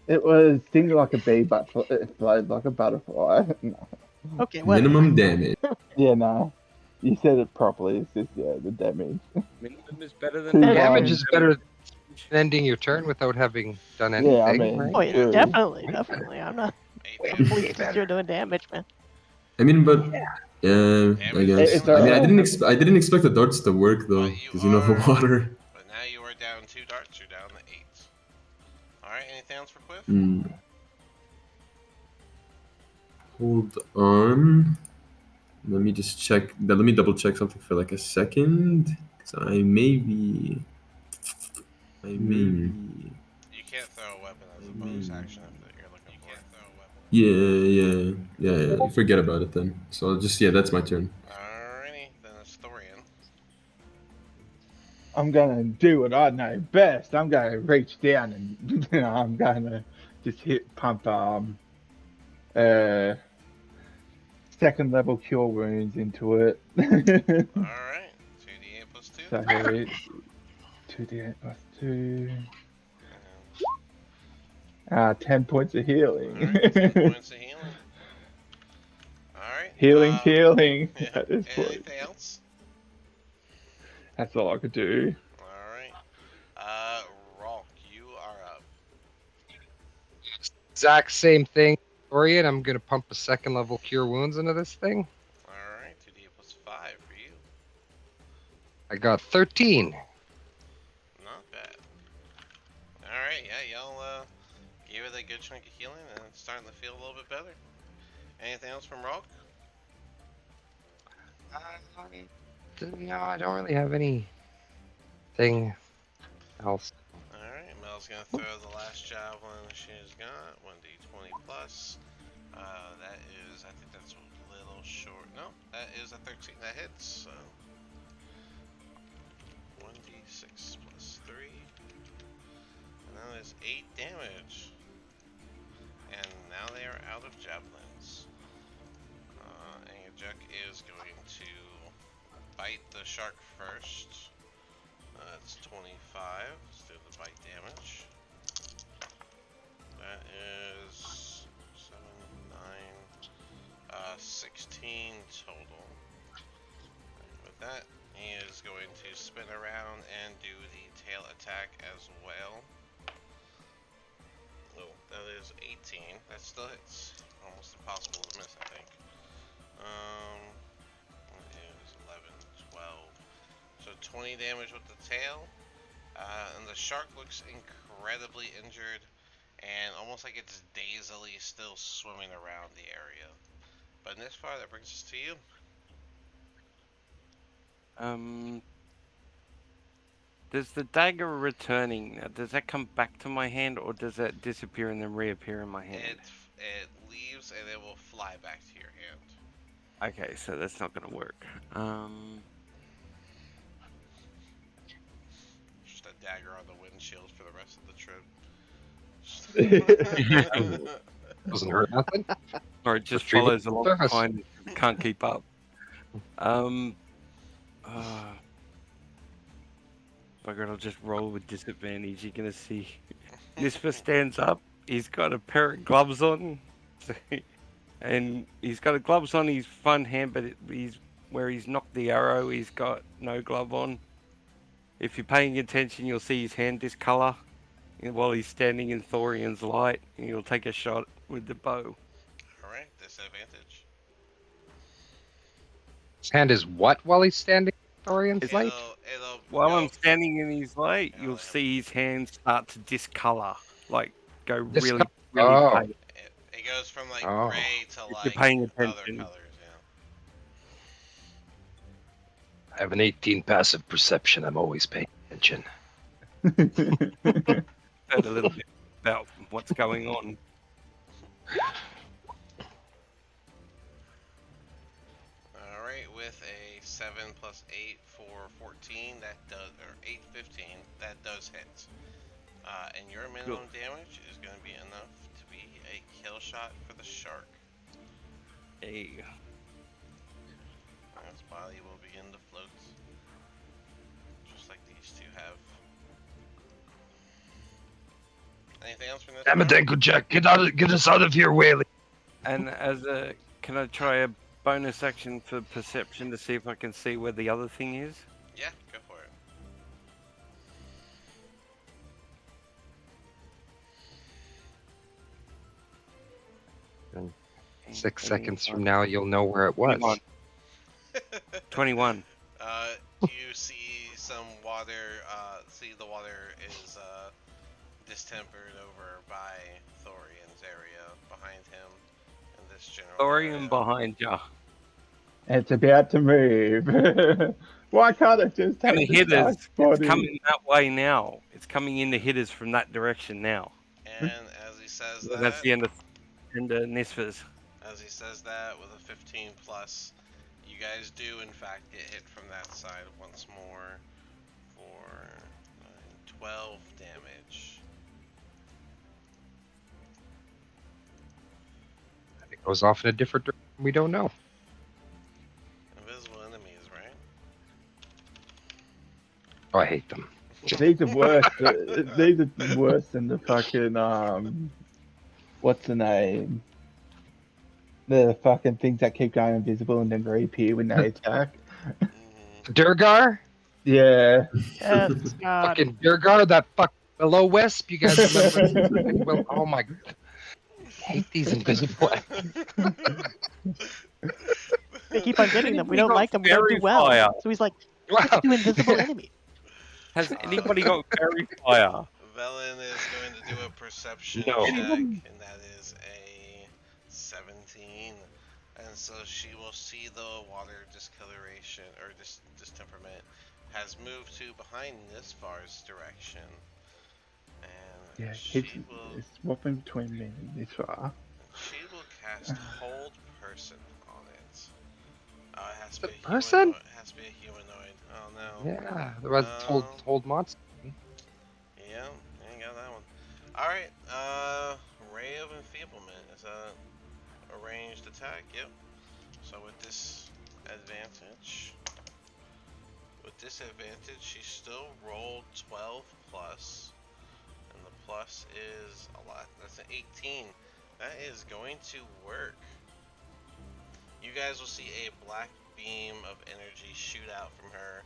It was sting like a bee, but it flowed like a butterfly. No. Okay, whatever. Minimum damage. Yeah, no. You said it properly. It's just, yeah, the damage. Minimum is better than Two maximum. Damage is better Damage. than ending your turn without having done anything. Yeah, I mean, right? Oh yeah, true. definitely. I'm not Eight pleased that you're doing damage, man. I mean, but yeah, I guess. It's I mean, alright. I didn't expect the darts to work though, But you because you know the are- water. But now you are down 2 darts, you're down to 8. Alright, anything else for Quiff? Hmm. Hold on. Let me just check. Let me double check something for like a second. Cause I may be. You can't throw a weapon as a bonus action if you're looking for it. Yeah. Forget about it then. So I'll just that's my turn. Alrighty, then it's Thorian. I'm gonna do what I know best. I'm gonna reach down and I'm gonna just pump second level cure wounds into it. Alright, 2d8 plus 2. So 2d8 plus 2. 10 points of healing. Alright, 10 points of healing. Alright. Healing. Yeah. At this point. Anything else? That's all I could do. Alright. Rolk, you are up. Exact same thing, Dorian. I'm gonna pump a second level cure wounds into this thing. Alright, 2d8 plus 5 for you. I got 13. Not bad. Alright, yeah, y'all gave it a good chunk of healing and it's starting to feel a little bit better. Anything else from Rolk? No, I don't really have anything else. Alright, Mel's gonna throw the last javelin she's got. 1d20 plus. That is, I think that's a little short. No, that is a 13. That hits, so. 1d6 plus 3. And that is 8 damage. And now they are out of javelins. And Juk is going to bite the shark first. That's 25. Let's do the bite damage. That is 7, 9, 16 total. And with that, he is going to spin around and do the tail attack as well. Oh, that is 18. That still hits. Almost impossible to miss, I think. That is 11, 12. So 20 damage with the tail. And the shark looks incredibly injured and almost like it's dazedly still swimming around the area. But in this part, that brings us to you. Does the dagger returning, does that come back to my hand or does that disappear and then reappear in my hand? It leaves and it will fly back to your hand. Okay, so that's not gonna work. Just a dagger on the windshield for the rest of the trip. Doesn't hurt nothing. Or it just Retrieve follows it. along Surface. behind it, can't keep up. Bugger, I'll just roll with disadvantage. You're gonna see. Nispa stands up. He's got a pair of gloves on, and he's got gloves on his front hand, but he's where he's knocked the arrow. He's got no glove on. If you're paying attention, you'll see his hand discolor while he's standing in Thorian's light, and he'll take a shot with the bow. Alright, disadvantage. His hand is what while he's standing? Dorian's light. While go I'm standing in his light, Yeah, you'll yeah. see his hand start to discolor, like go This really, co- really oh. pale. It goes from like Oh. gray to If you're like paying other attention. colors. I have an 18 passive perception. I'm always paying attention. Heard a little bit about what's going on. All right, with a 7 plus 8 for 14, that does, or 8, 15, that does hit. And your minimum damage is going to be enough to be a kill shot for the shark. Hey. Its body will begin to float, just like these two have. Anything else from this? Damn it, Uncle Jack. Get us out of here, Whaley. And can I try a bonus action for perception to see if I can see where the other thing is? Yeah, go for it. 6 seconds from now, you'll know where it was. 21. You see some water. See the water is distempered over by Thorian's area behind him in this general Thorian area. behind ya. It's about to move. Why can't it just And the take the hitters, shark's it's body? coming that way now. It's coming in the hitters from that direction now. And as he says So that, that's the end of Nisfas. as he says that with a 15 plus, you guys do in fact get hit from that side once more for 12 damage. It goes off in a different direction. We don't know. Invisible enemies, right? Oh, I hate them. These are worse. These are worse than the fucking what's the name? The fucking things that keep going invisible and then reappear when they attack. Durgar? Yeah. Yes, God. Fucking Durgar, that fuck below wisp. You guys remember? Well, oh my. I hate these invisible. They keep on getting them. We Anybody don't got like them. We don't do fairy well. fire? So he's like, Wow. let's do invisible enemy. Has anybody got fairy fire? Velen is going to do a perception No. check, and that is a 17. And so she will see the water discoloration, or distemperament, has moved to behind Nisvar's direction. And Yeah, she it's will swapping between me and this far. cast Hold Person on it. It has to be a Person? humanoid. It has to be a humanoid. Oh no. Yeah, the rest hold monster. Yeah, ain't got that one. Alright, Ray of Enfeeblement is a ranged attack, yep. So with this advantage, she still rolled 12 plus, and the plus is a lot. That's an 18. That is going to work. You guys will see a black beam of energy shoot out from her,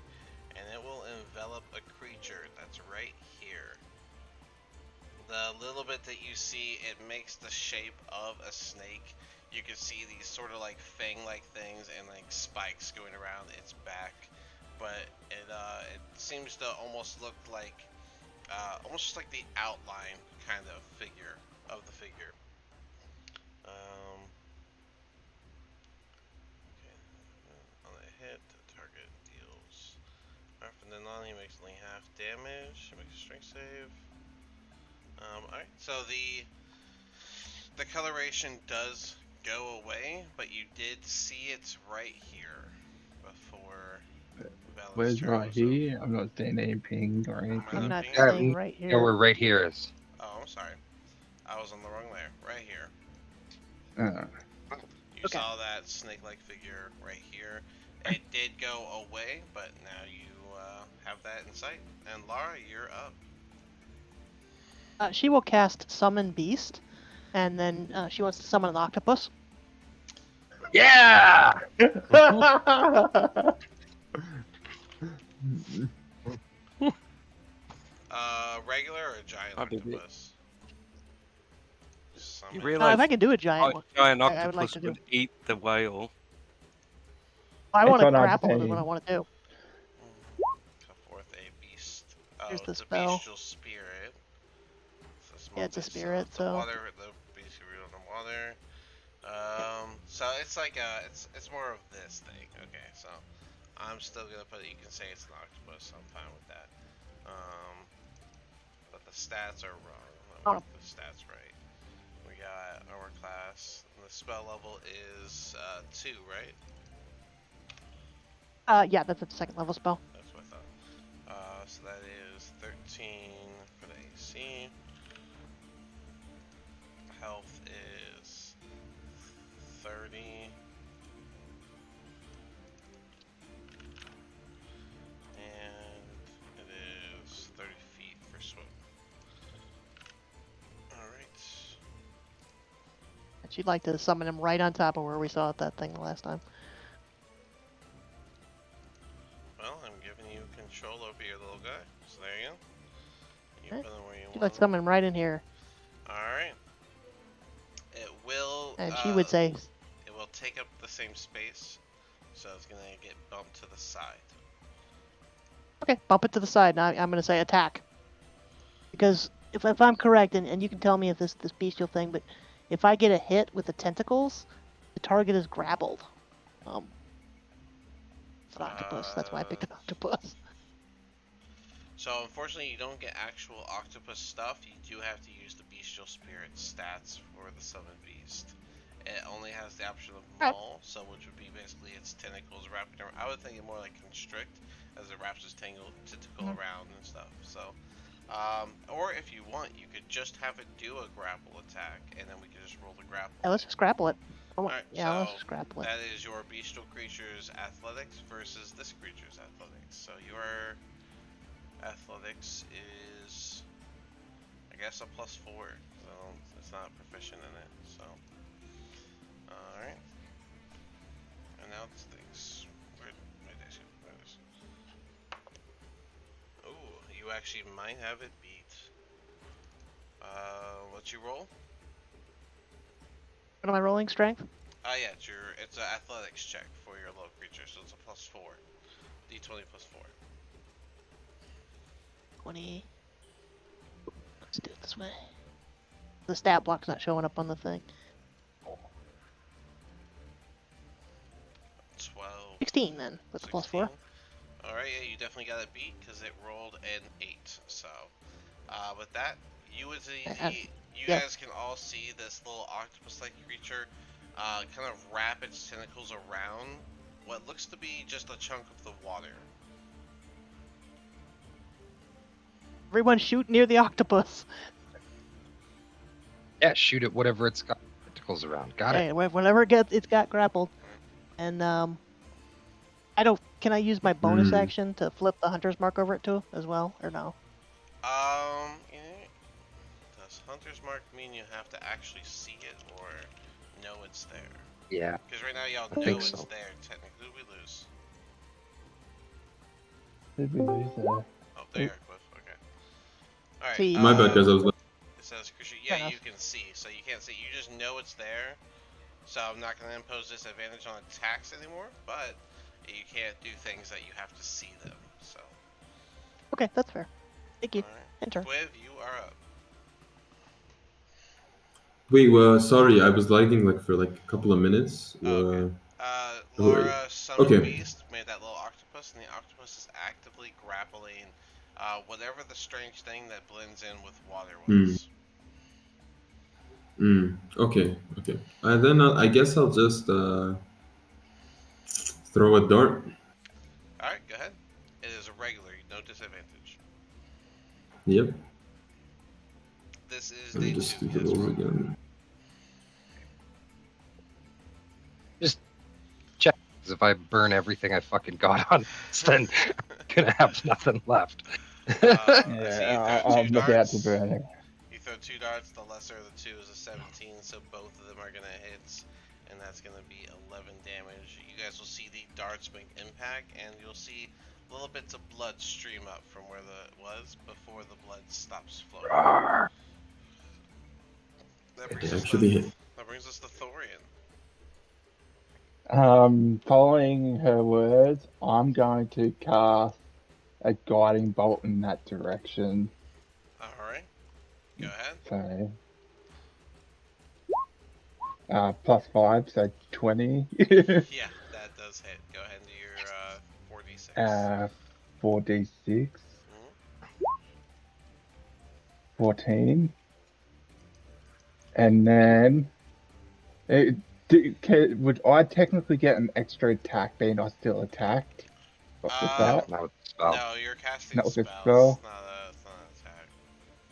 and it will envelop a creature that's right here. The little bit that you see, it makes the shape of a snake. You can see these sort of like fang-like things and like spikes going around its back, but it seems to almost look like almost just like the outline kind of figure of the figure. Okay, on a hit, the target deals from then on, he makes only half damage. He makes a strength save. Alright, so the coloration does go away, but you did see it right here before Valen's Where's turn right was here? I'm not seeing any ping or I'm anything. not Ping? saying right Yeah, here. where right here is. Oh, I'm sorry. I was on the wrong layer. Right here. Uh, You saw that snake-like figure right here. It did go away, but now you have that in sight. And Lara, you're up. She will cast Summon Beast, and then she wants to summon an octopus. Yeah. Regular or giant I did it. octopus? Summon. You If realize I can do a giant one, giant I would like octopus to do. would eat the whale. I want to on our grapple is what I page. want to do. Call forth a beast. Here's Oh, the it's a spell. bestial spirit. It's a Yeah, it's a movement, spirit, the so- water, the basically real underwater. So it's like it's more of this thing. Okay, so I'm still gonna put it. You can say it's an octopus. I'm fine with that. But the stats are wrong. Let me get the stats right. We got armor class. The spell level is 2, right? Yeah, that's a second level spell. That's what I thought. So that is 13 for the AC. Health is 30. And it is 30 feet for swim. Alright. And she'd like to summon him right on top of where we saw that thing the last time. Well, I'm giving you control over your little guy. So there you go. You Okay. put him where you She'd want like to him. summon him right in here. Alright. It will And she would say, it will take up the same space. So it's gonna get bumped to the side. okay, bump it to the side. Now I'm going to say attack. Because if I'm correct, and you can tell me if this bestial thing, but if I get a hit with the tentacles, the target is grappled. It's an octopus. That's why I picked an octopus. So unfortunately, you don't get actual octopus stuff. You do have to use the bestial spirit stats for the summon beast. It only has the option of maul, so which would be basically its tentacles wrapping around. I would think it more like constrict, as it wraps its tentacle around and stuff. So, or if you want, you could just have it do a grapple attack, and then we could just roll the grapple. Yeah, let's just grapple it. Alright, Yeah, let's so just grapple it. that is your bestial creature's athletics versus this creature's athletics. So your athletics is, I guess, a +4. So it's not proficient in it. So, alright. And now this thing's. Where'd I see? There it is. Ooh, you actually might have it beat. What's your roll? What am I rolling? Strength? Yeah, it's an athletics check for your low creature, so it's a +4. D20 +4. 20. Let's do it this way. The stat block's not showing up on the thing. 12. 16 then. That's a +4. 16. Alright, yeah, you definitely got it beat because it rolled an 8. So, with that, you as you yeah. guys can all see this little octopus-like creature kind of wrap its tentacles around what looks to be just a chunk of the water. Everyone shoot near the octopus. Yeah, shoot at whatever it's got tentacles around. Got it. Hey, whenever it's got grappled. And I don't. Can I use my bonus action to flip the hunter's mark over it too, as well, or no? Yeah, does Hunter's Mark mean you have to actually see it or know it's there? Yeah. Because right now y'all I know think it's so. there. Technically, we lose. Did we lose there? Oh, there you are, Cliff. Okay. All right. See. My bad, guys. I was. It says creature. Fair Yeah, enough. you can see, so you can't see. You just know it's there. So I'm not going to impose disadvantage on attacks anymore, but you can't do things that you have to see them. So. Okay, that's fair. Thank you. All right. Enter. Quiv, you are up. Wait, sorry, I was lagging like for like a couple of minutes. Okay. Wait. Laura summoned Okay. Beast, made that little octopus, and the octopus is actively grappling whatever the strange thing that blends in with water was. Okay. Then I guess I'll just throw a dart. Alright, go ahead. It is a regular, no disadvantage. Yep. This is Let me day just 2. do the Hits rolls roll. again. Check. 'Cause if I burn everything I fucking got on this, then I'm gonna have nothing left. I see you Yeah, throw 2 I'm about darts. to burn it. You throw 2 darts, the lesser of the 2 is a 17, so both of them are going to hit, and that's going to be 11 damage. You guys will see the darts make impact, and you'll see little bits of blood stream up from where it was before the blood stops flowing. That brings, us actually hit. that brings us to Thorian. Following her words, I'm going to cast a guiding bolt in that direction. Alright. Go ahead. So, +5, so 20. Yeah, that does hit. Go ahead and do your 4d6. 4d6, Mhm. 14, and then would I technically get an extra attack being I still attacked with that? Not with the spell. No, you're casting Not a with the spell. spell. It's not an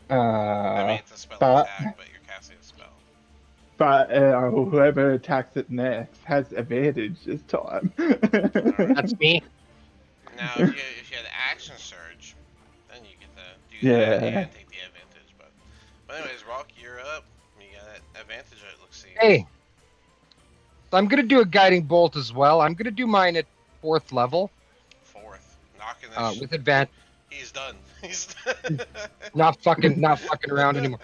attack. I mean, it's a spell But attack, but you're casting a spell. whoever attacks it next has advantage this time. Alright. That's me. Now, if you had action surge, then you get to do that Yeah. and take the advantage. But anyways, Rock, you're up. You got an advantage. It looks like. Hey. So I'm gonna do a guiding bolt as well. I'm gonna do mine at 4th level. 4th, knocking this. With advantage. He's done. He's done. Not fucking around anymore.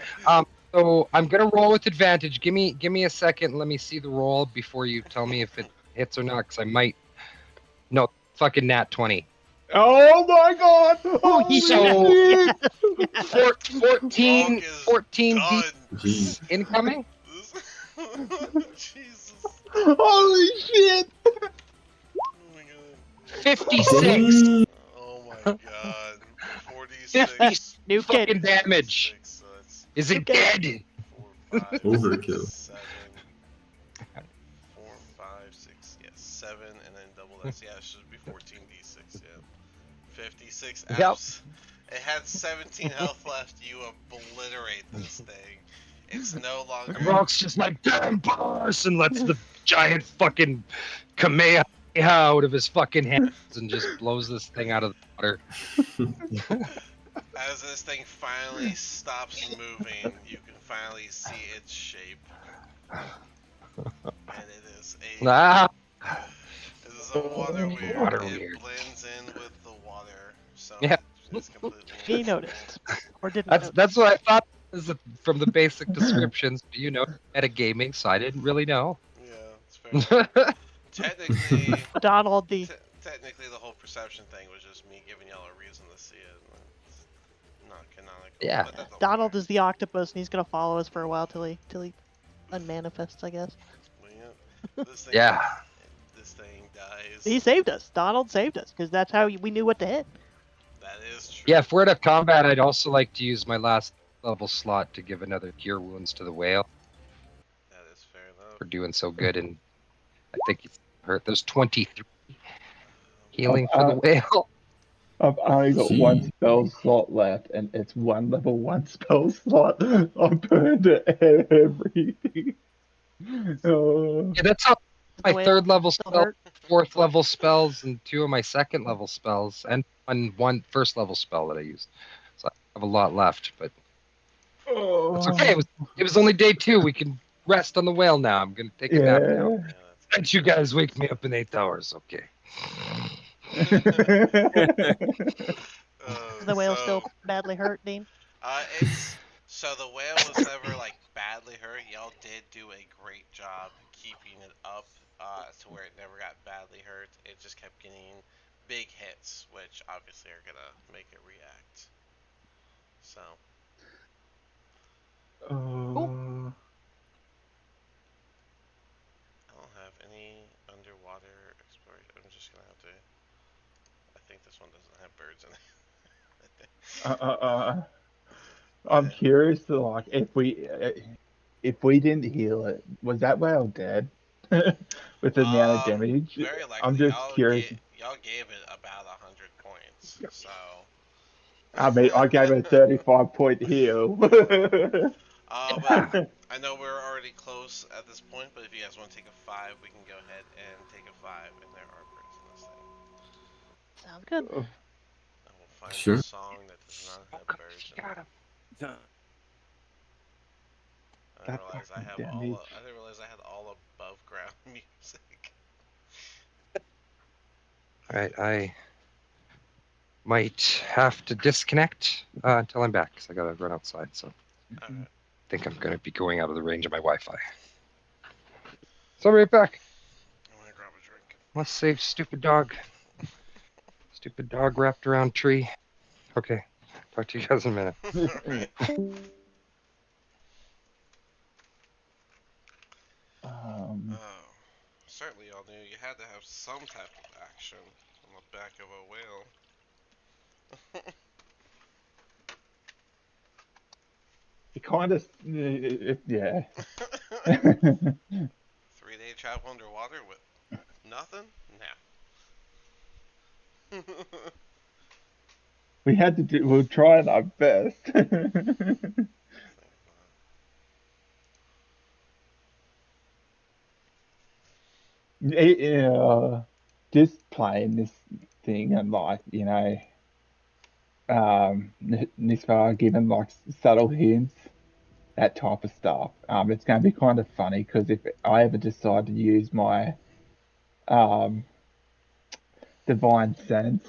So I'm gonna roll with advantage. Give me a second. Let me see the roll before you tell me if it hits or not, because I might. No, fucking nat 20. Oh my god! Holy So- shit! 14 Rock is 14 done. Jeez. incoming. Jesus. Holy shit! Oh my god. 56 Dang. Oh my god. 46. New kid. fucking damage. 46, so that's Is it dead? 4, 5, Overkill. 7. 4, 5, 6, yes, 7, and then double that. Yeah, it should be 14d6, yeah. 56 Yep. apps. It had 17 health left. You obliterate this thing. It's no longer. And Rock's just like, damn boss, and lets the giant fucking Kamehameha out of his fucking hands and just blows this thing out of the water. As this thing finally stops moving, you can finally see its shape. And it is a Ah, it is a water weird. Water It weird. blends in with the water, so Yeah. it's completely He natural. noticed. Or didn't that's notice. what I thought from the basic descriptions. You know, metagaming, so I didn't really know. Yeah, it's fair. Technically, Donald, the technically, the whole perception thing was just me giving y'all a reason to see it. It's not canonical. Yeah. But that don't Donald matter. is the octopus, and he's gonna follow us for a while till he unmanifests, I guess. Well, yeah. This thing, Yeah. This thing dies. He saved us. Donald saved us because that's how we knew what to hit. That is true. Yeah, if we're at combat, I'd also like to use my last level slot to give another cure wounds to the whale That is fair enough. for doing so good. And I think he's hurt. There's 23 healing for the whale. I've only got one Gee. spell slot left, and it's one level 1 spell slot. I burned everything. Oh. Yeah, that's how my The whale 3rd level still spell, hurt. 4th level spells, and 2 of my 2nd level spells, and one 1st level spell that I used. So I have a lot left, but it's okay. It was only day 2. We can rest on the whale now. I'm gonna take a nap now. Yeah. Yeah, And you guys wake me up in 8 hours, okay? Is the whale so, still badly hurt, Dean? It's so the whale was never like badly hurt. Y'all did do a great job keeping it up to where it never got badly hurt. It just kept getting big hits, which obviously are gonna make it react. So I don't have any underwater exploration. I'm just gonna have to. I think this one doesn't have birds in it. I'm curious to like if we didn't heal it, was that whale dead? With the amount of damage? Very likely. I'm just curious. Y'all gave it about 100 points, so. I mean, I gave it a 35-point heal. But I know we're already close at this point. But if you guys want to take a 5, we can go ahead and take a 5, and there are birds in this thing. Sounds good. And we'll find Sure. a song that does not have birds in it. I didn't That realize I fucking have damage. I didn't realize I had all above ground music. All right, I might have to disconnect until I'm back because I gotta run outside. So I Alright. think I'm gonna be going out of the range of my Wi-Fi. So I'll be right back. I'm gonna grab a drink. Let's save stupid dog. Stupid dog wrapped around tree. Okay, talk to you guys in a minute. Alright. certainly all knew you had to have some type of action on the back of a whale. It kind of, yeah. 3-day travel underwater with nothing? No. We had to do. We're trying our best. Just playing this thing and like Nisvar giving like subtle hints, that type of stuff. It's going to be kind of funny because if I ever decide to use my um divine sense,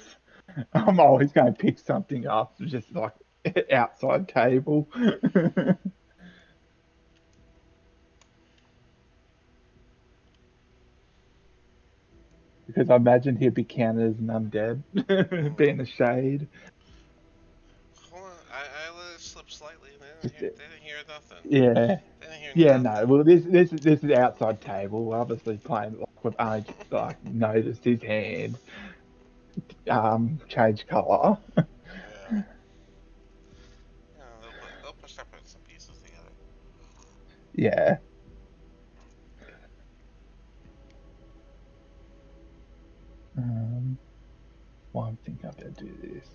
I'm always going to pick something up just like outside table. Because I imagine he'd be counted as an undead, being a shade. Hold on, I let it slip slightly. They didn't hear nothing. Yeah, They didn't hear yeah, no. nothing. Well, this is outside table. Obviously, playing like we've only just like noticed his hand change color. Yeah. Yeah, they'll start putting some pieces together. Yeah. Well, I think I better do this.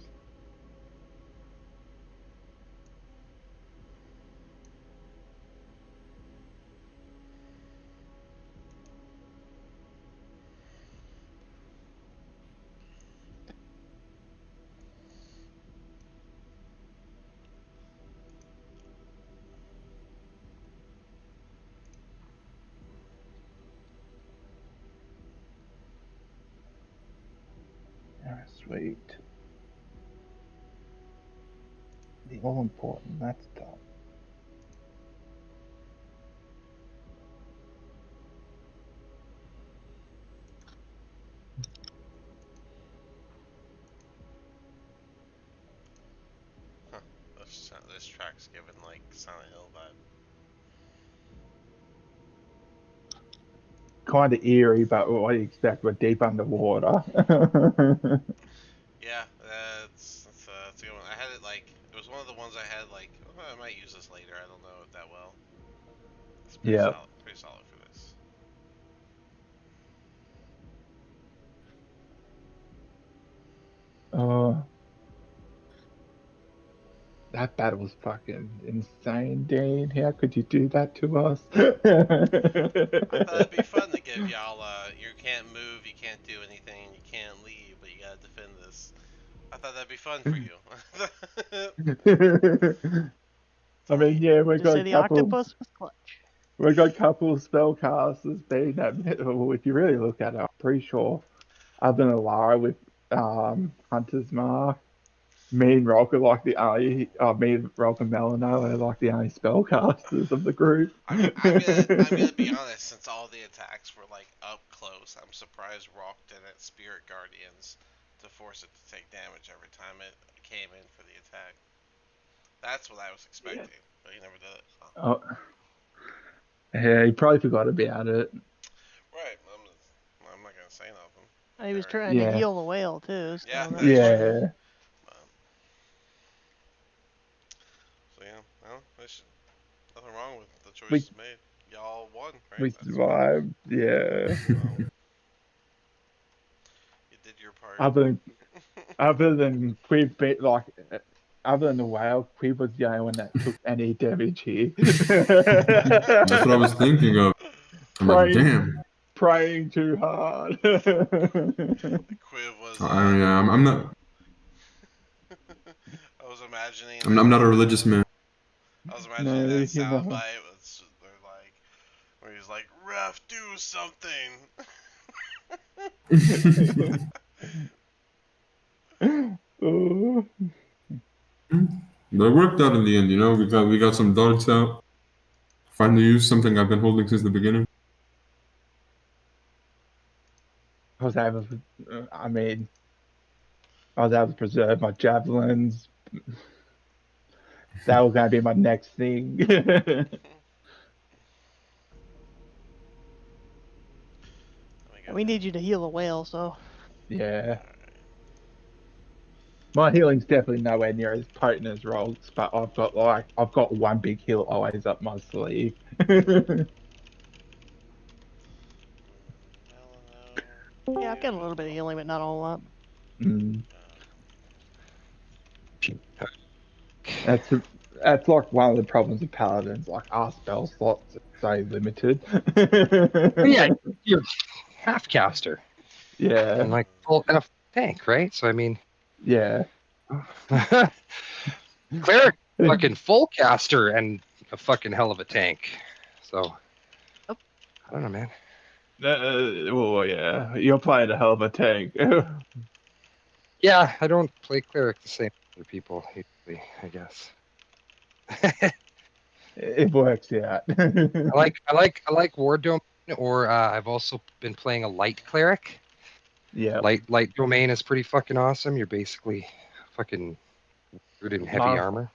Oh, sweet. The all important. That's done. Huh. This track's giving like Silent Hill vibe. Kind of eerie, but what do you expect? We're deep underwater. Yeah, that's a good one. I had it like it was one of the ones I had like oh, I might use this later. I don't know it that well. It's Yeah. pretty solid for this. Oh, that battle was fucking insane, Dean. How could you do that to us? I thought it'd be fun to give y'all you can't move, you can't do anything, you can't leave, but you gotta defend this. I thought that'd be fun for you. I Only mean, yeah, Just say the octopus was clutch. we got a couple of spellcasters being that. Well, if you really look at it, I'm pretty sure, other than Alara with Hunter's Mark, me and Rock are like the only. Me and Rock and Melano are like the only spellcasters of the group. I'm gonna be honest. Since all the attacks were like up close, I'm surprised Rock didn't Spirit Guardians to force it to take damage every time it came in for the attack. That's what I was Yeah. expecting, but he never did it. So. Oh, yeah, he probably forgot about it. Right. I'm not gonna say nothing. And he was Or, trying to Yeah, heal the whale too, yeah, so that that was is part true. of it. yeah. Um, so yeah, no, there's nothing wrong with the We choices made. Y'all won, right? we That's what. survived. Yeah. So you did your part. Other than other than Quiv beat like other than the whale, Quiv was the only one that took any damage here. That's what I was thinking of. I'm like, praying damn. praying too hard. Quiv was Yeah, I'm not. I was imagining I'm that not a religious man. I was imagining No, that you know. soundbite. They're like where he's like, "Ref, do something." Oh, But it worked out in the end, you know. We got some darts out. Finally used something I've been holding since the beginning. I was able to, I mean, I was able to preserve my javelins. That was going to be my next thing. We need you to heal a whale, so. Yeah. My healing's definitely nowhere near as potent as Rolk's, but I've got one big heal always up my sleeve. Yeah, I've got a little bit of healing, but not a whole lot. Mm. That's that's like one of the problems of paladins. Like our spell slots are so limited. But yeah, you're half caster Yeah, and like full and a tank, right? So I mean, yeah. cleric, fucking full caster and a fucking hell of a tank. So Oh. I don't know, man. Well, yeah. You're playing a hell of a tank. Yeah, I don't play cleric the same as other people usually, I guess. It works out. I like war domain, or I've also been playing a light cleric. Yeah. Light domain is pretty fucking awesome. You're basically fucking rooted in heavy Last armor.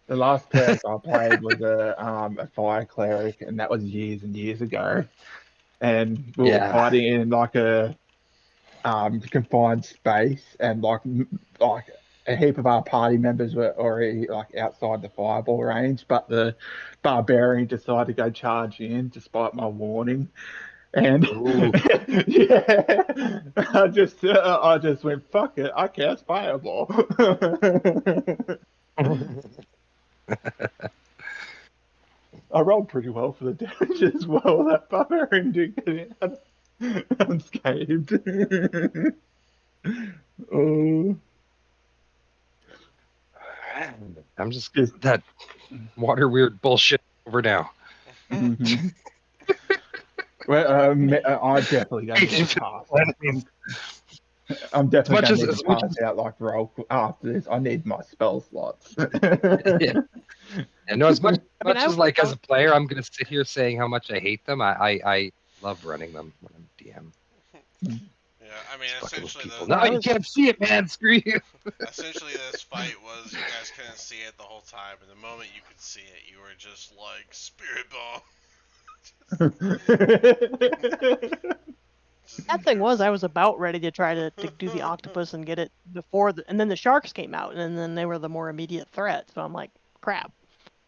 the last cleric I played was a fire cleric, and that was years and years ago. And we were Yeah. fighting in like a confined space, and like a heap of our party members were already like outside the fireball range, but the barbarian decided to go charge in despite my warning. And Ooh. yeah, I just went fuck it, I cast fireball. I rolled pretty well for the damage as well. That barbarian did get it unscathed. Oh, I'm just just that water weird bullshit over now. mhm. Well, I'm definitely going to need to pass. I'm definitely going to need to As much pass as out like roll after this. I need my spell slots. yeah, and no, as much I mean, as like as a player, I'm gonna sit here saying how much I hate them. I love running them when I'm DM. Yeah, I mean, Fucking essentially people. the No, you can't see it, man. Screw you. essentially this fight was you guys couldn't see it the whole time, and the moment you could see it, you were just like spirit bomb. that thing was, I was about ready to try to do the octopus and get it before, and then the sharks came out, and then they were the more immediate threat. So I'm like, crap.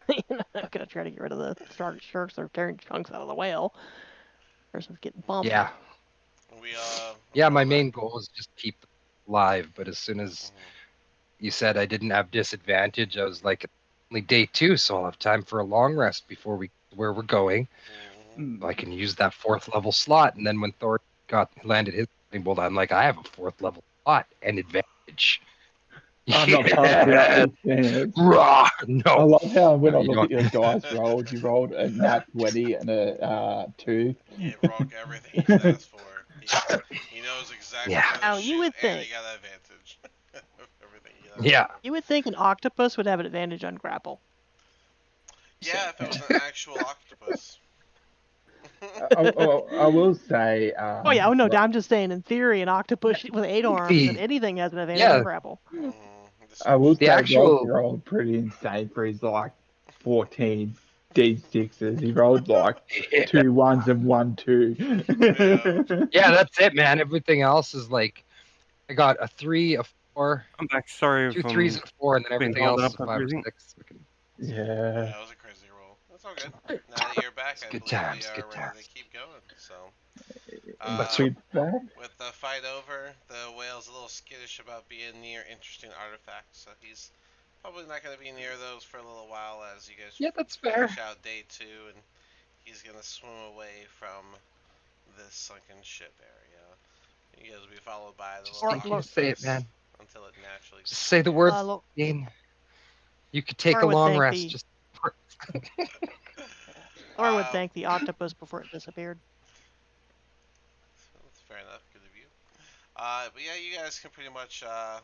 I'm gonna try to get rid of the sharks that are tearing chunks out of the whale versus getting bumped. Yeah, We yeah. My well that. main goal is just keep them alive. But as soon as you said I didn't have disadvantage, I was like, only day 2, so I'll have time for a long rest before where we're going. I can use that 4th level slot, and then when Thor landed his bolt, I'm like, I have a 4th level slot and advantage. I'm not passing up this chance. Raw. I No, love how when no, I you look at don't. your dice rolled, you rolled a nat 20 and a 2. Gave Rock everything he could ask for. He knows exactly Yeah. where to Now you shoot, would and think, he got advantage. Everything he got Yeah. you would think an octopus would have an advantage on grapple. Yeah, if it was an actual octopus. I will say, Oh yeah, oh no, I'm just saying in theory, an octopus with 8 arms and The anything has an advantage on yeah, grapple. I will the say Rolf actual rolled pretty insane for his like 14 D6s. He rolled like yeah, 2 1s and 1 2. yeah, that's it, man. Everything else is like I got a 3, a 4, I'm back. Sorry 2 if 3s, I'm and a 4, and then been everything holding else is up a 5 or everything. 6. Yeah. That was a crazy roll. That's all good. Now that you're back, It's I good believe we times, are good ready to times. keep going. So, That's With that, with the fight over, the whale's a little skittish about being near interesting artifacts, so he's probably not going to be near those for a little while as you guys Yeah, that's fair. finish out day 2, and he's going to swim away from this sunken ship area. You guys will be followed by the Just little need you to say it, octopus man. until it naturally Just say the disappears. words. Dean. You could take Laura a would long thank rest. the Just Laura would thank the octopus before it disappeared. That's fair enough. Good of you. But yeah, you guys can finish out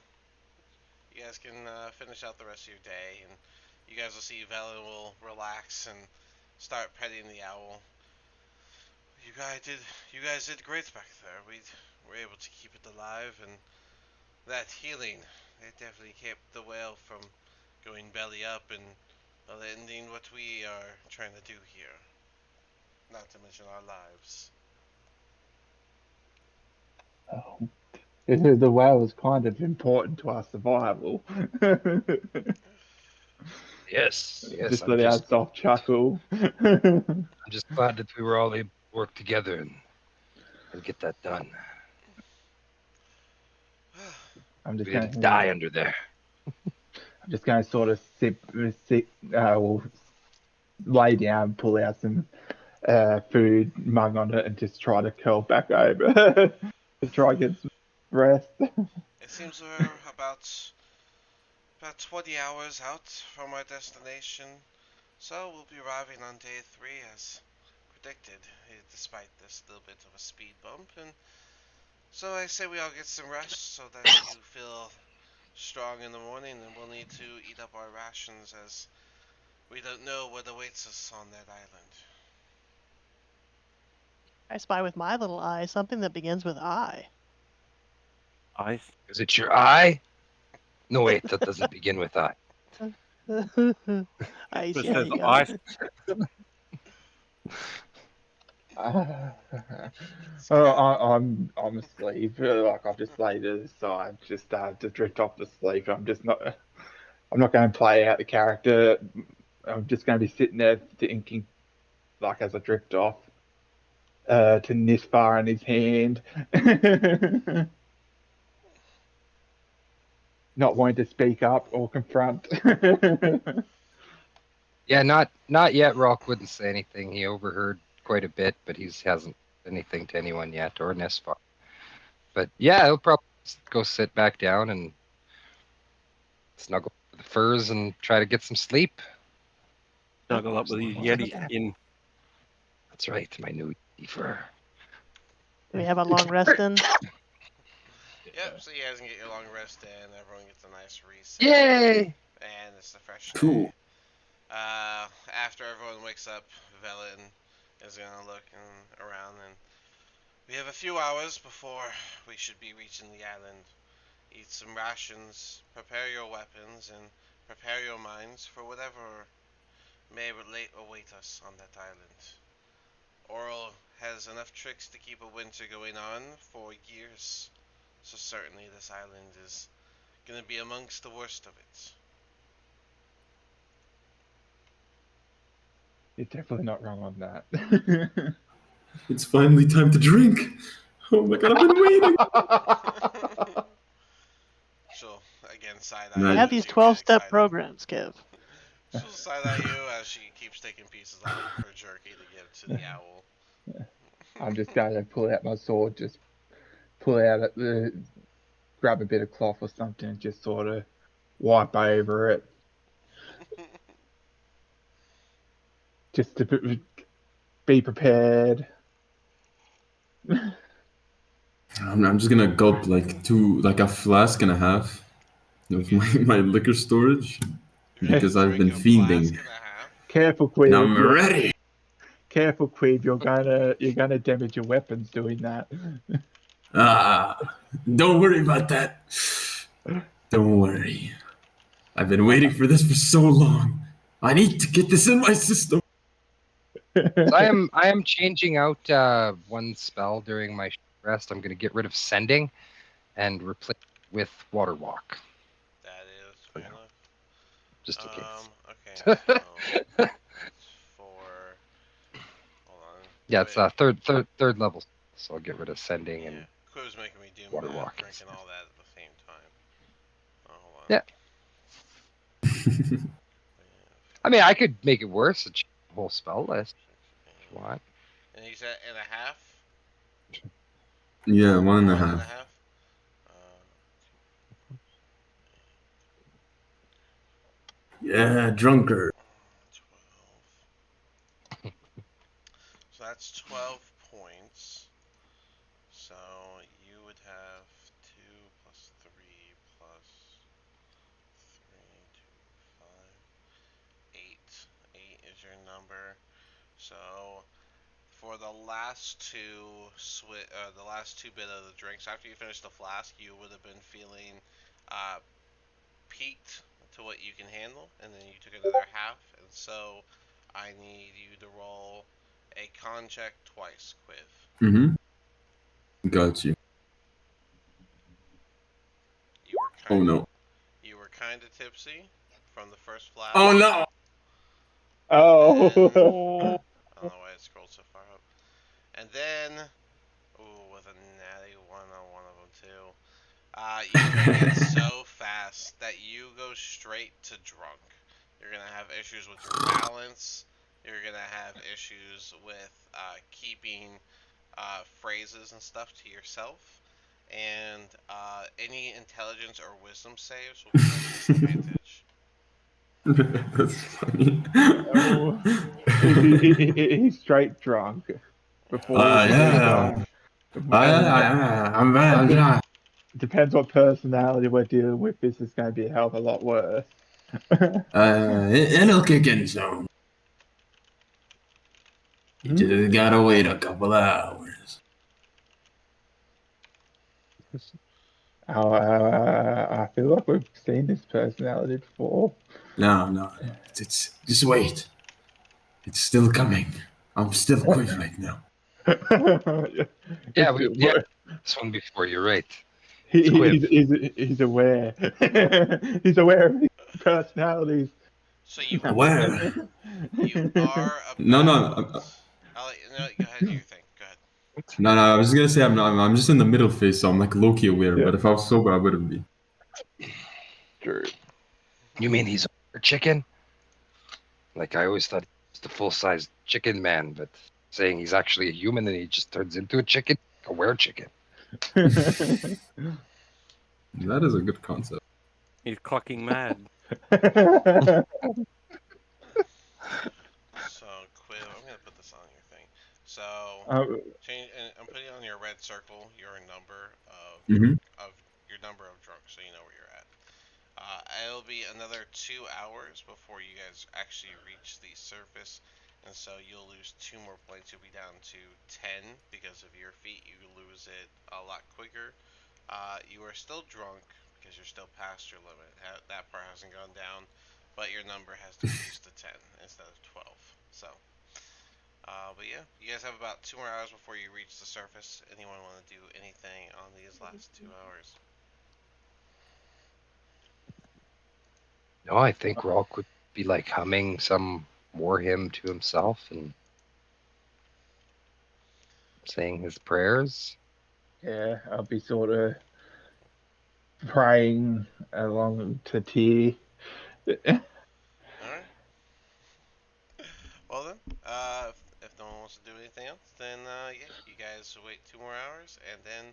the rest of your day, and you guys will see Velen will relax and start petting the owl. You guys did great back there. We were able to keep it alive, and that healing, it definitely kept the whale from going belly up and ending what we are trying to do here. Not to mention our lives. Oh, the whale is kind of important to our survival. Yes, yes. Just let out a soft chuckle. I'm just glad that we were all able to work together and get that done. I'm just We going didn't to die under there. I'm just going to sort of well, lay down, pull out some food, mug on it, and just try to curl back over to try and get some rest. It seems we're about 20 hours out from our destination, so we'll be arriving on day 3 as predicted, despite this little bit of a speed bump. And so I say we all get some rest so that you feel strong in the morning, and we'll need to eat up our rations as we don't know what awaits us on that island. I spy with my little eye something that begins with I. Ice. Is it your eye? No, wait, that doesn't begin with I. Ice, It yeah, says you got ice. it. I'm asleep. Like I've just laid it aside, just started to drift off to sleep. I'm not going to play out the character. I'm just going to be sitting there thinking, like as I drift off, to Nisfar in his hand, not wanting to speak up or confront. Yeah, not yet. Rock wouldn't say anything. He overheard quite a bit, but he hasn't said anything to anyone yet, or Nesfar. But yeah, he'll probably go sit back down and snuggle with the furs and try to get some sleep. Snuggle up with his Yeti skin. That's right, my new fur. Do we have a long rest in? Yep, so you guys can get your long rest in, everyone gets a nice reset. Yay! And it's a fresh Cool. day. After everyone wakes up, Velen is gonna look around, and we have a few hours before we should be reaching the island. Eat some rations, prepare your weapons, and prepare your minds for whatever may await us on that island. Oral has enough tricks to keep a winter going on for years, so certainly this island is gonna be amongst the worst of it. You're definitely not wrong on that. It's finally time to drink. Oh my god, I've been waiting. She'll again side eye Nice. We you have as these you get 12-step excited. programs, Kev. She'll side eye you as she keeps taking pieces off of her jerky to give to the owl. I'm just going to pull out my sword, just pull out grab a bit of cloth or something, and just sort of wipe over it, just to be prepared. I'm just gonna gulp like a flask and a half of my liquor storage because I've been Drink a flask fiending. and a half. Careful, Now Queeb. I'm ready. Careful, Queeb. You're gonna damage your weapons doing that. Don't worry about that. Don't worry. I've been waiting for this for so long. I need to get this in my system. So I am changing out one spell during my rest. I'm going to get rid of sending and replace it with water walk, That is fair enough. just in case. Okay, so it's for. Hold on. Yeah, it's third level, so I'll get rid of sending Yeah, and Quiv's making me do water math, walk. drinking all that at the same time. Oh, hold on. Yeah. I mean, I could make it worse. A whole spell list if you want. And you said and a half? Yeah, one and a One and a half. half? Yeah, drunker. 12. So that's 12 points. So you would have 2 plus 3 plus 3, 2, 5, 8. 8 is your number. So for the last the last two bit of the drinks, after you finish the flask, you would have been feeling uh, peaked to what you can handle, and then you took another half, and so I need you to roll a con check twice, Quiv. Mm-hmm. Got you. Oh no. You were kind of tipsy from the first flask. Oh no. Oh. Then Oh. I don't know why it scrolled so far up. And then, ooh, with a natty one on one of them too. You drink it so fast that you go straight to drunk. You're gonna have issues with your balance. You're gonna have issues with keeping phrases and stuff to yourself. And any intelligence or wisdom saves will be at disadvantage. That's funny. Oh. He's straight drunk before he can do Yeah. drunk. I'm I'm depends what personality we're dealing with. This is going to be a hell of a lot worse. it'll kick in soon. You just gotta wait a couple of hours. I feel like we've seen this personality before. No. It's just wait. It's still coming. I'm still quivering now. Yeah, we this one before. You're right. He's aware. He's aware of his personalities. So you Where? you are No, no, about. I'll let you know. Go ahead, do your thing. Go ahead. no. I was just gonna say I'm not. I'm just in the middle phase, so I'm like low-key aware. Yeah. But if I was sober, I wouldn't be. True. You mean he's a chicken? Like I always thought he was the full-sized chicken man, but saying he's actually a human and he just turns into a chicken, a were chicken. That is a good concept. He's clocking mad. So Quiv, I'm gonna put this on your thing. So change, and I'm putting on your red circle your number Mm-hmm. of your number of drunks, so you know where you're at. It'll be another 2 hours before you guys actually reach the surface, and so you'll lose 2 more points. You'll be down to 10 because of your feet. You lose it a lot quicker. You are still drunk because you're still past your limit. That part hasn't gone down, but your number has decreased to 10 instead of 12. So, but yeah, you guys have about 2 more hours before you reach the surface. Anyone want to do anything on these last 2 hours? No, I think Rock would be like humming some war hymn to himself and saying his prayers. Yeah, I'll be sort of praying along to tea. All right. Well then, if no one wants to do anything else, then yeah, you guys wait 2 more hours, and then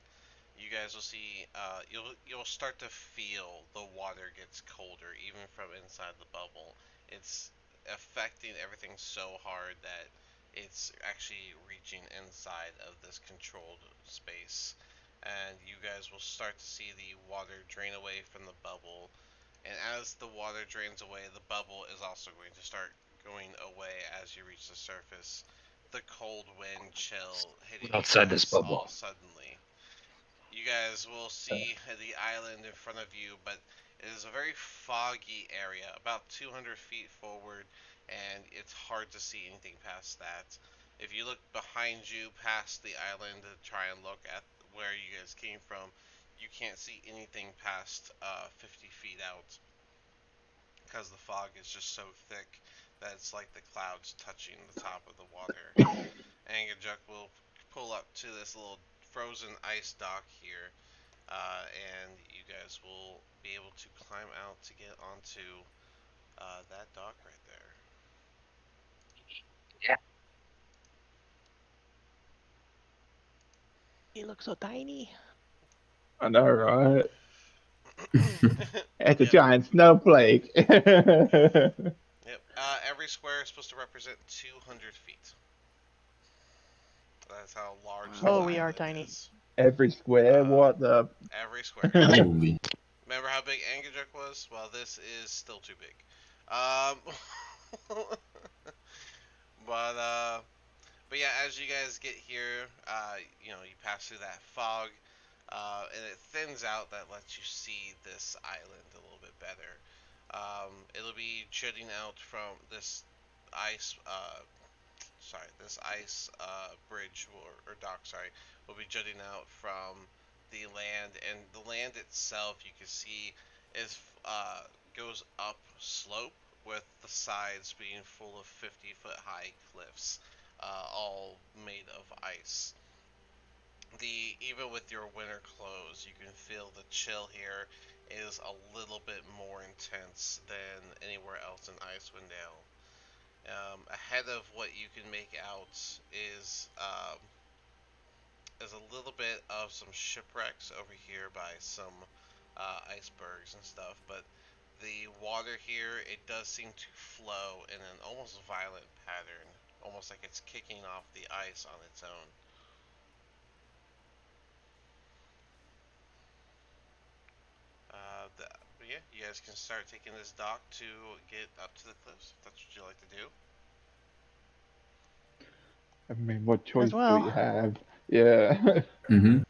you guys will see. You'll start to feel the water gets colder, even from inside the bubble. It's affecting everything so hard that it's actually reaching inside of this controlled space, and you guys will start to see the water drain away from the bubble. And as the water drains away, the bubble is also going to start going away as you reach the surface. The cold wind chill hitting you Outside this guys bubble. all suddenly. You guys will see the island in front of you, but it is a very foggy area, about 200 feet forward, and it's hard to see anything past that. If you look behind you past the island to try and look at where you guys came from, you can't see anything past 50 feet out because the fog is just so thick that it's like the clouds touching the top of the water. Angajuk will pull up to this little frozen ice dock here, and you guys will be able to climb out to get onto that dock right there. He looks so tiny. I know, right? It's a Yep. giant snowflake. Yep. Every square is supposed to represent 200 feet. That's how large the Oh, we are island tiny. is. Every square, Uh, what the? every square. Holy. Remember how big Angajuk was? Well, this is still too big. Um, but but yeah, as you guys get here, you pass through that fog, and it thins out. That lets you see this island a little bit better. It'll be jutting out from this ice. This ice bridge or dock. Sorry, will be jutting out from the land, and the land itself you can see is goes up slope with the sides being full of 50-foot high cliffs, all made of ice. The Even with your winter clothes, you can feel the chill here is a little bit more intense than anywhere else in Icewind Dale. Ahead of what you can make out is is a little bit of some shipwrecks over here by some icebergs and stuff, but the water here, it does seem to flow in an almost violent pattern, almost like it's kicking off the ice on its own. But yeah, you guys can start taking this dock to get up to the cliffs. If that's what you like to do. I mean, what As choice do we well. have? Yeah. Mm-hmm.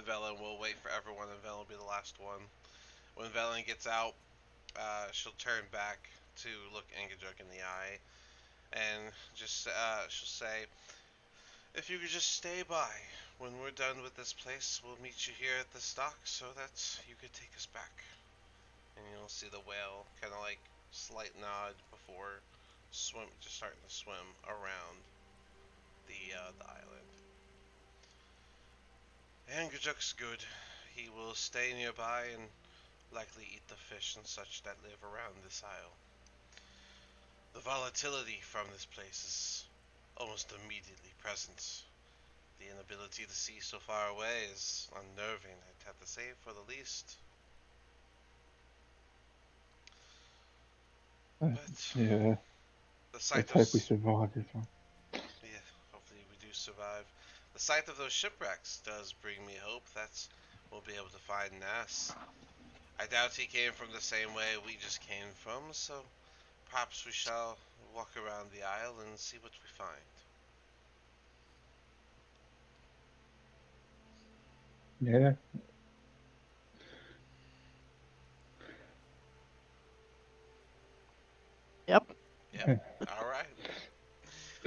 Velen will wait for everyone, and Velen will be the last one. When Velen gets out, she'll turn back to look Angajuk in the eye, and just she'll say, "If you could just stay by, when we're done with this place, we'll meet you here at the dock so that you could take us back." And you'll see the whale kind of like slight nod before just starting to swim around the island. Angajuk's good. He will stay nearby and likely eat the fish and such that live around this isle. The volatility from this place is almost immediately present. The inability to see so far away is unnerving, I'd have to say, for the least. But Yeah. the sight Let's of hope we survive this one. yeah, hopefully we do survive. The sight of those shipwrecks does bring me hope that we'll be able to find Nass. I doubt he came from the same way we just came from, so perhaps we shall walk around the isle and see what we find. Yeah. Yep. Yep. All right.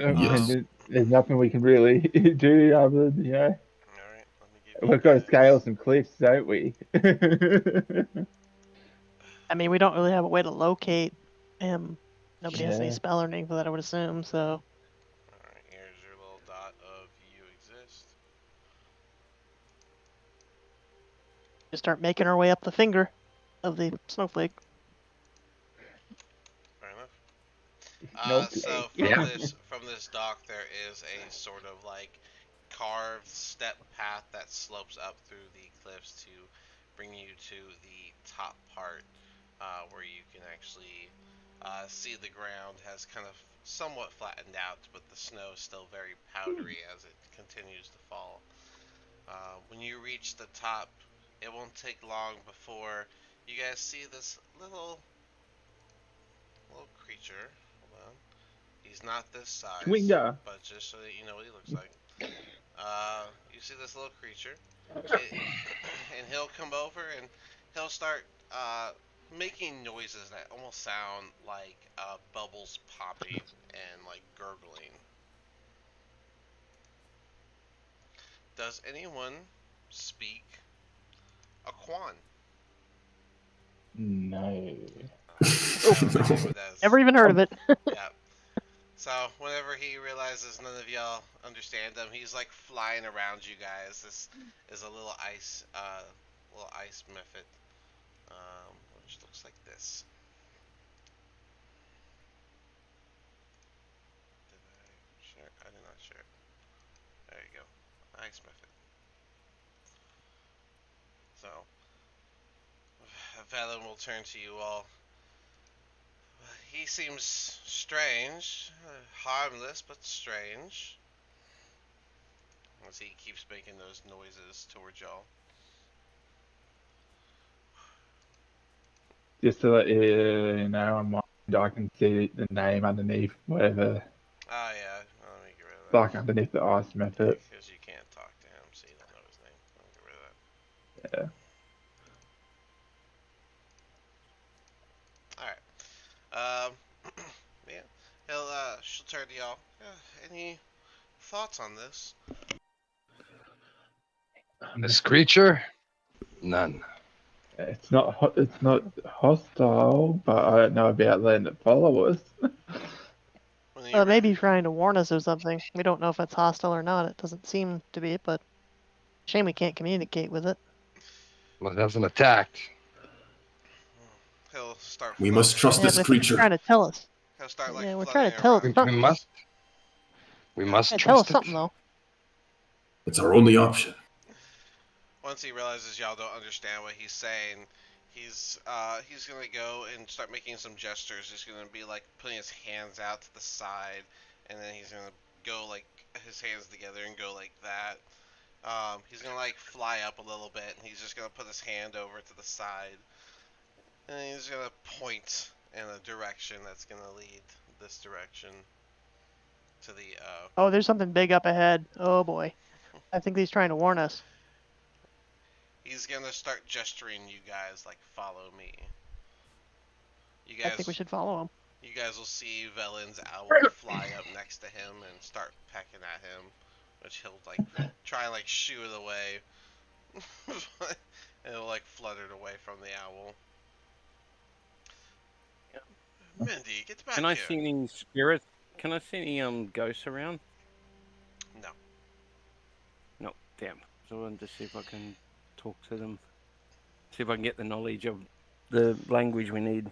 I Yes. mean, there's nothing we can really do other than, All right. Let me give you we've got to scale guys. some cliffs, don't we? I mean, we don't really have a way to locate him. Nobody has any Yeah. spell or anything for that, I would assume. So All right. Here's your little dot of you exist. just start making our way up the finger of the snowflake. Fair enough. So Snowflake. from Yeah. this dock, there is a sort of like carved step path that slopes up through the cliffs to bring you to the top part, where you can actually see the ground has kind of somewhat flattened out, but the snow is still very powdery as it continues to fall. When you reach the top, it won't take long before you guys see this little creature. Hold on. He's not this size, Chewinga. but just so that you know what he looks like. You see this little creature, it, and he'll come over and he'll start making noises that almost sound like bubbles popping and like gurgling. Does anyone speak Aquan? No. Nope. So anyone does, Never even heard of it. yeah. So whenever he realizes none of y'all understand him, he's like flying around you guys. This is a little ice mephit, which looks like this. Did I share? I did not share it. There you go, ice mephit. So Velen will turn to you all. He seems strange, harmless but strange, as he keeps making those noises towards y'all. Just to let you know, on my I can see the name underneath whatever, Ah, yeah. Let me get rid of that. like underneath the ice Yeah, method. because you can't talk to him, so you don't know his name. Let me get rid of that. Yeah. All right. Yeah. She'll turn to y'all. Any thoughts on this? This creature? None. It's not hostile, but I don't know about letting it follow us. When you Maybe trying to warn us of something. We don't know if it's hostile or not. It doesn't seem to be, but shame we can't communicate with it. Well, it hasn't attacked. he'll start. We must trust Yeah, this but if it's creature. trying to tell us. He'll start like Yeah, we're fluttering trying to tell us around. something. We must Yeah, tell us trust it. something, though. It's our only option. Once he realizes y'all don't understand what he's saying, he's gonna go and start making some gestures. He's gonna be like putting his hands out to the side, and then he's gonna go like his hands together and go like that. He's gonna like fly up a little bit, and he's just gonna put his hand over to the side, and he's gonna point in a direction that's gonna lead this direction to the. Oh, there's something big up ahead. Oh boy. I think he's trying to warn us. He's gonna start gesturing you guys like follow me. You I guys. think we should follow him. You guys will see Velen's owl fly up next to him and start pecking at him, which he'll like try and like shoo it away, and it'll like flutter away from the owl. Mindy, get back Can here. I see any spirits? Can I see any ghosts around? No. No, damn. So I want to see if I can talk to them. See if I can get the knowledge of the language we need.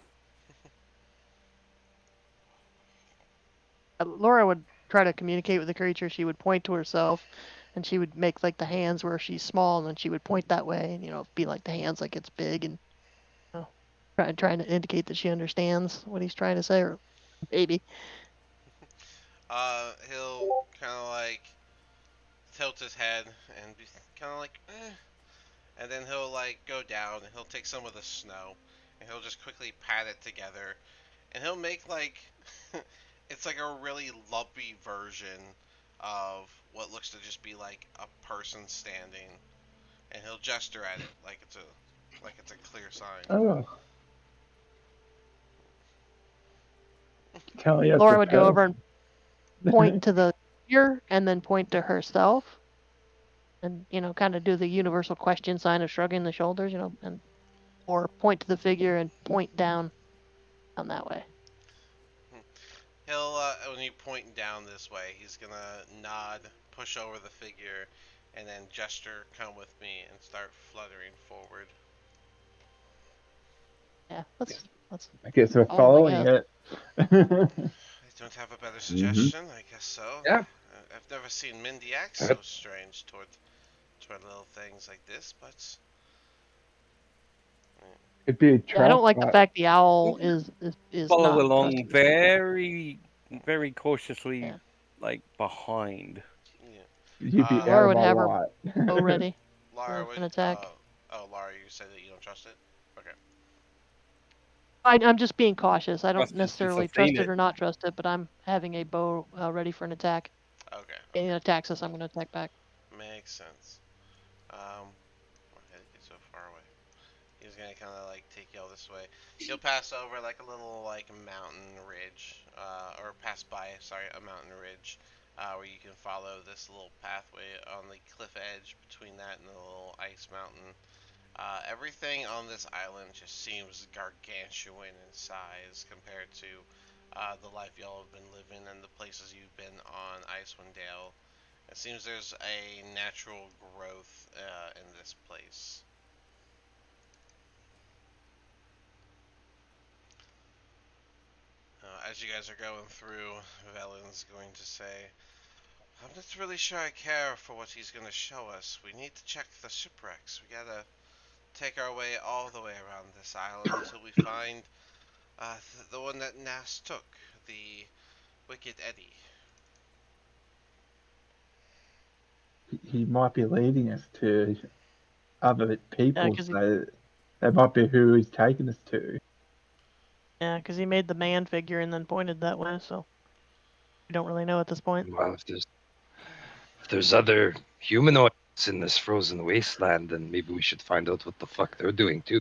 Laura would try to communicate with the creature. She would point to herself, and she would make like the hands where she's small, and then she would point that way, and be like the hands like it's big, and trying to indicate that she understands what he's trying to say, or maybe. He'll kind of like tilt his head and be kind of like, and then he'll like go down and he'll take some of the snow and he'll just quickly pat it together, and he'll make like it's like a really lumpy version of what looks to just be like a person standing, and he'll gesture at it like it's a clear sign. Oh. Kelly, Laura would go over and point to the figure, and then point to herself, and kind of do the universal question sign of shrugging the shoulders, and or point to the figure and point down that way. He'll when you point down this way, he's gonna nod, push over the figure, and then gesture, "Come with me," and start fluttering forward. Yeah, let's. I guess we're Oh, I following guess. it. I don't have a better suggestion. I guess so. Yeah. I've never seen Mindy act so strange toward little things like this, but It'd be a trap. I don't like the fact the owl is Follow not along trusting. very, very cautiously, Yeah. like behind. yeah. You'd be Laura out would of have my her light. bow ready. Lara for would an attack. Lara, you said that you don't trust it. Okay. I'm just being cautious. I don't Trust it since necessarily I've trust seen it it. or not trust it, but I'm having a bow ready for an attack. Okay. If it attacks us, I'm going to attack back. Makes sense. Why did it get so far away? He's gonna kind of like take y'all this way. He'll pass over like a little like mountain ridge, or pass by, sorry, a mountain ridge, where you can follow this little pathway on the cliff edge between that and the little ice mountain. Everything on this island just seems gargantuan in size compared to the life y'all have been living and the places you've been on Icewind Dale. It seems there's a natural growth in this place. As you guys are going through, Velen's going to say, "I'm not really sure I care for what he's going to show us. We need to check the shipwrecks. We gotta take our way all the way around this island until we find the one that Nas took, the Wicked Eddie." He might be leading us to other people, 'cause so that might be who he's taking us to. Yeah, because he made the man figure and then pointed that way, so we don't really know at this point. Well, if there's other humanoids in this frozen wasteland, then maybe we should find out what the fuck they're doing too.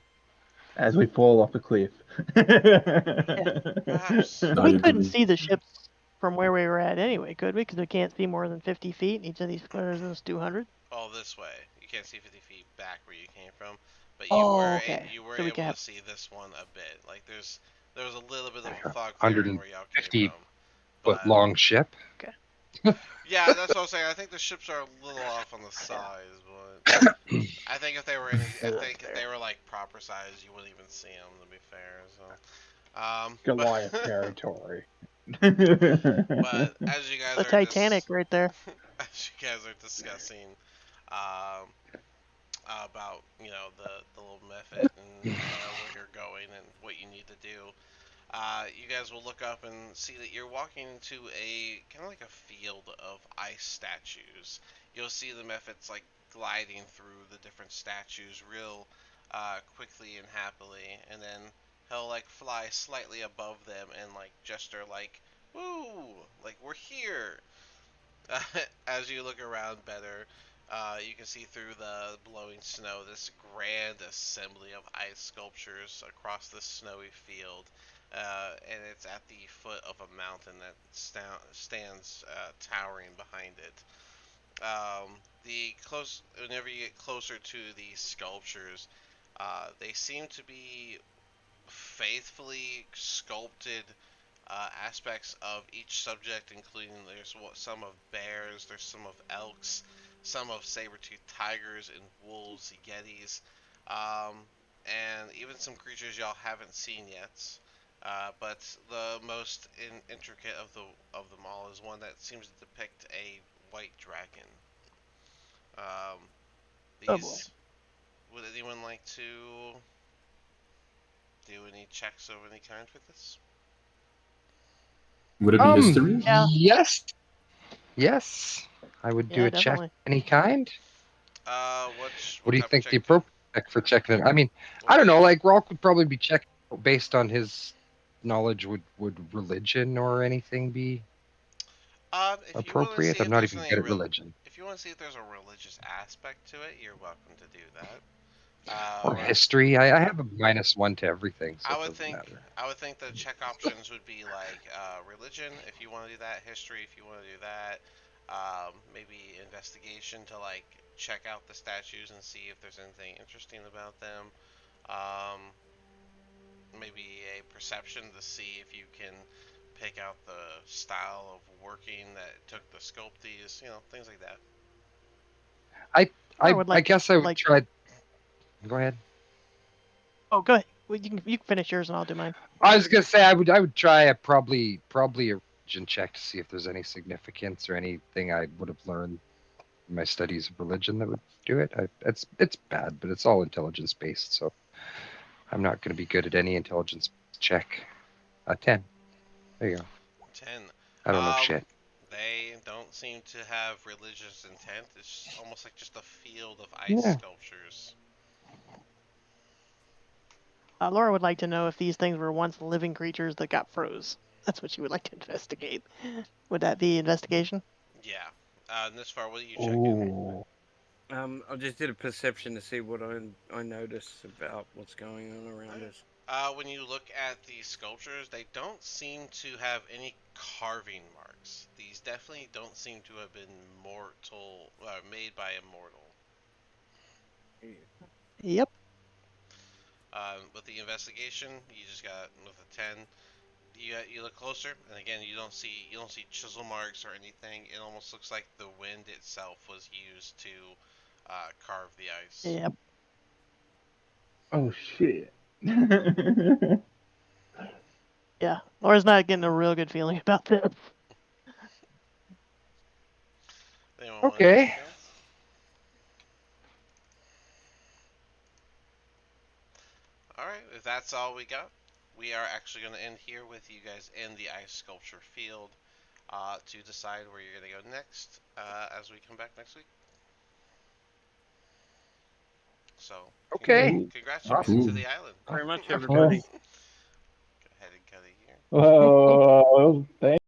As we fall off a cliff. Perhaps. I We couldn't agree. see the ships from where we were at anyway, could we? Because we can't see more than 50 feet, and each of these squares is 200. Oh, this way. You can't see 50 feet back where you came from, but Oh, okay. you were So we able can to have. see this one a bit. Like there was a little bit of a fog clearing where y'all came 150 from, foot but long ship. yeah, that's what I'm saying. I think the ships are a little off on the size, but I think if they were I think if they were like proper size, you wouldn't even see them. To be fair, so Goliath but territory. but as you guys The are Titanic right there. as you guys are discussing, um, about the little method and where you're going and what you need to do. You guys will look up and see that you're walking into a kind of like a field of ice statues. You'll see the methods like gliding through the different statues real quickly and happily, and then he'll like fly slightly above them and like gesture like, "Woo! Like we're here." As you look around better, you can see through the blowing snow this grand assembly of ice sculptures across the snowy field. And it's at the foot of a mountain that stands towering behind it. Whenever you get closer to these sculptures, they seem to be faithfully sculpted aspects of each subject, including there's some of bears, there's some of elks, some of saber-toothed tigers and wolves, yetis, um, and even some creatures y'all haven't seen yet. But the most intricate of them all is one that seems to depict a white dragon. Um, Oh boy. these Would anyone like to do any checks of any kind for this? Would it be history? Yeah. Yes. Yes. I would do Yeah, a check definitely. of any kind. What What do you type of think check the do you, appropriate check for checking it? I mean, what I don't do know. you, Like Rolk would probably be checking based on his knowledge. Would religion or anything be if you want to see appropriate? I'm if not there's even good any at religion. if you want to see if there's a religious aspect to it, you're welcome to do that. Or Or history. I have a -1 to everything, so I it would doesn't think matter. I would think the check options would be like religion if you want to do that, history if you want to do that, maybe investigation to like check out the statues and see if there's anything interesting about them. Um, Maybe a perception to see if you can pick out the style of working that took to sculpt these, things like that. I Or I would I like to guess I would like. try. Go ahead. Oh, go ahead. Well, you can finish yours and I'll do mine. I was gonna say I would try a probably a religion check to see if there's any significance or anything I would have learned in my studies of religion that would do it. It's bad, but it's all intelligence based, so I'm not gonna be good at any intelligence check. 10. There you go. 10. I don't know Um, shit. they don't seem to have religious intent. It's almost like just a field of ice Yeah. sculptures. Laura would like to know if these things were once living creatures that got froze. That's what she would like to investigate. Would that be investigation? Yeah. And this far, what are you checking? Ooh. I just did a perception to see what I notice about what's going on around us. When you look at these sculptures, they don't seem to have any carving marks. These definitely don't seem to have been made by a mortal. Yep. With the investigation, you just got with a 10. You look closer, and again, you don't see chisel marks or anything. It almost looks like the wind itself was used to carve the ice. Yep. Oh shit. Yeah. Laura's not getting a real good feeling about this. Anyone want to do Okay. anything else? All right, if that's all we got, we are actually going to end here with you guys in the ice sculpture field to decide where you're going to go next as we come back next week. So, Okay. Ooh. congrats, you made it Awesome. to Cool. the island. Very much, Well, everybody. Go ahead and cut it here. well, thank